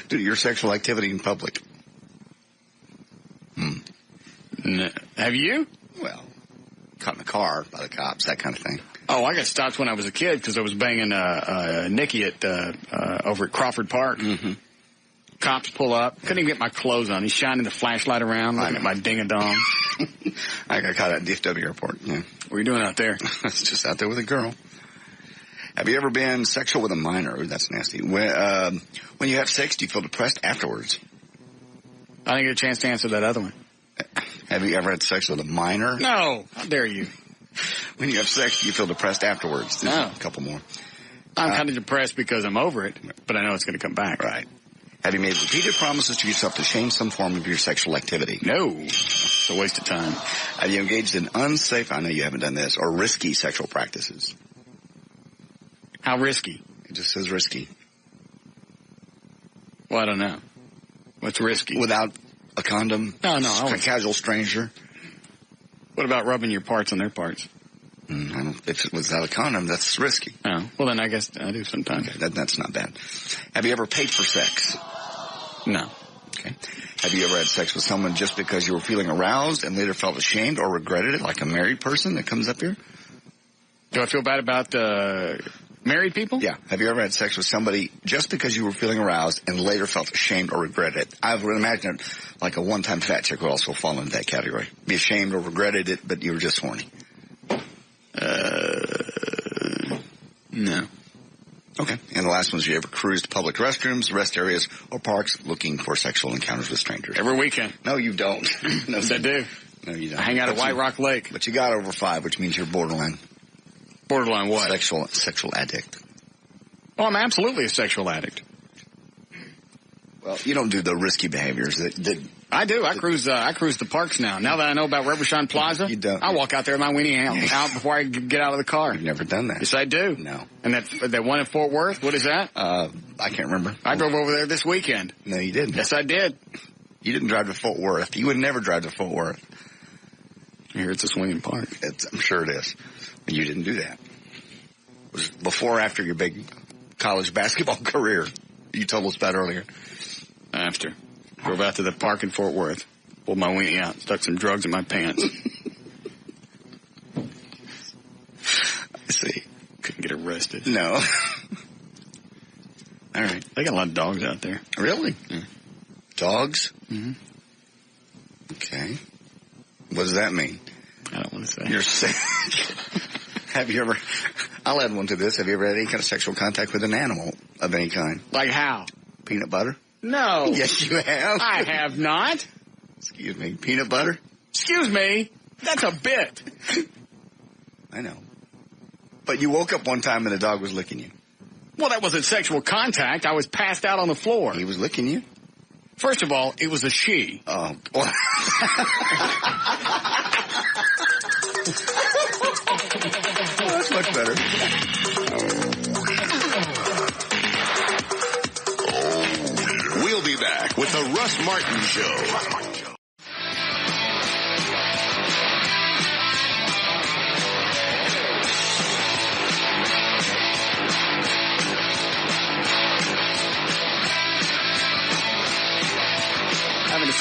due to your sexual activity in public? No. Have you? Well, caught in a car by the cops, that kind of thing. Oh, I got stopped when I was a kid because I was banging Nikki over at Crawford Park. Mm-hmm. Cops pull up. Couldn't even get my clothes on. He's shining the flashlight around, looking at my ding-a-dong. I got caught at DFW airport. Yeah. What are you doing out there? I was just out there with a girl. Have you ever been sexual with a minor? Ooh, that's nasty. When you have sex, do you feel depressed afterwards? I didn't get a chance to answer that other one. Have you ever had sex with a minor? No. How dare you? When you have sex, do you feel depressed afterwards? No. A couple more. I'm kind of depressed because I'm over it, but I know it's going to come back. Right. Have you made repeated promises to yourself to change some form of your sexual activity? No. It's a waste of time. Have you engaged in unsafe, I know you haven't done this, or risky sexual practices? How risky? It just says risky. Well, I don't know. What's risky? Without a condom? No. A casual stranger? What about rubbing your parts on their parts? If it was without a condom, that's risky. Oh, well then I guess I do sometimes. Okay, that's not bad. Have you ever paid for sex? No. Okay. Have you ever had sex with someone just because you were feeling aroused and later felt ashamed or regretted it, like a married person that comes up here? Do I feel bad about married people? Yeah. Have you ever had sex with somebody just because you were feeling aroused and later felt ashamed or regretted it? I would imagine like a one-time fat chick would also fall into that category. Be ashamed or regretted it, but you were just horny. No. Okay. And the last one is, you ever cruised public restrooms, rest areas, or parks looking for sexual encounters with strangers? Every weekend. No, you don't. No, yes, I do. No, you don't. I hang out at White Rock Lake. But you got over 5, which means you're borderline. Borderline what? Sexual addict. Oh, I'm absolutely a sexual addict. Well, you don't do the risky behaviors that I do. I cruise the parks now. Now that I know about Riverside Plaza, you don't. I walk out there with my weenie out before I get out of the car. You've never done that. Yes, I do. No. And that one in Fort Worth, what is that? I can't remember. I drove over there this weekend. No, you didn't. Yes, I did. You didn't drive to Fort Worth. You would never drive to Fort Worth. Here, it's a swinging park. I'm sure it is. But you didn't do that. It was before or after your big college basketball career you told us about earlier. After. Drove out to the park in Fort Worth. Pulled my weenie out. Stuck some drugs in my pants. I see. Couldn't get arrested. No. All right. They got a lot of dogs out there. Really? Yeah. Dogs? Mm-hmm. Okay. What does that mean? I don't want to say. You're sick. Have you ever... I'll add one to this. Have you ever had any kind of sexual contact with an animal of any kind? Like how? Peanut butter? No. Yes, you have. I have not. Excuse me. Peanut butter? Excuse me. That's a bit. I know. But you woke up one time and the dog was licking you. Well, that wasn't sexual contact. I was passed out on the floor. He was licking you? First of all, it was a she. Oh. That's much better. We'll be back with the Russ Martin Show.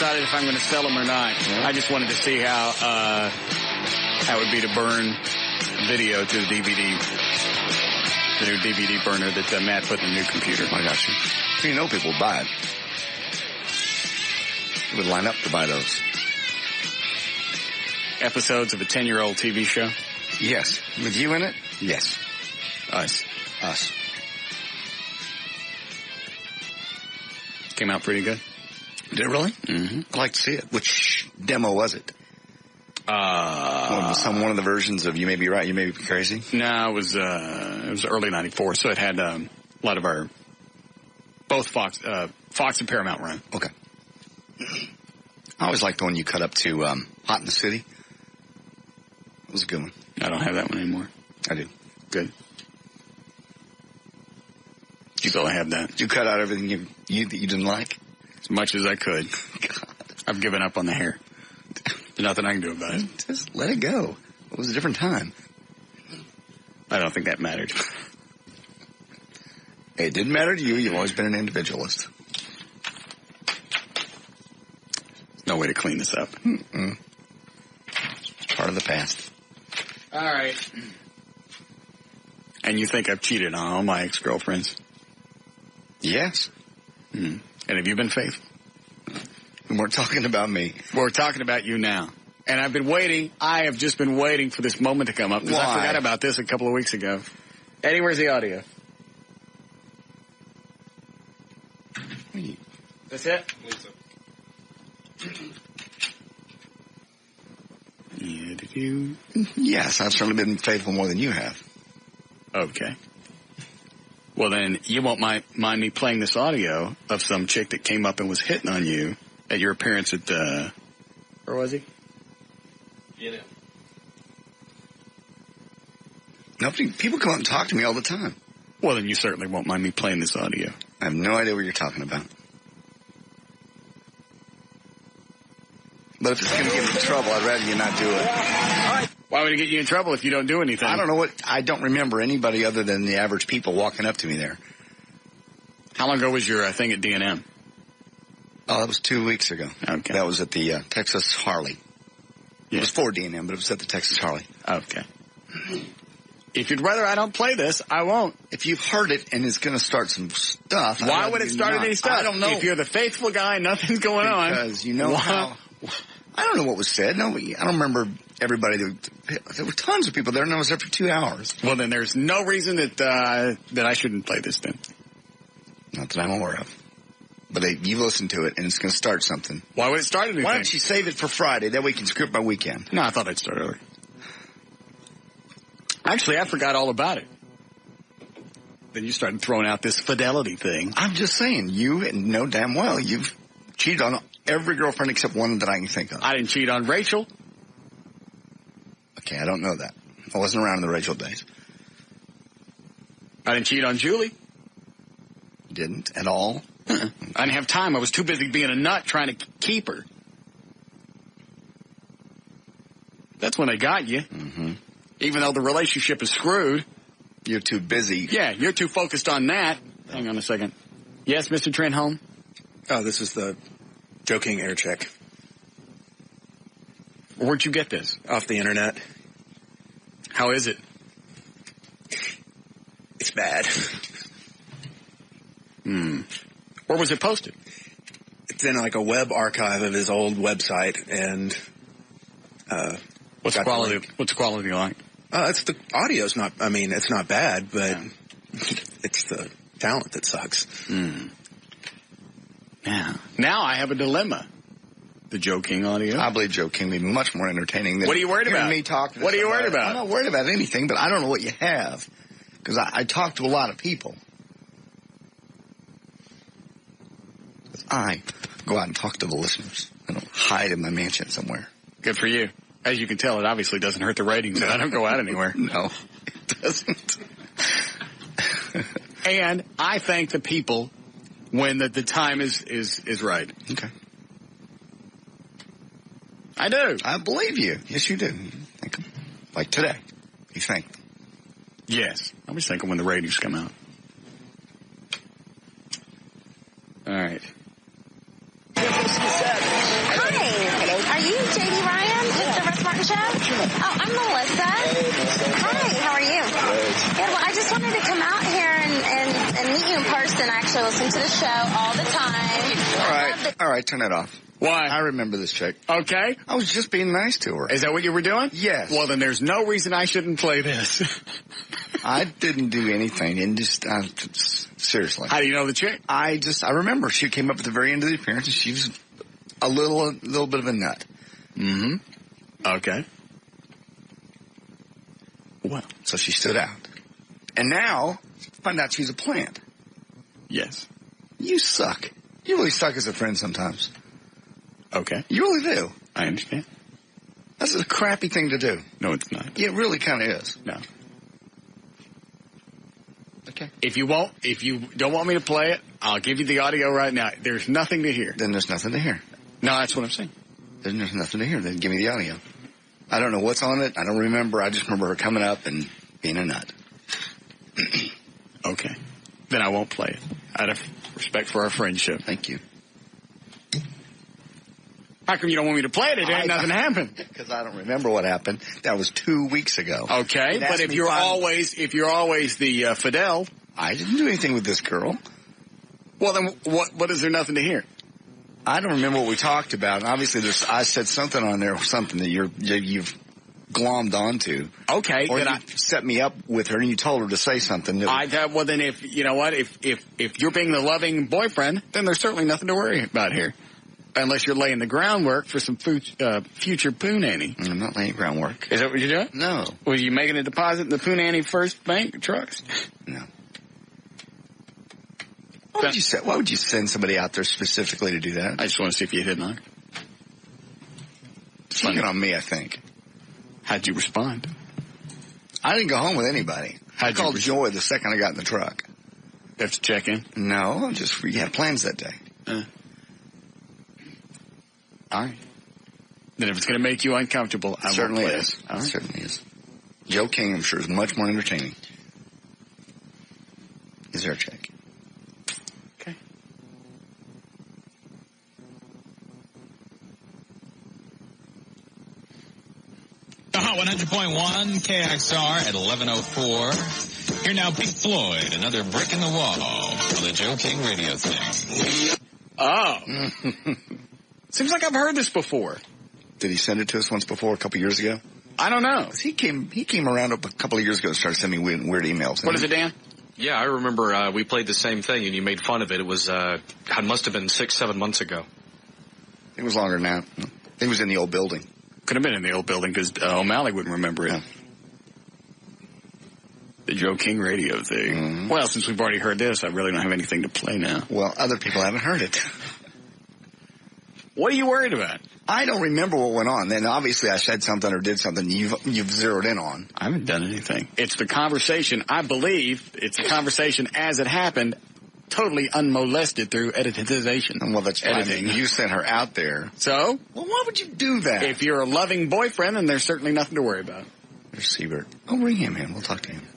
decided if I'm going to sell them or not. Yeah. I just wanted to see how it would be to burn video to the DVD, the new DVD burner that Matt put in the new computer. I got you. You know people would buy it. You would line up to buy those. Episodes of a 10-year-old TV show? Yes. With you in it? Yes. Us. Us. Came out pretty good. Did it really? Mm-hmm. I'd like to see it. Which demo was it? One of the versions of You May Be Right, You May Be Crazy? No, it was early 94, so it had a lot of our, both Fox and Paramount run. Okay. I always liked the one you cut up to Hot in the City. It was a good one. I don't have that one anymore. I do. Good. You still have that. Did you cut out everything that you didn't like? As much as I could. God. I've given up on the hair. There's nothing I can do about it. Just let it go. It was a different time. I don't think that mattered. It didn't matter to you. You've always been an individualist. No way to clean this up. Mm-mm. Part of the past. All right. And you think I've cheated on all my ex-girlfriends? Yes. And have you been faithful? And we're talking about me. We're talking about you now. And I've been waiting. I have just been waiting for this moment to come up because I forgot about this a couple of weeks ago. Eddie, where's the audio? That's it? Yeah, did you? Yes, I've certainly been faithful more than you have. Okay. Well, then you won't mind me playing this audio of some chick that came up and was hitting on you at your appearance at where was he? People come up and talk to me all the time. Well, then you certainly won't mind me playing this audio. I have no idea what you're talking about. But if it's going to get me in trouble, I'd rather you not do it. Why would it get you in trouble if you don't do anything? I don't know I don't remember anybody other than the average people walking up to me there. How long ago was your thing at D&M? Oh, that was 2 weeks ago. Okay. That was at the Texas Harley. Yeah. It was for D&M, but it was at the Texas Harley. Okay. If you'd rather I don't play this, I won't. If you've heard it and it's going to start some stuff. Why would it start any stuff? I don't know. If you're the faithful guy, nothing's going on. Because you know how... I don't know what was said. No, I don't remember everybody. There were tons of people there, and I was there for 2 hours. Well, then there's no reason that I shouldn't play this then. Not that I'm aware of. But you've listened to it, and it's going to start something. Why would it start anything? Why don't you save it for Friday? That way you can script my weekend. No, I thought I'd start early. Actually, I forgot all about it. Then you started throwing out this fidelity thing. I'm just saying, you know damn well you've cheated on every girlfriend except one that I can think of. I didn't cheat on Rachel. Okay, I don't know that. I wasn't around in the Rachel days. I didn't cheat on Julie. Didn't at all? I didn't have time. I was too busy being a nut trying to keep her. That's when I got you. Mm-hmm. Even though the relationship is screwed. You're too busy. Yeah, you're too focused on that. Hang on a second. Yes, Mr. Trenholm? Oh, this is the Joe King air check. Where'd you get this? Off the internet. How is it? It's bad. Where was it posted? It's in like a web archive of his old website, and what's the quality like? It's the audio's not. I mean, it's not bad, but it's the talent that sucks. Yeah. Now I have a dilemma. The Joe King audio. I believe Joe King would be much more entertaining than what are you worried about? Me talking. What are you worried about? I'm not worried about anything, but I don't know what you have because I talk to a lot of people. I go out and talk to the listeners. I don't hide in my mansion somewhere. Good for you. As you can tell, it obviously doesn't hurt the ratings. I don't go out anywhere. No, it doesn't. And I thank the people when the time is right. Okay. I do. I believe you. Yes, you do. You thank them. Like today. You thank them. Yes. I always thank them when the ratings come out. All right. Melissa. Hi, how are you? Yeah, well, I just wanted to come out here and meet you in person. I actually listen to the show all the time. All right, turn it off. Why? I remember this chick. Okay. I was just being nice to her. Is that what you were doing? Yes. Well, then there's no reason I shouldn't play this. I didn't do anything, and just seriously. How do you know the chick? I remember she came up at the very end of the appearance, and she was a little bit of a nut. Mm-hmm. Okay. Well, so she stood out, and now find out she's a plant. Yes. You suck. You really suck as a friend sometimes. Okay. You really do. I understand. That's a crappy thing to do. No, it's not. Yeah, it really kind of is. No. Okay. If you don't want me to play it, I'll give you the audio right now. There's nothing to hear. Then there's nothing to hear. No, that's what I'm saying. Then there's nothing to hear. Then give me the audio. I don't know what's on it. I don't remember. I just remember her coming up and being a nut. Okay. Then I won't play it. Out of respect for our friendship. Thank you. How come you don't want me to play it? It ain't nothing happened. Because I don't remember what happened. That was 2 weeks ago. Okay, but if you're always the Fidel, I didn't do anything with this girl. Well, then what is there nothing to hear? I don't remember what we talked about. And obviously, I said something on there, something that you've glommed onto. Okay, or you set me up with her and you told her to say something. Well, then if you know what, if you're being the loving boyfriend, then there's certainly nothing to worry about here. Unless you're laying the groundwork for some future Poonanny. I'm not laying groundwork. Is that what you're doing? No. Were you making a deposit in the Poonanny First Bank Trust? No. Why would you send somebody out there specifically to do that? I just want to see if you hit on her. It's looking on me, I think. How'd you respond? I didn't go home with anybody. I called Joy the second I got in the truck. You have to check in? No, we had plans that day. All right. Then if it's going to make you uncomfortable, I won't play it. It certainly is. Joe King, I'm sure, is much more entertaining. Is there a check? Okay. The Hot 100.1 KXR at 11:04. Here now, Pink Floyd, another brick in the wall on the Joe King radio thing. Oh. Seems like I've heard this before. Did he send it to us once before, a couple years ago? I don't know. He came around a couple of years ago and started sending me weird emails. What is it, Dan? Yeah, I remember we played the same thing and you made fun of it. It was, it must have been 6-7 months ago. It was longer than that. It was in the old building. Could have been in the old building because O'Malley wouldn't remember it. Yeah. The Joe King radio thing. Mm-hmm. Well, since we've already heard this, I really don't have anything to play now. Well, other people haven't heard it. What are you worried about? I don't remember what went on. Then obviously I said something or did something you've zeroed in on. I haven't done anything. It's the conversation. I believe it's the conversation as it happened, totally unmolested through editization. Well, that's editing. You sent her out there. So? Well, why would you do that? If you're a loving boyfriend, then there's certainly nothing to worry about. There's Siebert. Oh, ring him in. We'll talk to him.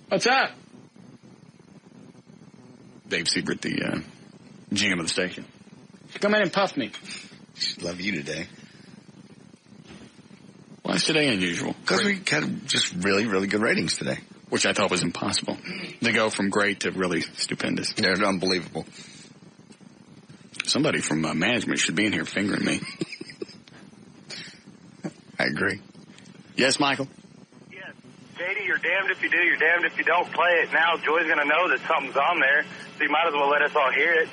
What's up? Dave Siebert, the GM of the station. Come in and puff me. Love you today. Why is today unusual? Because we had just really, really good ratings today. Which I thought was impossible. To go from great to really stupendous. They're unbelievable. Somebody from management should be in here fingering me. I agree. Yes, Michael? Yes. JD, you're damned if you do, you're damned if you don't play it. Now Joy's going to know that something's on there, so you might as well let us all hear it.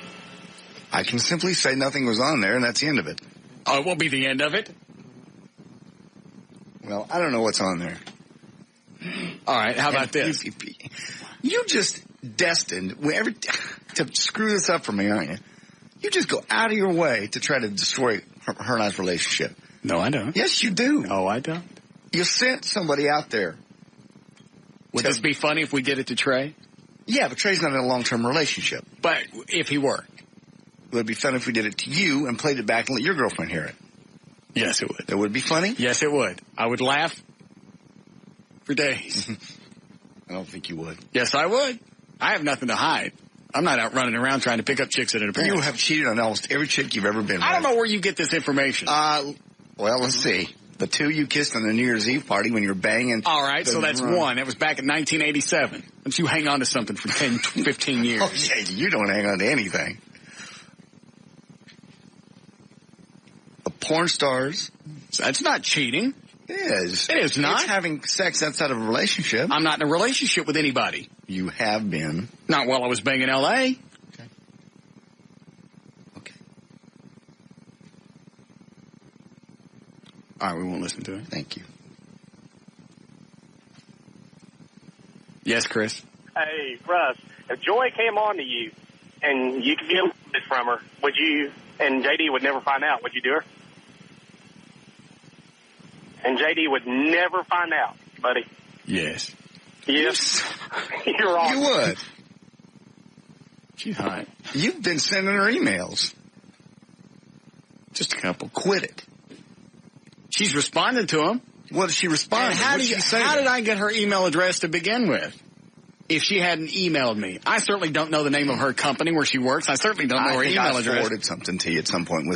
I can simply say nothing was on there, and that's the end of it. Oh, it won't be the end of it? Well, I don't know what's on there. All right, how about this? You just destined to screw this up for me, aren't you? You just go out of your way to try to destroy her and I's relationship. No, I don't. Yes, you do. No, I don't. You sent somebody out there. Would this be funny if we did it to Trey? Yeah, but Trey's not in a long-term relationship. But if he were? It would be fun if we did it to you and played it back and let your girlfriend hear it. Yes, it would. It would be funny? Yes, it would. I would laugh for days. I don't think you would. Yes, I would. I have nothing to hide. I'm not out running around trying to pick up chicks at an appearance. You have cheated on almost every chick you've ever been with. I don't know where you get this information. Well, let's see. The two you kissed on the New Year's Eve party when you were banging. All right, so that's one. That was back in 1987. Don't you hang on to something for 10, 15 years. Oh, yeah, you don't hang on to anything. The porn stars. That's not cheating. It is. It is not. It's having sex outside of a relationship. I'm not in a relationship with anybody. You have been. Not while I was banging L.A. Okay. All right, we won't listen to it. Thank you. Yes, Chris? Hey, Russ, if Joy came on to you and you could get it from her, would you, and JD would never find out, would you do her? And JD would never find out, buddy. Yes. Yes. You're wrong. You would. She's hot. You've been sending her emails. Just a couple. Quit it. She's responded to him. What did she respond? How did I get her email address to begin with? If she hadn't emailed me. I certainly don't know the name of her company where she works. I certainly don't know her email address. I forwarded something to you at some point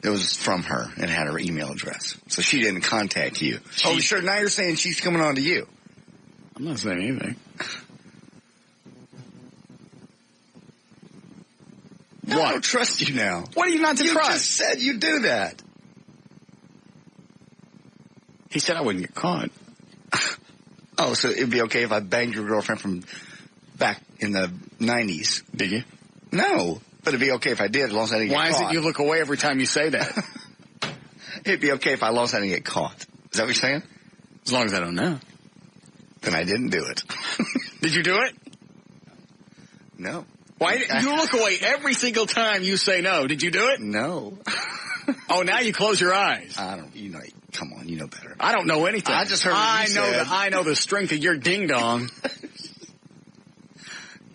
it was from her and had her email address. So she didn't contact you. Oh, sure. Now you're saying she's coming on to you. I'm not saying anything. I don't trust you now. What are you not to trust? You just said you do that. He said I wouldn't get caught. Oh, so it'd be okay if I banged your girlfriend from back in the 90s. Did you? No, but it'd be okay if I did as long as I didn't get caught. Why is it you look away every time you say that? It'd be okay if I lost I didn't get caught. Is that what you're saying? As long as I don't know. Then I didn't do it. Did you do it? No. Why? You look away every single time you say no. Did you do it? No. Oh, now you close your eyes. I don't, come on, you know better. I don't know anything. I just heard what you said. I know the strength of your ding-dong.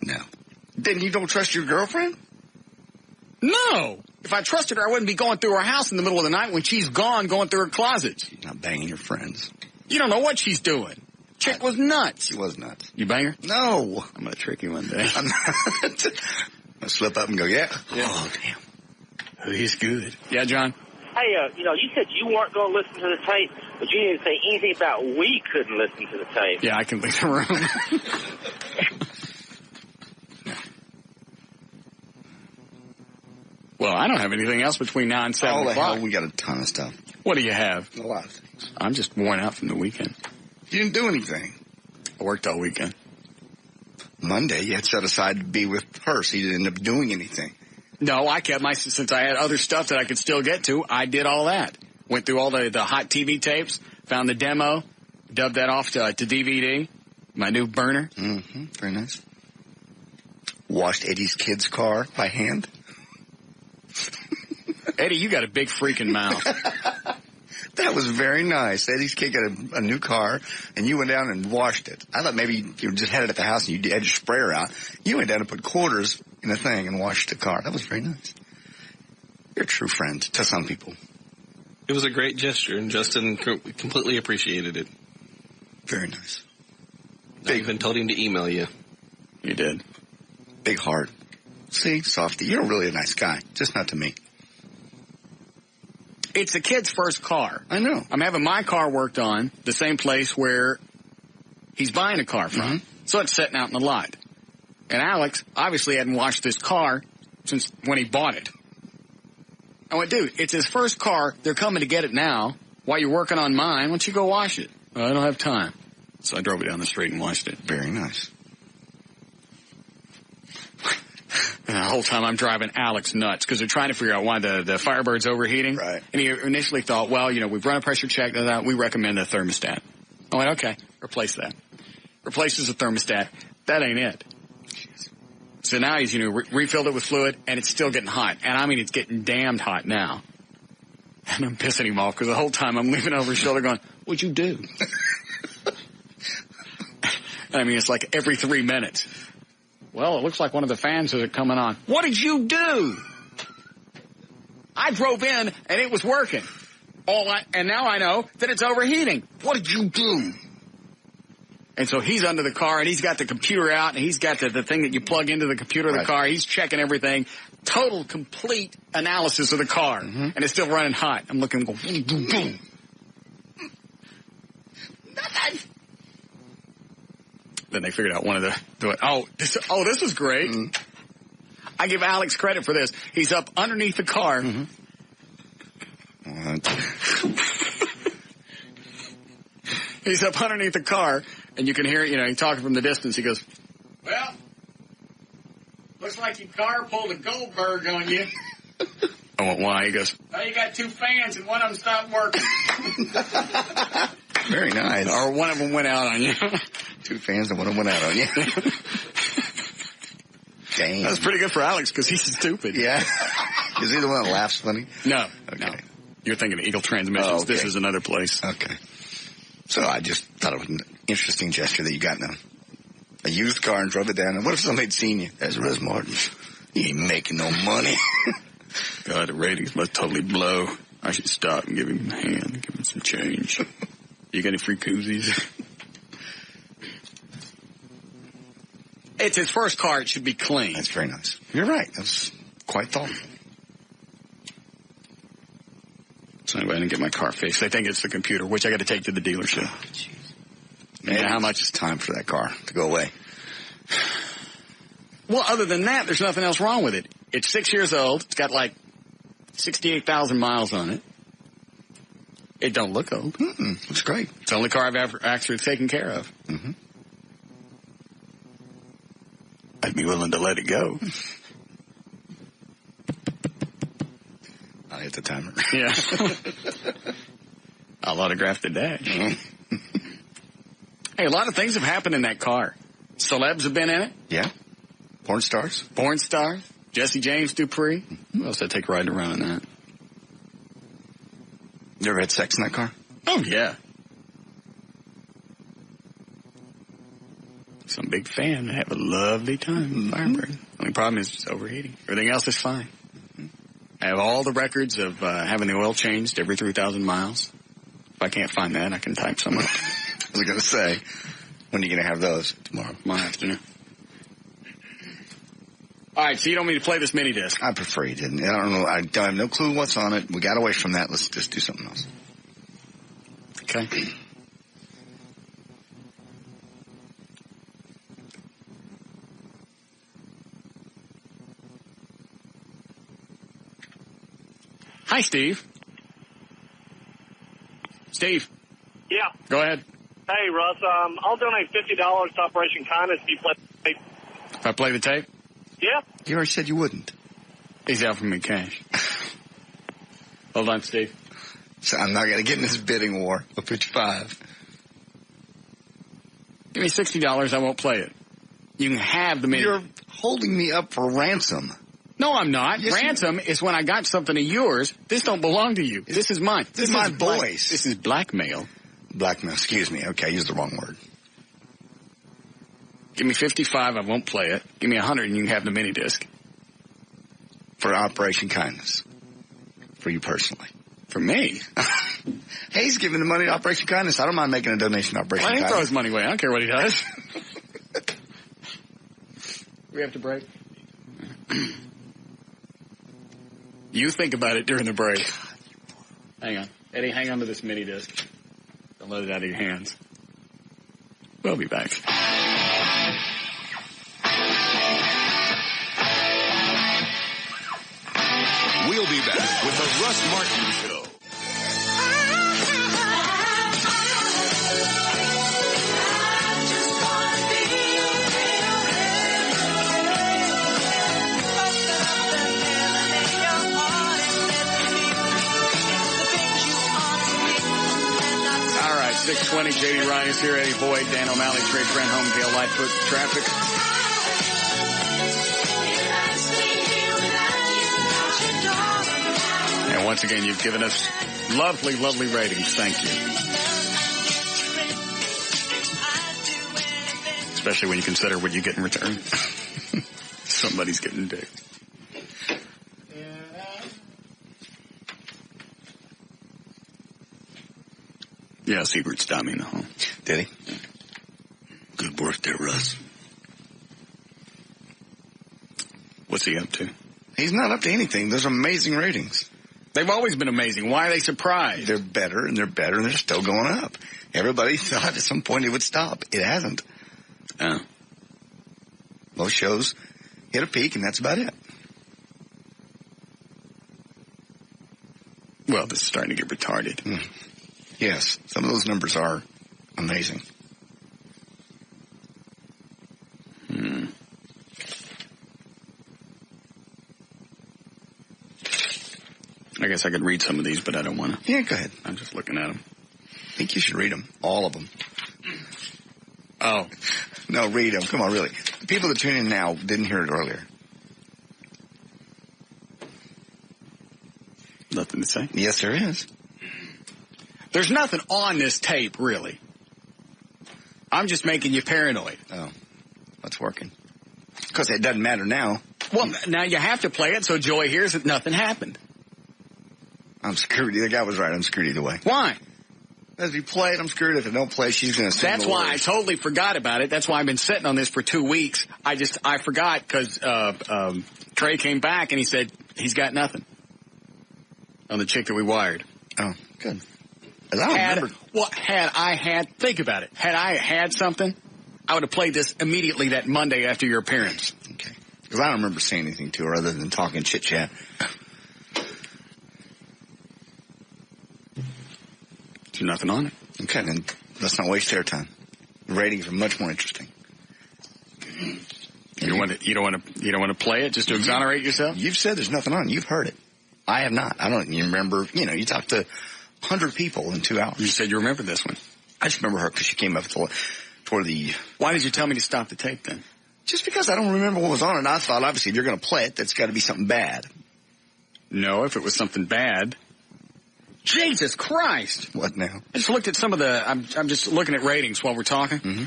No. Then you don't trust your girlfriend? No. If I trusted her, I wouldn't be going through her house in the middle of the night when she's gone going through her closet. She's not banging your friends. You don't know what she's doing. Chick was nuts. She was nuts. You bang her? No. I'm going to trick you one day. I'm not. I'll slip up and go, yeah. Oh, damn. Oh, he's good. Yeah, John? Hey, you said you weren't going to listen to the tape, but you didn't say anything about we couldn't listen to the tape. Yeah, I can leave the room. Well, I don't have anything else between now and 7 o'clock. Hell, we got a ton of stuff. What do you have? A lot of things. I'm just worn out from the weekend. You didn't do anything. I worked all weekend. Monday, you had set aside to be with her, so you didn't end up doing anything. No, I kept since I had other stuff that I could still get to, I did all that. Went through all the hot TV tapes, found the demo, dubbed that off to DVD, my new burner. Mm-hmm. Very nice. Washed Eddie's kid's car by hand. Eddie, you got a big freaking mouth. That was very nice. Eddie's kid got a new car, and you went down and washed it. I thought maybe you just had it at the house and you had your sprayer out. You went down and put quarters in a thing and washed the car. That was very nice. You're a true friend to some people. It was a great gesture, and Justin completely appreciated it. Very nice. I even told him to email you. You did. Big heart. See, Softy, you're really a nice guy, just not to me. It's the kid's first car. I know. I'm having my car worked on the same place where he's buying a car from. Mm-hmm. So it's sitting out in the lot. And Alex obviously hadn't washed this car since when he bought it. I went, dude, it's his first car. They're coming to get it now. While you're working on mine, why don't you go wash it? I don't have time. So I drove it down the street and washed it. Very nice. And the whole time I'm driving Alex nuts because they're trying to figure out why the Firebird's overheating. Right. And he initially thought, well, we've run a pressure check. We recommend a thermostat. I went, okay, replace that. Replaces the thermostat. That ain't it. Jeez. So now he's, refilled it with fluid, and it's still getting hot. And I mean, it's getting damned hot now. And I'm pissing him off because the whole time I'm leaning over his shoulder going, what'd you do? I mean, it's like every 3 minutes. Well, it looks like one of the fans is coming on. What did you do? I drove in, and it was working. And now I know that it's overheating. What did you do? And so he's under the car, and he's got the computer out, and he's got the thing that you plug into the computer of the car. He's checking everything. Total, complete analysis of the car. Mm-hmm. And it's still running hot. I'm looking, what did you do? Then they figured out one of the this is great. Mm-hmm. I give Alex credit for this. He's up underneath the car. Mm-hmm. He's up underneath the car, and you can hear, he's talking from the distance. He goes, well, looks like your car pulled a Goldberg on you. I went, why? He goes, oh, you got 2 fans, and one of them stopped working. Very nice. Or one of them went out on you. 2 fans and one of them went out on you. Dang. That's pretty good for Alex, because he's stupid. Yeah. Is he the one that laughs funny? No. Okay. No. You're thinking of Eagle Transmissions. Oh, okay. This is another place. Okay. So I just thought it was an interesting gesture that you got in a used car and drove it down. And what if somebody had seen you? That's Russ Martin. You ain't making no money. God, the ratings must totally blow. I should stop and give him a hand, give him some change. You got any free koozies? It's his first car. It should be clean. That's very nice. You're right. That's quite thoughtful. So anyway, I didn't get my car fixed. They think it's the computer, which I got to take to the dealership. Oh, man, how much is time for that car to go away? Well, other than that, there's nothing else wrong with it. It's 6 years old. It's got like 68,000 miles on it. It don't look old. Looks great. It's the only car I've ever actually taken care of. Mm-hmm. I'd be willing to let it go. I'll hit the timer. Yeah. I'll autograph the dash. Mm-hmm. Hey, a lot of things have happened in that car. Celebs have been in it. Yeah. Porn stars. Porn stars. Jesse James Dupree. Mm-hmm. Who else did I take riding around in that? You ever had sex in that car? Oh, yeah. Some big fan. I have a lovely time. Firebird. Only problem is it's overheating. Everything else is fine. I have all the records of having the oil changed every 3,000 miles. If I can't find that, I can type some up. I was going to say, when are you going to have those? Tomorrow afternoon. All right, so you don't mean to play this mini disc? I prefer you didn't. I don't know. I have no clue what's on it. We got away from that. Let's just do something else. Okay. Hi, Steve. Steve. Yeah. Go ahead. Hey, Russ. I'll donate $50 to Operation Kindness if you play the tape. If I play the tape? Yeah. You already said you wouldn't. He's offering me cash. Hold on, Steve. So I'm not going to get in this bidding war. I'll put you $5. Give me $60. I won't play it. You can have the mini. You're holding me up for ransom. No, I'm not. Yes, ransom is when I got something of yours. This don't belong to you. This is mine. This is my voice. This is blackmail. Blackmail. Excuse me. Okay, I used the wrong word. Give me 55. I won't play it. Give me 100 and you can have the mini disc. For Operation Kindness. For you personally. For me? Hey, he's giving the money to Operation Kindness. I don't mind making a donation to Operation Kindness. I throw his money away. I don't care what he does. We have to break. You think about it during the break. Hang on. Eddie, hang on to this mini disc. Don't let it out of your hands. We'll be back. We'll be back with the Russ Martin Show. All right, 620, J.D. Ryan is here, Eddie Boyd, Dan O'Malley, Trey Trent, home, KLLI foot traffic. And once again, you've given us lovely, lovely ratings. Thank you. Especially when you consider what you get in return. Somebody's getting dick. Yeah, Siebert stopped me in the home. Did he? Yeah. Good work there, Russ. What's he up to? He's not up to anything. Those are amazing ratings. They've always been amazing. Why are they surprised? They're better, and they're still going up. Everybody thought at some point it would stop. It hasn't. Most shows hit a peak, and that's about it. Well, this is starting to get retarded. Yes, some of those numbers are amazing. I guess I could read some of these, but I don't want to. Yeah, go ahead. I'm just looking at them. I think you should read them. All of them. Oh. No, read them. Come on, really. The people that tune in now didn't hear it earlier. Nothing to say? Yes, there is. There's nothing on this tape, really. I'm just making you paranoid. Oh. What's working? Because it doesn't matter now. Well, now you have to play it so Joy hears that nothing happened. I'm screwed. The guy was right. I'm screwed either way. Why? If you play it, I'm screwed. If I don't play, she's going to sing That's why I totally forgot about it. That's why I've been sitting on this for 2 weeks. I forgot because Trey came back and he said he's got nothing on the chick that we wired. Oh, good. Think about it. Had I had something, I would have played this immediately that Monday after your appearance. Okay. Because I don't remember saying anything to her other than talking chit-chat. There's nothing on it. Okay, then let's not waste airtime. The ratings are much more interesting. You don't want to play it just to exonerate yourself? You've said there's nothing on. You've heard it. I have not. I don't even remember. You talked to 100 people in 2 hours. You said you remember this one. I just remember her because she came up for the. Why did you tell me to stop the tape then? Just because I don't remember what was on it. And I thought, obviously, if you're going to play it, that's got to be something bad. No, if it was something bad. Jesus Christ! What now? I just looked at some of the. I'm just looking at ratings while we're talking. Mm-hmm.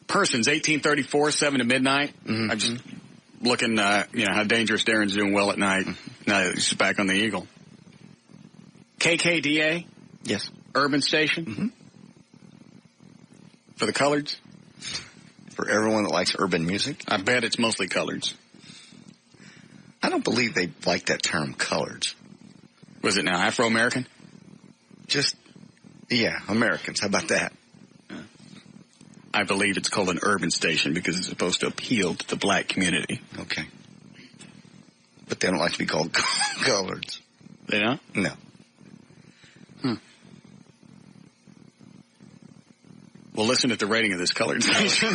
Persons 1834, 7 to midnight. Mm-hmm. I'm just looking, how Dangerous Darren's doing well at night. Now that he's back on the Eagle. KKDA. Yes. Urban Station. Mm-hmm. For the coloreds. For everyone that likes urban music. I bet it's mostly coloreds. I don't believe they like that term, coloreds. Was it now Afro-American? Americans. How about that? I believe it's called an urban station because it's supposed to appeal to the black community. Okay. But they don't like to be called coloreds. They don't? No. Well, listen at the rating of this colored station.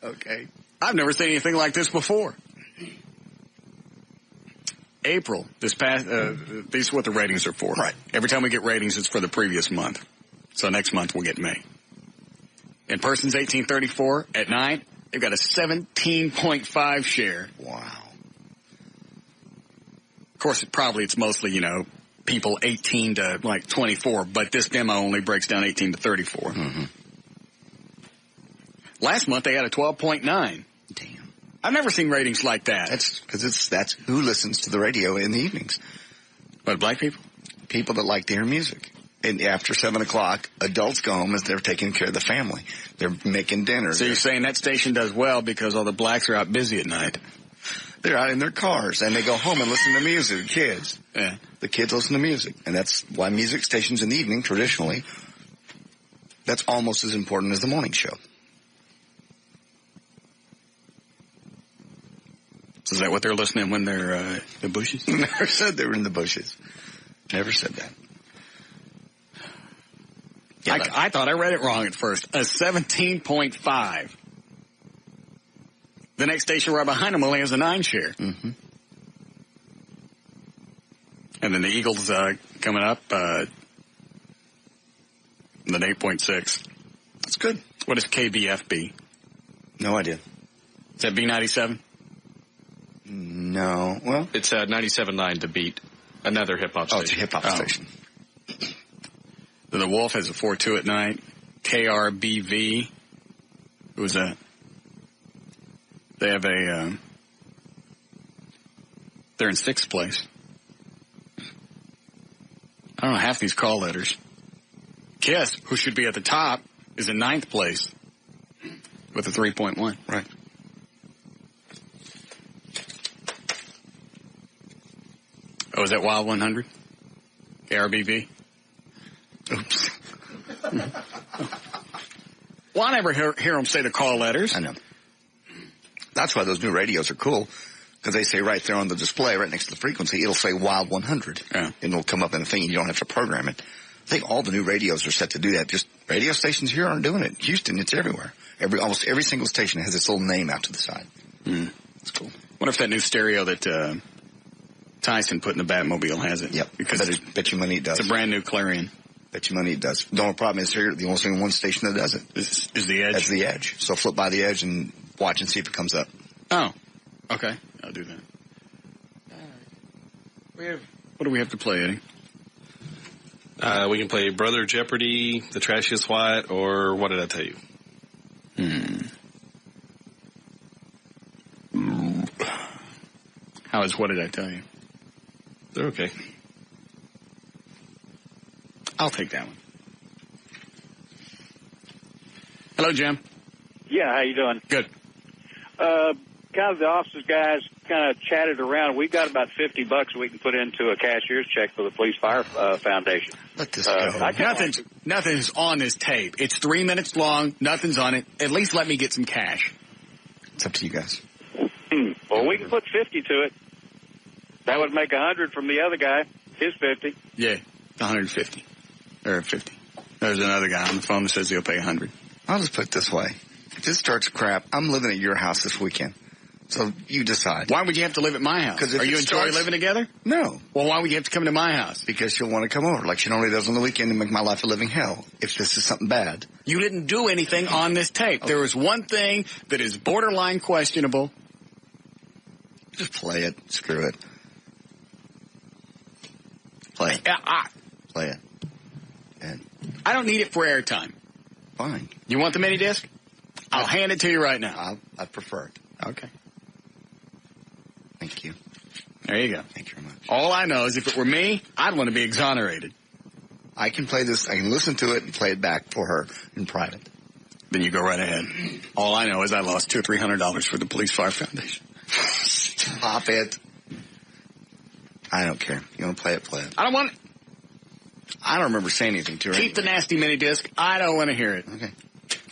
Okay. I've never seen anything like this before. April, this past, these are what the ratings are for. Right. Every time we get ratings, it's for the previous month. So next month we'll get May. In Persons 1834 at night, they've got a 17.5 share. Wow. Of course, it's mostly, people 18 to 24, but this demo only breaks down 18 to 34. Mm-hmm. Last month they had a 12.9. Damn. I've never seen ratings like that. That's because that's who listens to the radio in the evenings. What, black people? People that like to hear music. And after 7 o'clock, adults go home as they're taking care of the family. They're making dinner. So you're saying that station does well because all the blacks are out busy at night? They're out in their cars, and they go home and listen to music, kids. Yeah. The kids listen to music. And that's why music stations in the evening, traditionally, that's almost as important as the morning show. So is that what they're listening when they're in the bushes? Never said they were in the bushes. Never said that. Yeah, I thought I read it wrong at first. A 17.5. The next station right behind them only has a 9 share. Mm-hmm. And then the Eagles coming up at 8.6. That's good. What is KBFB? No idea. Is that B97? No. Well, it's 97.9 to beat another hip-hop station. Oh, it's a hip-hop station. Then the Wolf has a 4-2 at night. KRBV. Who's that? They have they're in 6th place. I don't know half these call letters. Kiss, who should be at the top, is in 9th place with a 3.1. Right. Oh, is that Wild 100? KRBV? Well, I never hear them say the call letters. I know. That's why those new radios are cool, because they say right there on the display, right next to the frequency, it'll say Wild 100. Yeah. And it'll come up in a thing, and you don't have to program it. I think all the new radios are set to do that. Just radio stations here aren't doing it. Houston, it's everywhere. Almost every single station has its little name out to the side. That's cool. What if that new stereo that Tyson put in the Batmobile has it? Yep. Because bet you money it does. It's a brand new Clarion. Bet you money it does. The only problem is here, the only one station that does it. Is the Edge? That's the Edge. So flip by the Edge and watch and see if it comes up. Oh. Okay. I'll do that. All right. What do we have to play, Eddie? We can play Brother Jeopardy, The Trashiest White, or What Did I Tell You? How is What Did I Tell You? They're okay. I'll take that one. Hello, Jim. Yeah, how you doing? Good. Kind of the offices guys kind of chatted around. We've got about $50 we can put into a cashier's check for the Police Fire Foundation. Let this go. Nothing's on this tape. It's 3 minutes long. Nothing's on it. At least let me get some cash. It's up to you guys. Well, we can put 50 to it. That would make 100 from the other guy. His 50. Yeah, 150 or 50. There's another guy on the phone that says he'll pay 100. I'll just put it this way: if this starts crap, I'm living at your house this weekend. So you decide. Why would you have to live at my house? Are you and Joy living together? No. Well, why would you have to come to my house? Because she'll want to come over, like she normally does on the weekend, and make my life a living hell. If this is something bad. You didn't do anything on this tape. Okay. There was one thing that is borderline questionable. Just play it. Screw it. Play it. Play it. And I don't need it for airtime. Fine. You want the mini disc? I'll hand it to you right now. I'd prefer it. Okay. Thank you. There you go. Thank you very much. All I know is if it were me, I'd want to be exonerated. I can play this. I can listen to it and play it back for her in private. Then you go right ahead. All I know is I lost $200 or $300 for the Police Fire Foundation. Stop it. I don't care. You want to play it, play it. I don't want it. I don't remember saying anything to her. Keep the nasty mini disc. I don't want to hear it. Okay.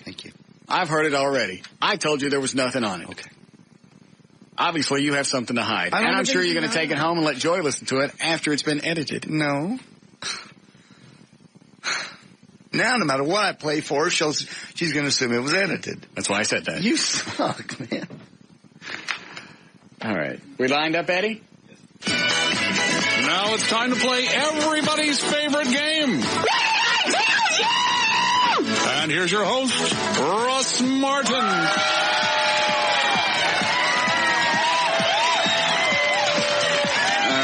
Thank you. I've heard it already. I told you there was nothing on it. Okay. Obviously, you have something to hide. And I'm sure you're going to take it home and let Joy listen to it after it's been edited. No. Now, no matter what I play for her, she's going to assume it was edited. That's why I said that. You suck, man. All right. We lined up, Eddie? Now it's time to play everybody's favorite game. And here's your host, Russ Martin. All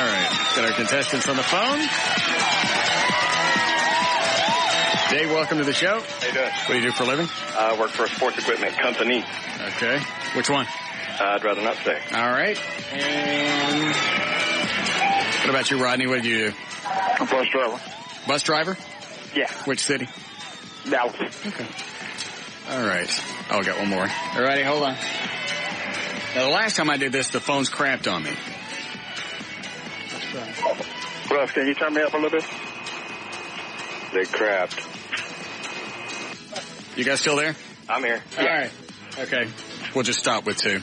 right. Got our contestants on the phone. Dave, welcome to the show. How you doing? What do you do for a living? I work for a sports equipment company. Okay. Which one? I'd rather not say. All right. And what about you, Rodney? What do you do? I'm a bus driver. Bus driver? Yeah. Which city? Dallas. Okay. All right. Oh, I got one more. All righty, hold on. Now, the last time I did this, the phones crapped on me. Russ, can you turn me up a little bit? They crapped. You guys still there? I'm here. All right. Okay. We'll just stop with 2.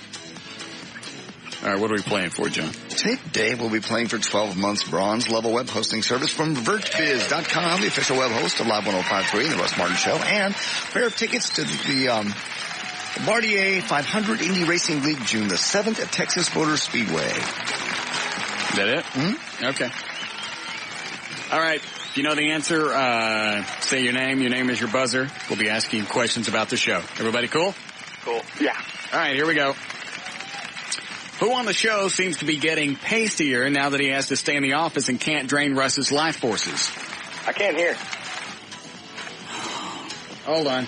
All right, what are we playing for, John? Today we'll be playing for 12 months bronze level web hosting service from VertBiz.com, the official web host of Live 105.3 and the Russ Martin Show, and a pair of tickets to the Bardier 500 Indy Racing League June the 7th at Texas Motor Speedway. Is that it? Mm-hmm. Okay. All right. If you know the answer, say your name is your buzzer. We'll be asking questions about the show. Everybody cool? Cool. Yeah. All right, here we go. Who on the show seems to be getting pastier now that he has to stay in the office and can't drain Russ's life forces? I can't hear. Hold on.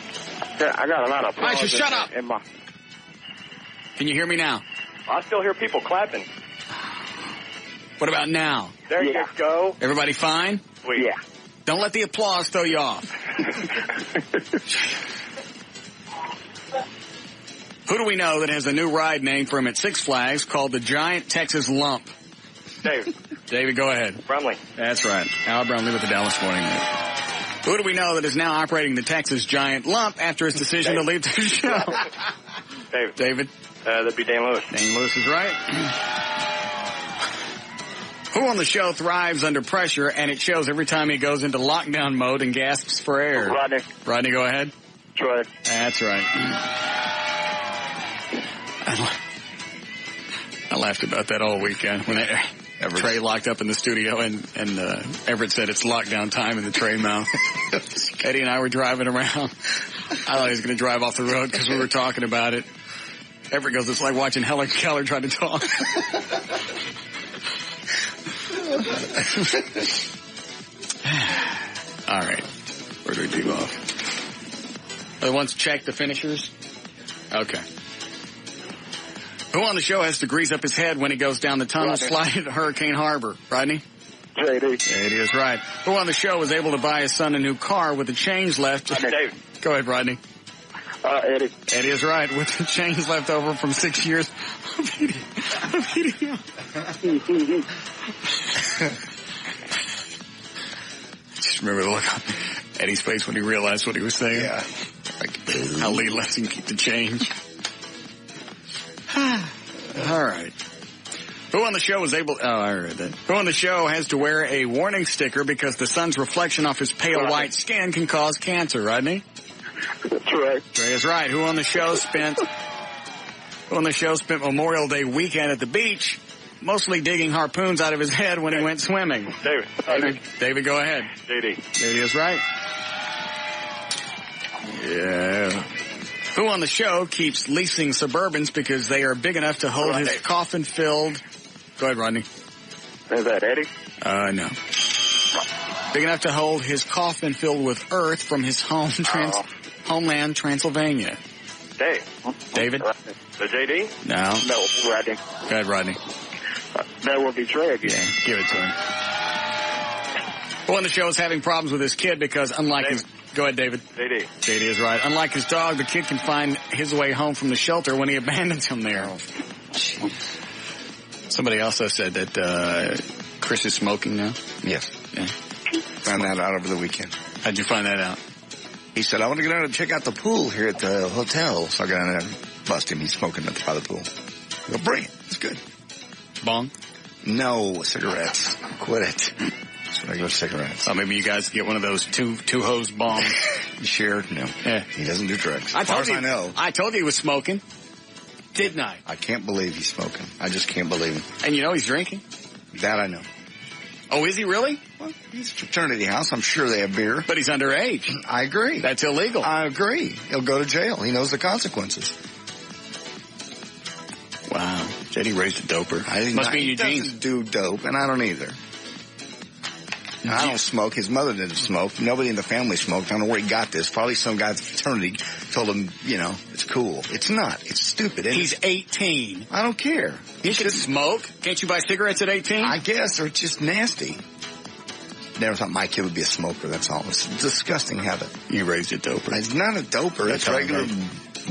Yeah, I got a lot of applause. All right, just shut up. Can you hear me now? I still hear people clapping. What about now? There you go. Everybody fine? Sweet. Yeah. Don't let the applause throw you off. Who do we know that has a new ride named for him at Six Flags called the Giant Texas Lump? Dave. David, go ahead. Brumley. That's right. Al Brumley with the Dallas Morning News. Who do we know that is now operating the Texas Giant Lump after his decision to leave the show? David. That'd be Dan Lewis. Dan Lewis is right. Who on the show thrives under pressure, and it shows every time he goes into lockdown mode and gasps for air? Rodney. Rodney, go ahead. Troy. That's right. I laughed about that all weekend when Trey locked up in the studio and Everett said it's lockdown time in the Trey mouth. Eddie and I were driving around. I thought he was going to drive off the road because we were talking about it. Everett goes, it's like watching Helen Keller try to talk. All right. Where do we do off? Are the ones check the finishers? Okay. Who on the show has to grease up his head when he goes down the tunnel sliding to Hurricane Harbor? Rodney? JD. JD is right. Who on the show was able to buy his son a new car with the change left? David. Go ahead, Rodney. Eddie. Eddie is right. With the change left over from 6 years of eating. Just remember the look on Eddie's face when he realized what he was saying. Yeah. Like how Lee lets him keep the change. All right. Who on the show was able... Oh, I read that. Who on the show has to wear a warning sticker because the sun's reflection off his pale white skin can cause cancer, Rodney? That's right. Trey is right. Who on the show spent Memorial Day weekend at the beach, mostly digging harpoons out of his head when he went swimming? David, go ahead. JD. JD is right. Yeah. Who on the show keeps leasing Suburbans because they are big enough to hold his coffin-filled... Go ahead, Rodney. Is that Eddie? No. Big enough to hold his coffin filled with earth from his homeland, Transylvania. David? The JD? No. No, Rodney. Go ahead, Rodney. That will be Trey again. Yeah, give it to him. Who on the show is having problems with his kid because unlike his... Go ahead, David. JD. JD is right. Unlike his dog, the kid can find his way home from the shelter when he abandons him there. Somebody also said that Chris is smoking now. Yes. Yeah. Found that out over the weekend. How'd you find that out? He said, I want to get out and check out the pool here at the hotel. So I got in there and bust him. He's smoking by the pool. I go, bring it. It's good. Bong? No, cigarettes. Quit it. Just regular cigarettes. Oh, maybe you guys get one of those two hose bongs. Sure, no. Yeah. He doesn't do drugs. I I know. I told you he was smoking. Didn't I? I can't believe he's smoking. I just can't believe him. And you know he's drinking? That I know. Oh, is he really? Well, he's a fraternity house. I'm sure they have beer. But he's underage. I agree. That's illegal. I agree. He'll go to jail. He knows the consequences. Wow. JD raised a doper. Must be Eugene. He doesn't do dope, and I don't either. I don't smoke. His mother didn't smoke. Nobody in the family smoked. I don't know where he got this. Probably some guy at the fraternity told him, it's cool. It's not. It's stupid. He's 18. I don't care. He should smoke. Can't you buy cigarettes at 18? I guess, or it's just nasty. Never thought my kid would be a smoker, that's all. It's a disgusting habit. You raised a doper. It's not a doper. It's regular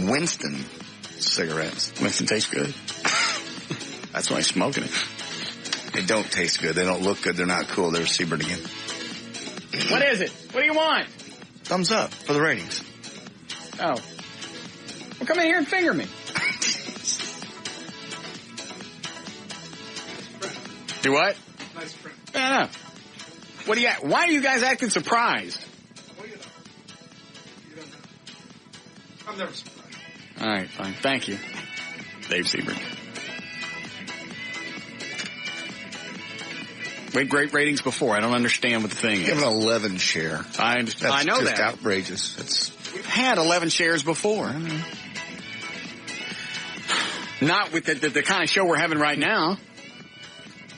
Winston cigarettes. Winston tastes good. That's why he's smoking it. They don't taste good. They don't look good. They're not cool. They're Seabird again. What is it? What do you want? Thumbs up for the ratings. Oh. Well, come in here and finger me. Do what? Nice print. Yeah. What do you? Why are you guys acting surprised? Well, you don't know. I'm never surprised. All right, fine. Thank you, Dave Seabird. We had great ratings before. I don't understand what the thing is. You have an 11 share. I know that. That's just outrageous. We've had 11 shares before. Not with the kind of show we're having right now.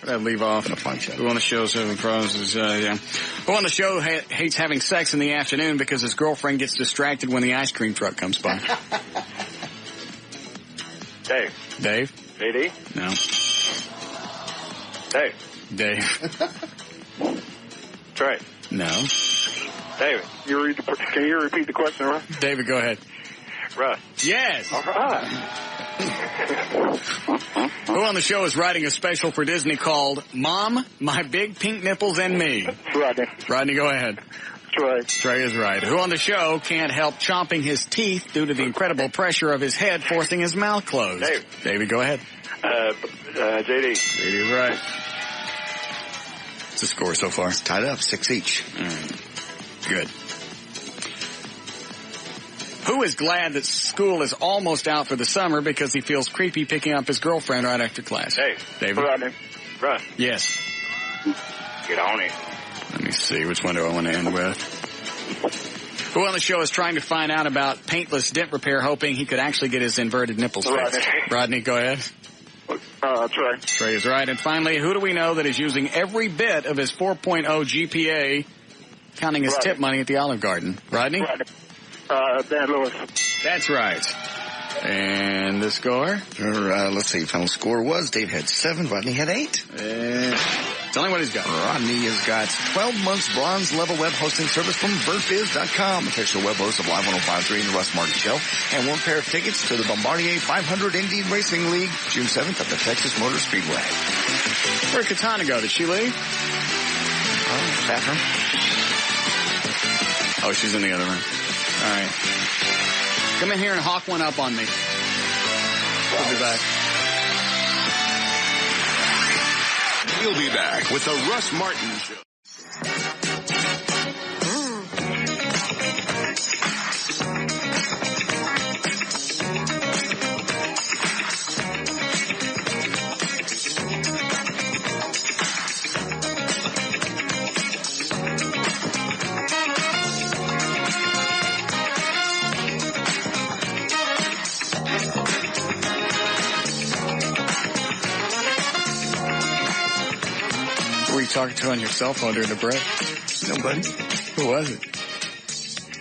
I'd leave off. Who on the show's having problems? Yeah. Who on the show hates having sex in the afternoon because his girlfriend gets distracted when the ice cream truck comes by? Dave. Dave? JD? No. Dave. Dave. Trey. No. David. Can you repeat the question, Russ? David, go ahead. Russ. Yes. All right. Who on the show is writing a special for Disney called Mom, My Big Pink Nipples and Me? Rodney. Rodney, go ahead. Trey is right. Who on the show can't help chomping his teeth due to the incredible pressure of his head forcing his mouth closed? Dave. David, go ahead. JD. JD is right. What's the score so far? It's tied up, 6 each. Good. Who is glad that school is almost out for the summer because he feels creepy picking up his girlfriend right after class? Hey. David? Russ. Yes. Get on it. Let me see. Which one do I want to end with? Who on the show is trying to find out about paintless dent repair, hoping he could actually get his inverted nipples fixed? Rodney, go ahead. Trey. Trey is right. And finally, who do we know that is using every bit of his 4.0 GPA, counting his tip money at the Olive Garden? Rodney? Dan Lewis. That's right. And the score? Let's see. Final score was Dave had 7, Rodney had 8. Tell me what he's got. Rodney has got 12 months bronze level web hosting service from birdbiz.com. Official web host of Live 105.3 and the Russ Martin Show. And 1 pair of tickets to the Bombardier 500 Indian Racing League, June 7th at the Texas Motor Speedway. Where'd Katana go? Did she leave? Bathroom. Oh, she's in the other room. All right. Come in here and hawk one up on me. We'll be back. We'll be back with the Russ Martin Show. Who were you talking to on your cell phone during the break? Nobody. Who was it?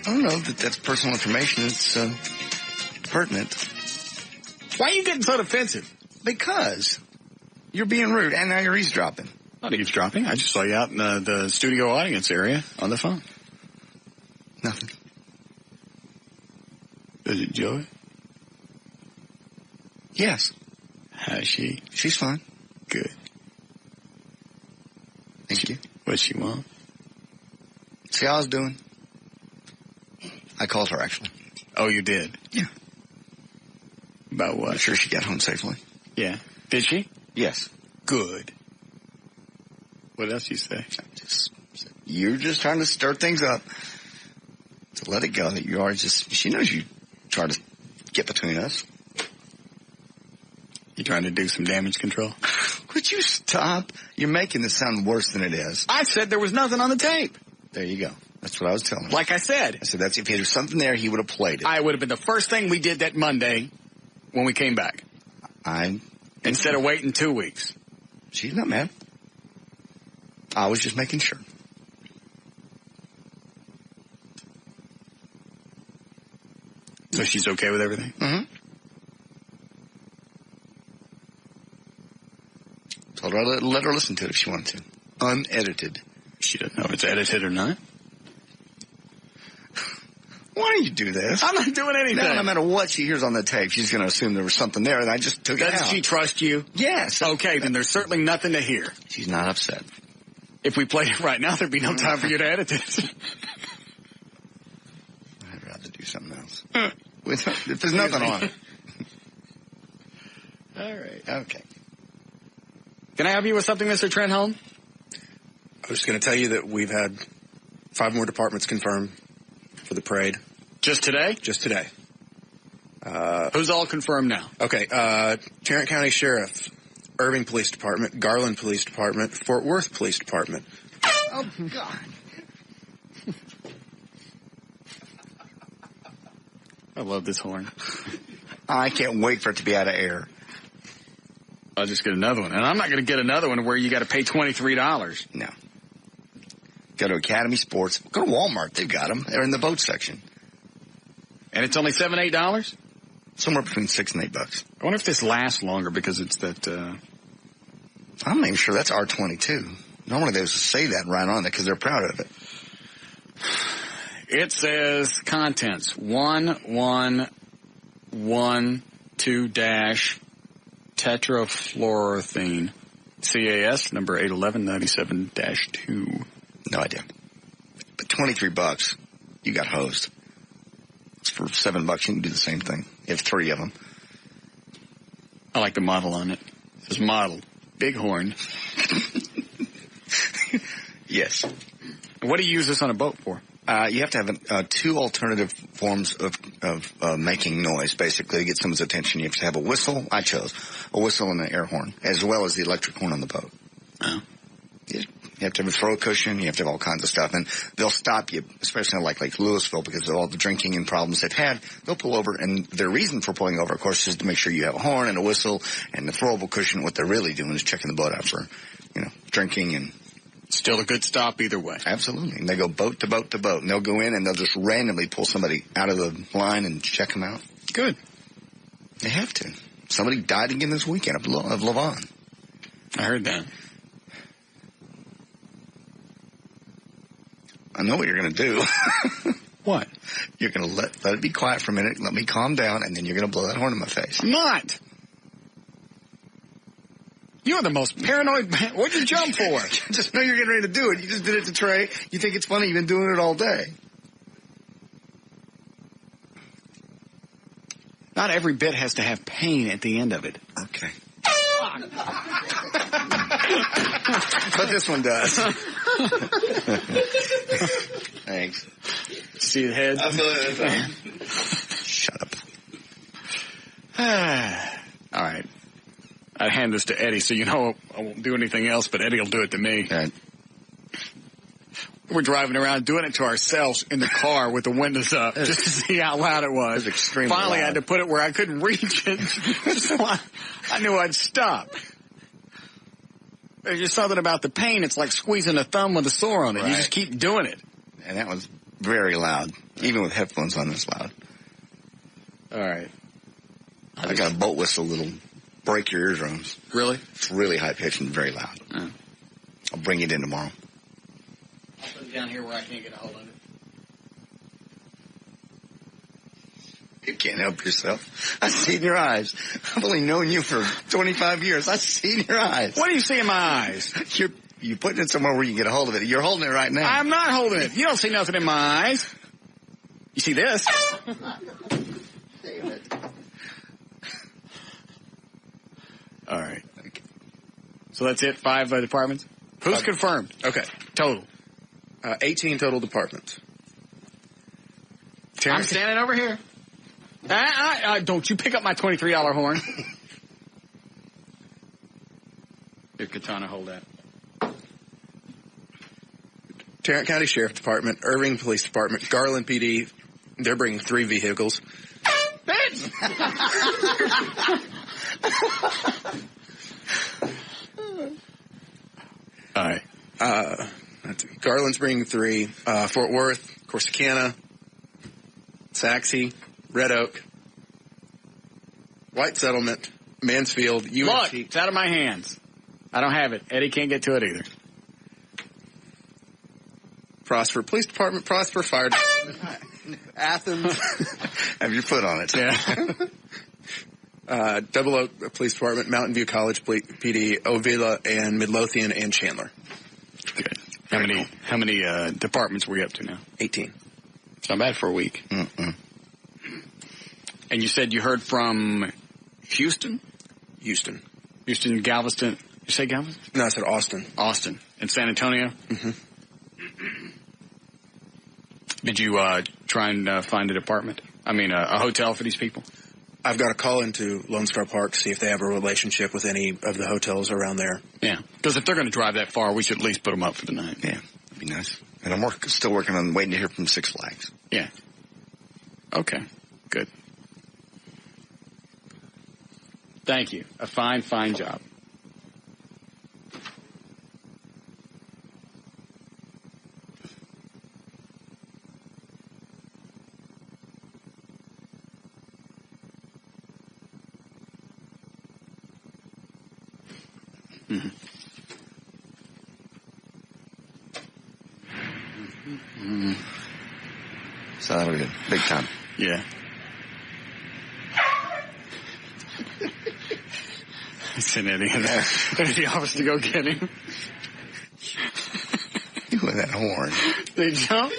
I don't know. That's personal information. It's pertinent. Why are you getting so defensive? Because you're being rude, and now you're eavesdropping. Not eavesdropping. I just saw you out in the studio audience area on the phone. Nothing. Is it Joey? Yes. How's she? She's fine. Good. Thank you. What's she want? See how I was doing? I called her, actually. Oh, you did? Yeah. About what? I'm sure she got home safely. Yeah. Did she? Yes. Good. What else you say? You're just trying to stir things up. To let it go that you are just, she knows you try to get between us. You trying to do some damage control? Would you stop? You're making this sound worse than it is. I said there was nothing on the tape. There you go. That's what I was telling him. Like I said. I said, that's if there was something there, he would have played it. I would have been the first thing we did that Monday when we came back. Instead of waiting 2 weeks. She's not mad. I was just making sure. So she's okay with everything? Mm-hmm. Told her to let her listen to it if she wanted to. Unedited. She doesn't know if it's edited or not. Why do you do this? I'm not doing anything. No matter what she hears on the tape, she's going to assume there was something there, and I just took it out. Does she trust you? Yes. Okay, then there's certainly nothing to hear. She's not upset. If we played it right now, there'd be no time for you to edit it. I'd rather do something else. If there's nothing on it. All right. Okay. Can I help you with something, Mr. Trenholm? I was going to tell you that we've had 5 more departments confirmed for the parade. Just today? Just today. Who's all confirmed now? Okay. Tarrant County Sheriff, Irving Police Department, Garland Police Department, Fort Worth Police Department. Oh, God. I love this horn. I can't wait for it to be out of air. I'll just get another one. And I'm not going to get another one where you got to pay $23. No. Go to Academy Sports. Go to Walmart. They've got them. They're in the boat section. And it's only $7, $8? Somewhere between $6 and $8. I wonder if this lasts longer because it's that, I'm not even sure that's R22. Normally they say that right on it because they're proud of it. It says contents 1112- tetrafluoroethene, CAS number 81197-2. No idea. But $23, you got hosed. For $7, you can do the same thing. You have 3 of them. I like the model on it. It says model. Bighorn. Yes. What do you use this on a boat for? You have to have 2 alternative forms of making noise, basically, to get someone's attention. You have to have a whistle. I chose a whistle and an air horn, as well as the electric horn on the boat. Oh. You have to have a throw cushion. You have to have all kinds of stuff. And they'll stop you, especially like Louisville, because of all the drinking and problems they've had. They'll pull over, and their reason for pulling over, of course, is to make sure you have a horn and a whistle and the throwable cushion. What they're really doing is checking the boat out for, drinking and... Still a good stop either way. Absolutely. And they go boat to boat to boat. And they'll go in and they'll just randomly pull somebody out of the line and check them out. Good. They have to. Somebody died again this weekend of Lavon. I heard that. I know what you're going to do. What? You're going to let it be quiet for a minute, let me calm down, and then you're going to blow that horn in my face. I'm not. You're the most paranoid man. What'd you jump for? Just know you're getting ready to do it. You just did it to Trey. You think it's funny. You've been doing it all day. Not every bit has to have pain at the end of it. Okay. But this one does. Thanks. See the head? I feel it. Shut up. All right. I hand this to Eddie, so I won't do anything else, but Eddie will do it to me. Right. We're driving around doing it to ourselves in the car with the windows up just to see how loud it was. It was extremely Finally, loud. I had to put it where I couldn't reach it, so I knew I'd stop. There's just something about the pain. It's like squeezing a thumb with a sore on it. Right. You just keep doing it. And that was very loud, even with headphones on. This loud. All right. I got a boat whistle that'll break your eardrums. Really? It's really high pitched and very loud. Oh. I'll bring it in tomorrow. I'll put it down here where I can't get a hold of it. You can't help yourself. I've seen your eyes. I've only known you for 25 years. I've seen your eyes. What do you see in my eyes? You're putting it somewhere where you can get a hold of it. You're holding it right now. I'm not holding it. You don't see nothing in my eyes. You see this? Damn it. All right. Okay. So that's it? 5 departments? Who's confirmed? Okay. Total. 18 total departments. I'm standing over here. Don't you pick up my $23 horn. Here, Katana, hold that. Tarrant County Sheriff Department, Irving Police Department, Garland PD, they're bringing 3 vehicles. Bitch! All right. Garland's bringing 3. Fort Worth, Corsicana, Saxe, Red Oak, White Settlement, Mansfield, UNC. Look, it's out of my hands. I don't have it. Eddie can't get to it either. Prosper Police Department, Prosper Fire Department, Athens. Have your foot on it. Yeah. Double Oak Police Department, Mountain View College PD, Ovilla, and Midlothian and Chandler. Good. How many departments were you up to now? 18. It's not bad for a week. Mm-mm. And you said you heard from Houston, Galveston. You say Galveston? No, I said Austin. Austin. And San Antonio? Mm-hmm. Did you try and find a hotel for these people? I've got to call into Lone Star Park to see if they have a relationship with any of the hotels around there. Yeah, because if they're going to drive that far, we should at least put them up for the night. Yeah, that'd be nice. And I'm still working on waiting to hear from Six Flags. Yeah. Okay, good. Thank you. A fine, fine job. Mm-hmm. Mm-hmm. So that'll be big time. Yeah. I sent Eddie into the office to go get him. You with that horn. They jump?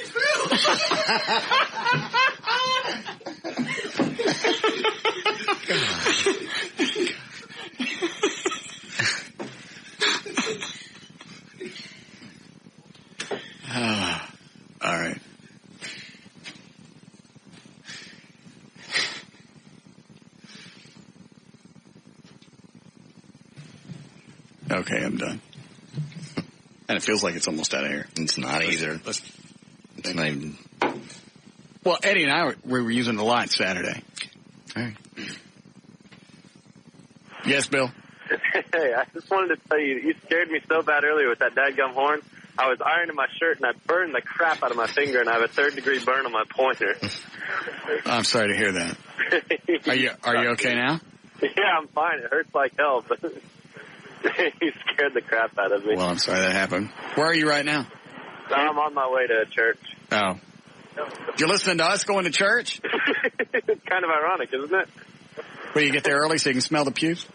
All right. Okay, I'm done. And it feels like it's almost out of here. It's not either. It's not even. Well, Eddie and I we were using the lot Saturday. All right. Yes, Bill? Hey, I just wanted to tell you, you scared me so bad earlier with that dadgum horn. I was ironing my shirt and I burned the crap out of my finger and I have a 3rd-degree burn on my pointer. I'm sorry to hear that. Are you okay now? Yeah, I'm fine. It hurts like hell, but you scared the crap out of me. Well, I'm sorry that happened. Where are you right now? I'm on my way to church. Oh. You're listening to us going to church? It's kind of ironic, isn't it? Will you get there early so you can smell the pews?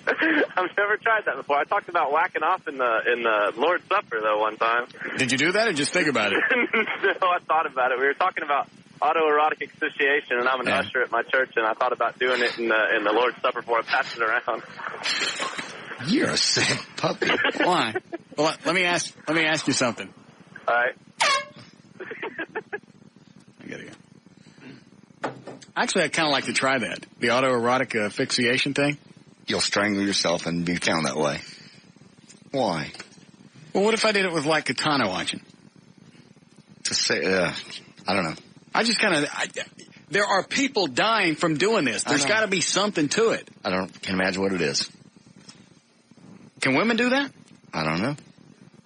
I've never tried that before. I talked about whacking off in the Lord's Supper, though, one time. Did you do that or just think about it? No, I thought about it. We were talking about autoerotic asphyxiation, and I'm an usher at my church, and I thought about doing it in the Lord's Supper before I passed it around. You're a sick puppy. Why? Well, let me ask you something. All right. I gotta go. Actually, I'd kind of like to try that. The autoerotic asphyxiation thing. You'll strangle yourself and be found that way. Why? Well, what if I did it with, like, katana watching? To say, I don't know. I just kind of, there are people dying from doing this. There's got to be something to it. I can't imagine what it is. Can women do that? I don't know.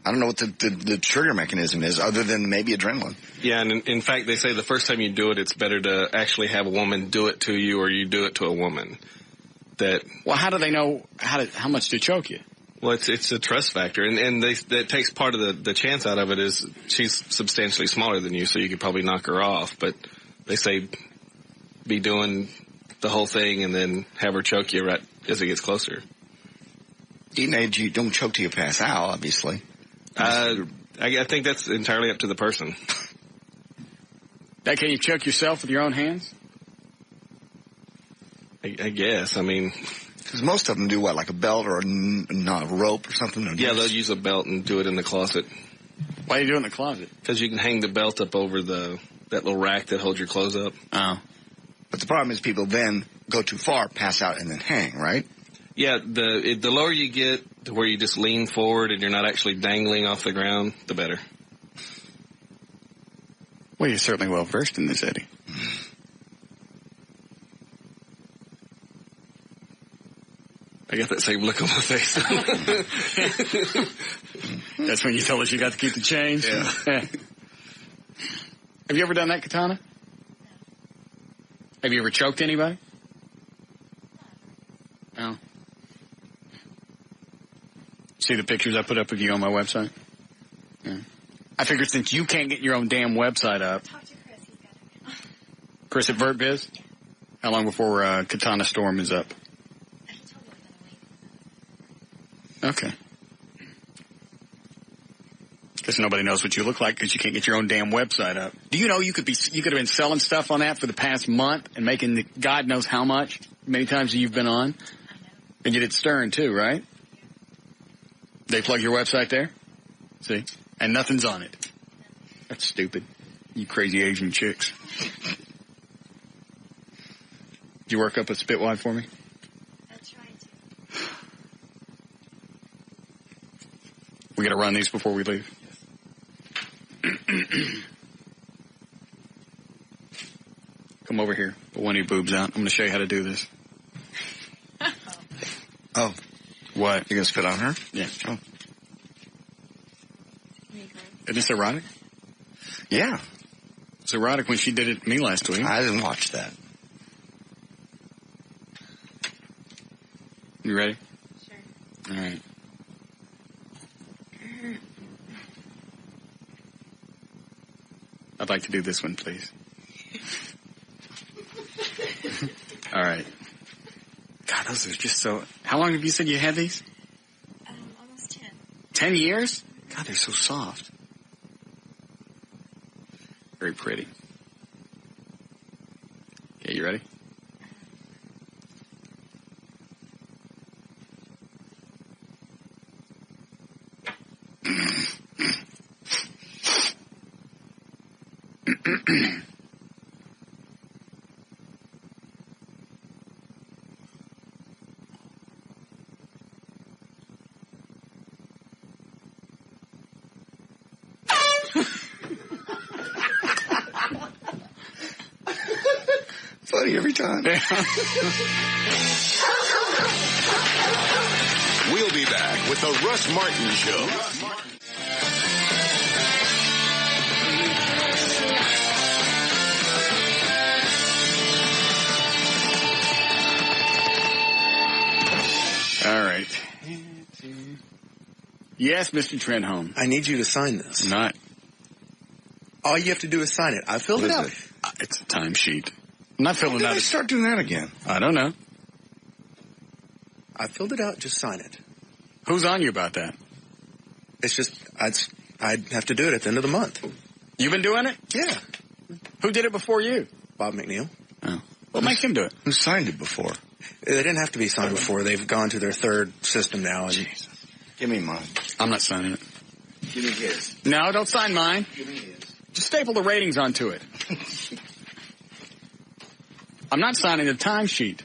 I don't know what the trigger mechanism is other than maybe adrenaline. Yeah, and in fact, they say the first time you do it, it's better to actually have a woman do it to you or you do it to a woman. Well, how do they know how much to choke you? Well, it's a trust factor, and that takes part of the chance out of it is she's substantially smaller than you, so you could probably knock her off. But they say be doing the whole thing and then have her choke you right as it gets closer. Teenage, you don't choke till you pass out, obviously. I think that's entirely up to the person. Can you choke yourself with your own hands? I guess. I mean, because most of them do what, like a belt or a rope or something? Yeah, they'll use a belt and do it in the closet. Why do you do it in the closet? Because you can hang the belt up over that little rack that holds your clothes up. Oh. But the problem is people then go too far, pass out, and then hang, right? Yeah, the lower you get to where you just lean forward and you're not actually dangling off the ground, the better. Well, you're certainly well versed in this, Eddie. I got that same look on my face. That's when you told us you got to keep the change? Yeah. Have you ever done that, Katana? Have you ever choked anybody? No. See the pictures I put up of you on my website? Yeah. I figured since you can't get your own damn website up. Talk to Chris. He's got it now. Chris at VertBiz? Yeah. How long before Katana Storm is up? Okay. Because nobody knows what you look like because you can't get your own damn website up. Do you know you could have been selling stuff on that for the past month and making God knows how much many times you've been on? And you did Stern too, right? They plug your website there? See? And nothing's on it. That's stupid. You crazy Asian chicks. Did you work up a spitwad for me? We got to run these before we leave. Come over here. Put one of your boobs out. I'm going to show you how to do this. Oh. What? You're going to spit on her? Yeah. Oh. Isn't this erotic? Yeah. It's erotic when she did it to me last week. I didn't watch that. You ready? Sure. All right. I'd like to do this one, please. All right. God, those are just so... How long have you said you had these? Almost 10. 10 years? God, they're so soft. Very pretty. Okay, you ready? Funny every time. We'll be back with the Russ Martin Show. All right. Yes, Mr. Trenholm. I need you to sign this. Not. All you have to do is sign it. I filled it out. It's a timesheet. I'm not filling it out. When did I start doing that again? I don't know. I filled it out. Just sign it. Who's on you about that? It's just, I'd have to do it at the end of the month. You've been doing it? Yeah. Who did it before you? Bob McNeil. Oh. What makes him do it? Who signed it before? They didn't have to be signed before. They've gone to their third system now. And Jesus. Give me mine. I'm not signing it. Give me his. No, don't sign mine. Give me his. Just staple the ratings onto it. I'm not signing the timesheet.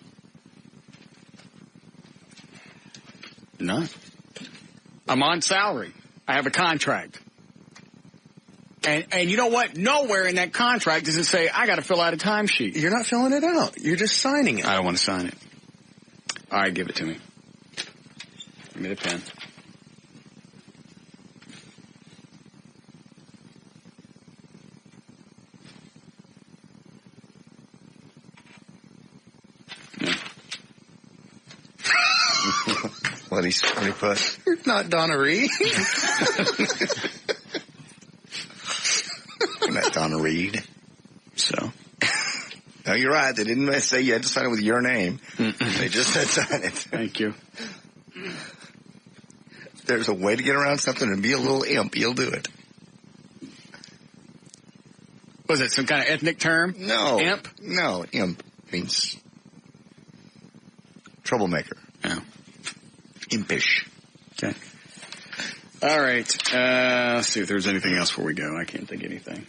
No. I'm on salary. I have a contract. And you know what? Nowhere in that contract does it say I got to fill out a timesheet. You're not filling it out. You're just signing it. I don't want to sign it. All right, give it to me. Give me the pen. What he put? You're not Donna Reed. You're not Donna Reed. So. No, you're right. They didn't say you had to sign it with your name. They just said sign it. Thank you. If there's a way to get around something and be a little imp, you'll do it. Was it some kind of ethnic term? No. Imp? No, imp means troublemaker. Oh. Impish. Okay. All right. Let's see if there's anything else before we go. I can't think of anything.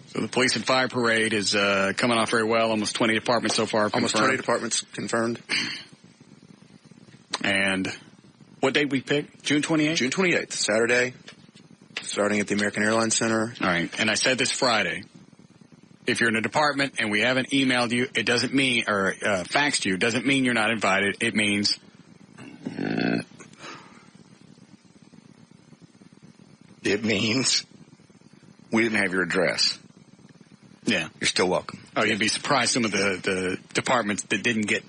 So the police and fire parade is coming off very well. Almost 20 departments so far confirmed. Almost 20 departments confirmed. And what date we picked? June 28th? June 28th, Saturday, starting at the American Airlines Center. All right. And I said this Friday. If you're in a department and we haven't emailed you, it doesn't mean, or faxed you, it doesn't mean you're not invited. It means we didn't have your address. Yeah. You're still welcome. Oh, you'd be surprised some of the departments that didn't get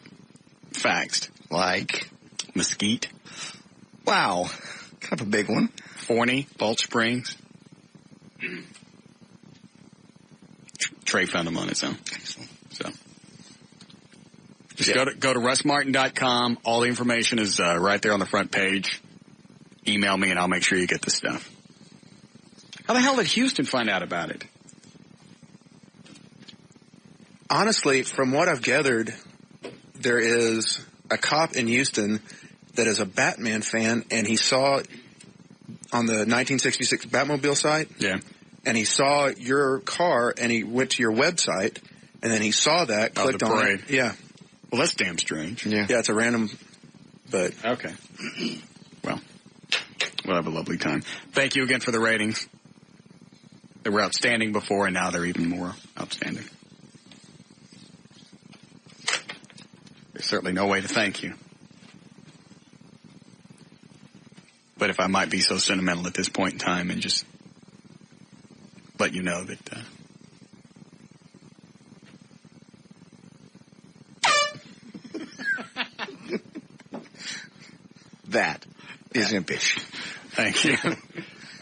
faxed. Like? Mesquite. Wow. Kind of a big one. Forney, Balch Springs. Trey found them on his own. Excellent. So. Just go to russmartin.com. All the information is right there on the front page. Email me and I'll make sure you get the stuff. How the hell did Houston find out about it? Honestly, from what I've gathered, there is a cop in Houston that is a Batman fan, and he saw on the 1966 Batmobile site. Yeah. And he saw your car, and he went to your website, and then he saw that, clicked on it. Yeah. Well, that's damn strange. Yeah, it's a random, but... Okay. Well, we'll have a lovely time. Thank you again for the ratings. They were outstanding before, and now they're even more outstanding. There's certainly no way to thank you. But if I might be so sentimental at this point in time and just let you know that that is impish. Thank you.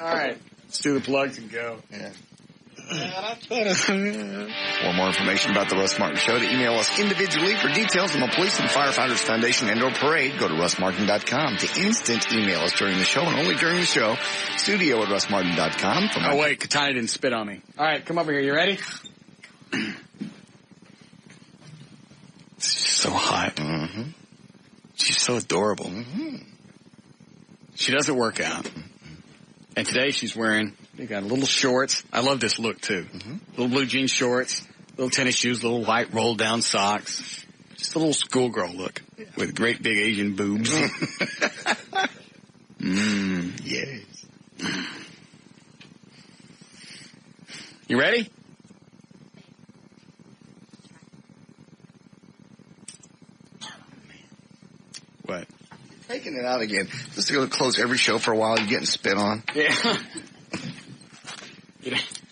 All right. Let's do the plugs and go. Yeah. For more information about the Russ Martin Show, to email us individually for details on the Police and Firefighters Foundation and/or parade, go to russmartin.com. To instant email us during the show and only during the show, studio@russmartin.com. Oh, wait, Katana didn't spit on me. All right, come over here. You ready? She's so hot. Mm-hmm. She's so adorable. Mm-hmm. She doesn't work out. And today she's wearing, they got little shorts. I love this look, too. Mm-hmm. Little blue jean shorts, little tennis shoes, little white roll-down socks. Just a little schoolgirl look with great big Asian boobs. Yes. You ready? What? Taking it out again. Just to go close every show for a while, you're getting spit on. Yeah.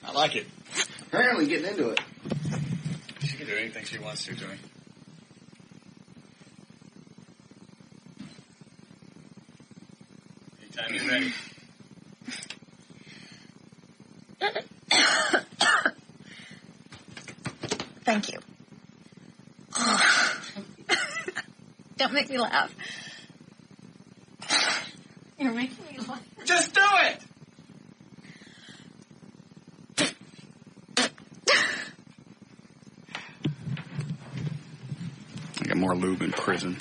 I like it. Apparently getting into it. She can do anything she wants to me. Anytime you're ready. Thank you. Oh. Don't make me laugh. You're making me laugh. Just do it! I got more lube in prison.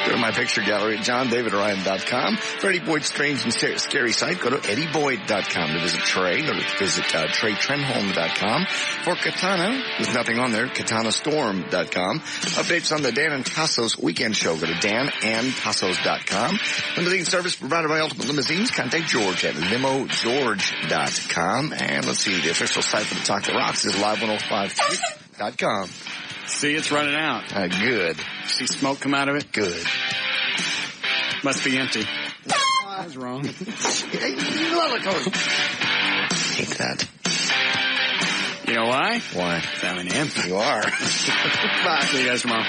Go to my picture gallery at johndavidryan.com. For Eddie Boyd's strange and scary site, go to eddieboyd.com. To visit Trey, go to visit TreyTrenholm.com. For Katana, there's nothing on there, katanastorm.com. Updates on the Dan and Tassos weekend show, go to danandtassos.com. Limousine service provided by Ultimate Limousines, contact George at limogeorge.com. And let's see, the official site for the Talk the Rocks is live1053.com. See, it's running out. Good. See smoke come out of it? Good. Must be empty. I was wrong. You love it, Cody. Hate that. You know why? Why? I'm an empty. You are. Bye. See you guys tomorrow.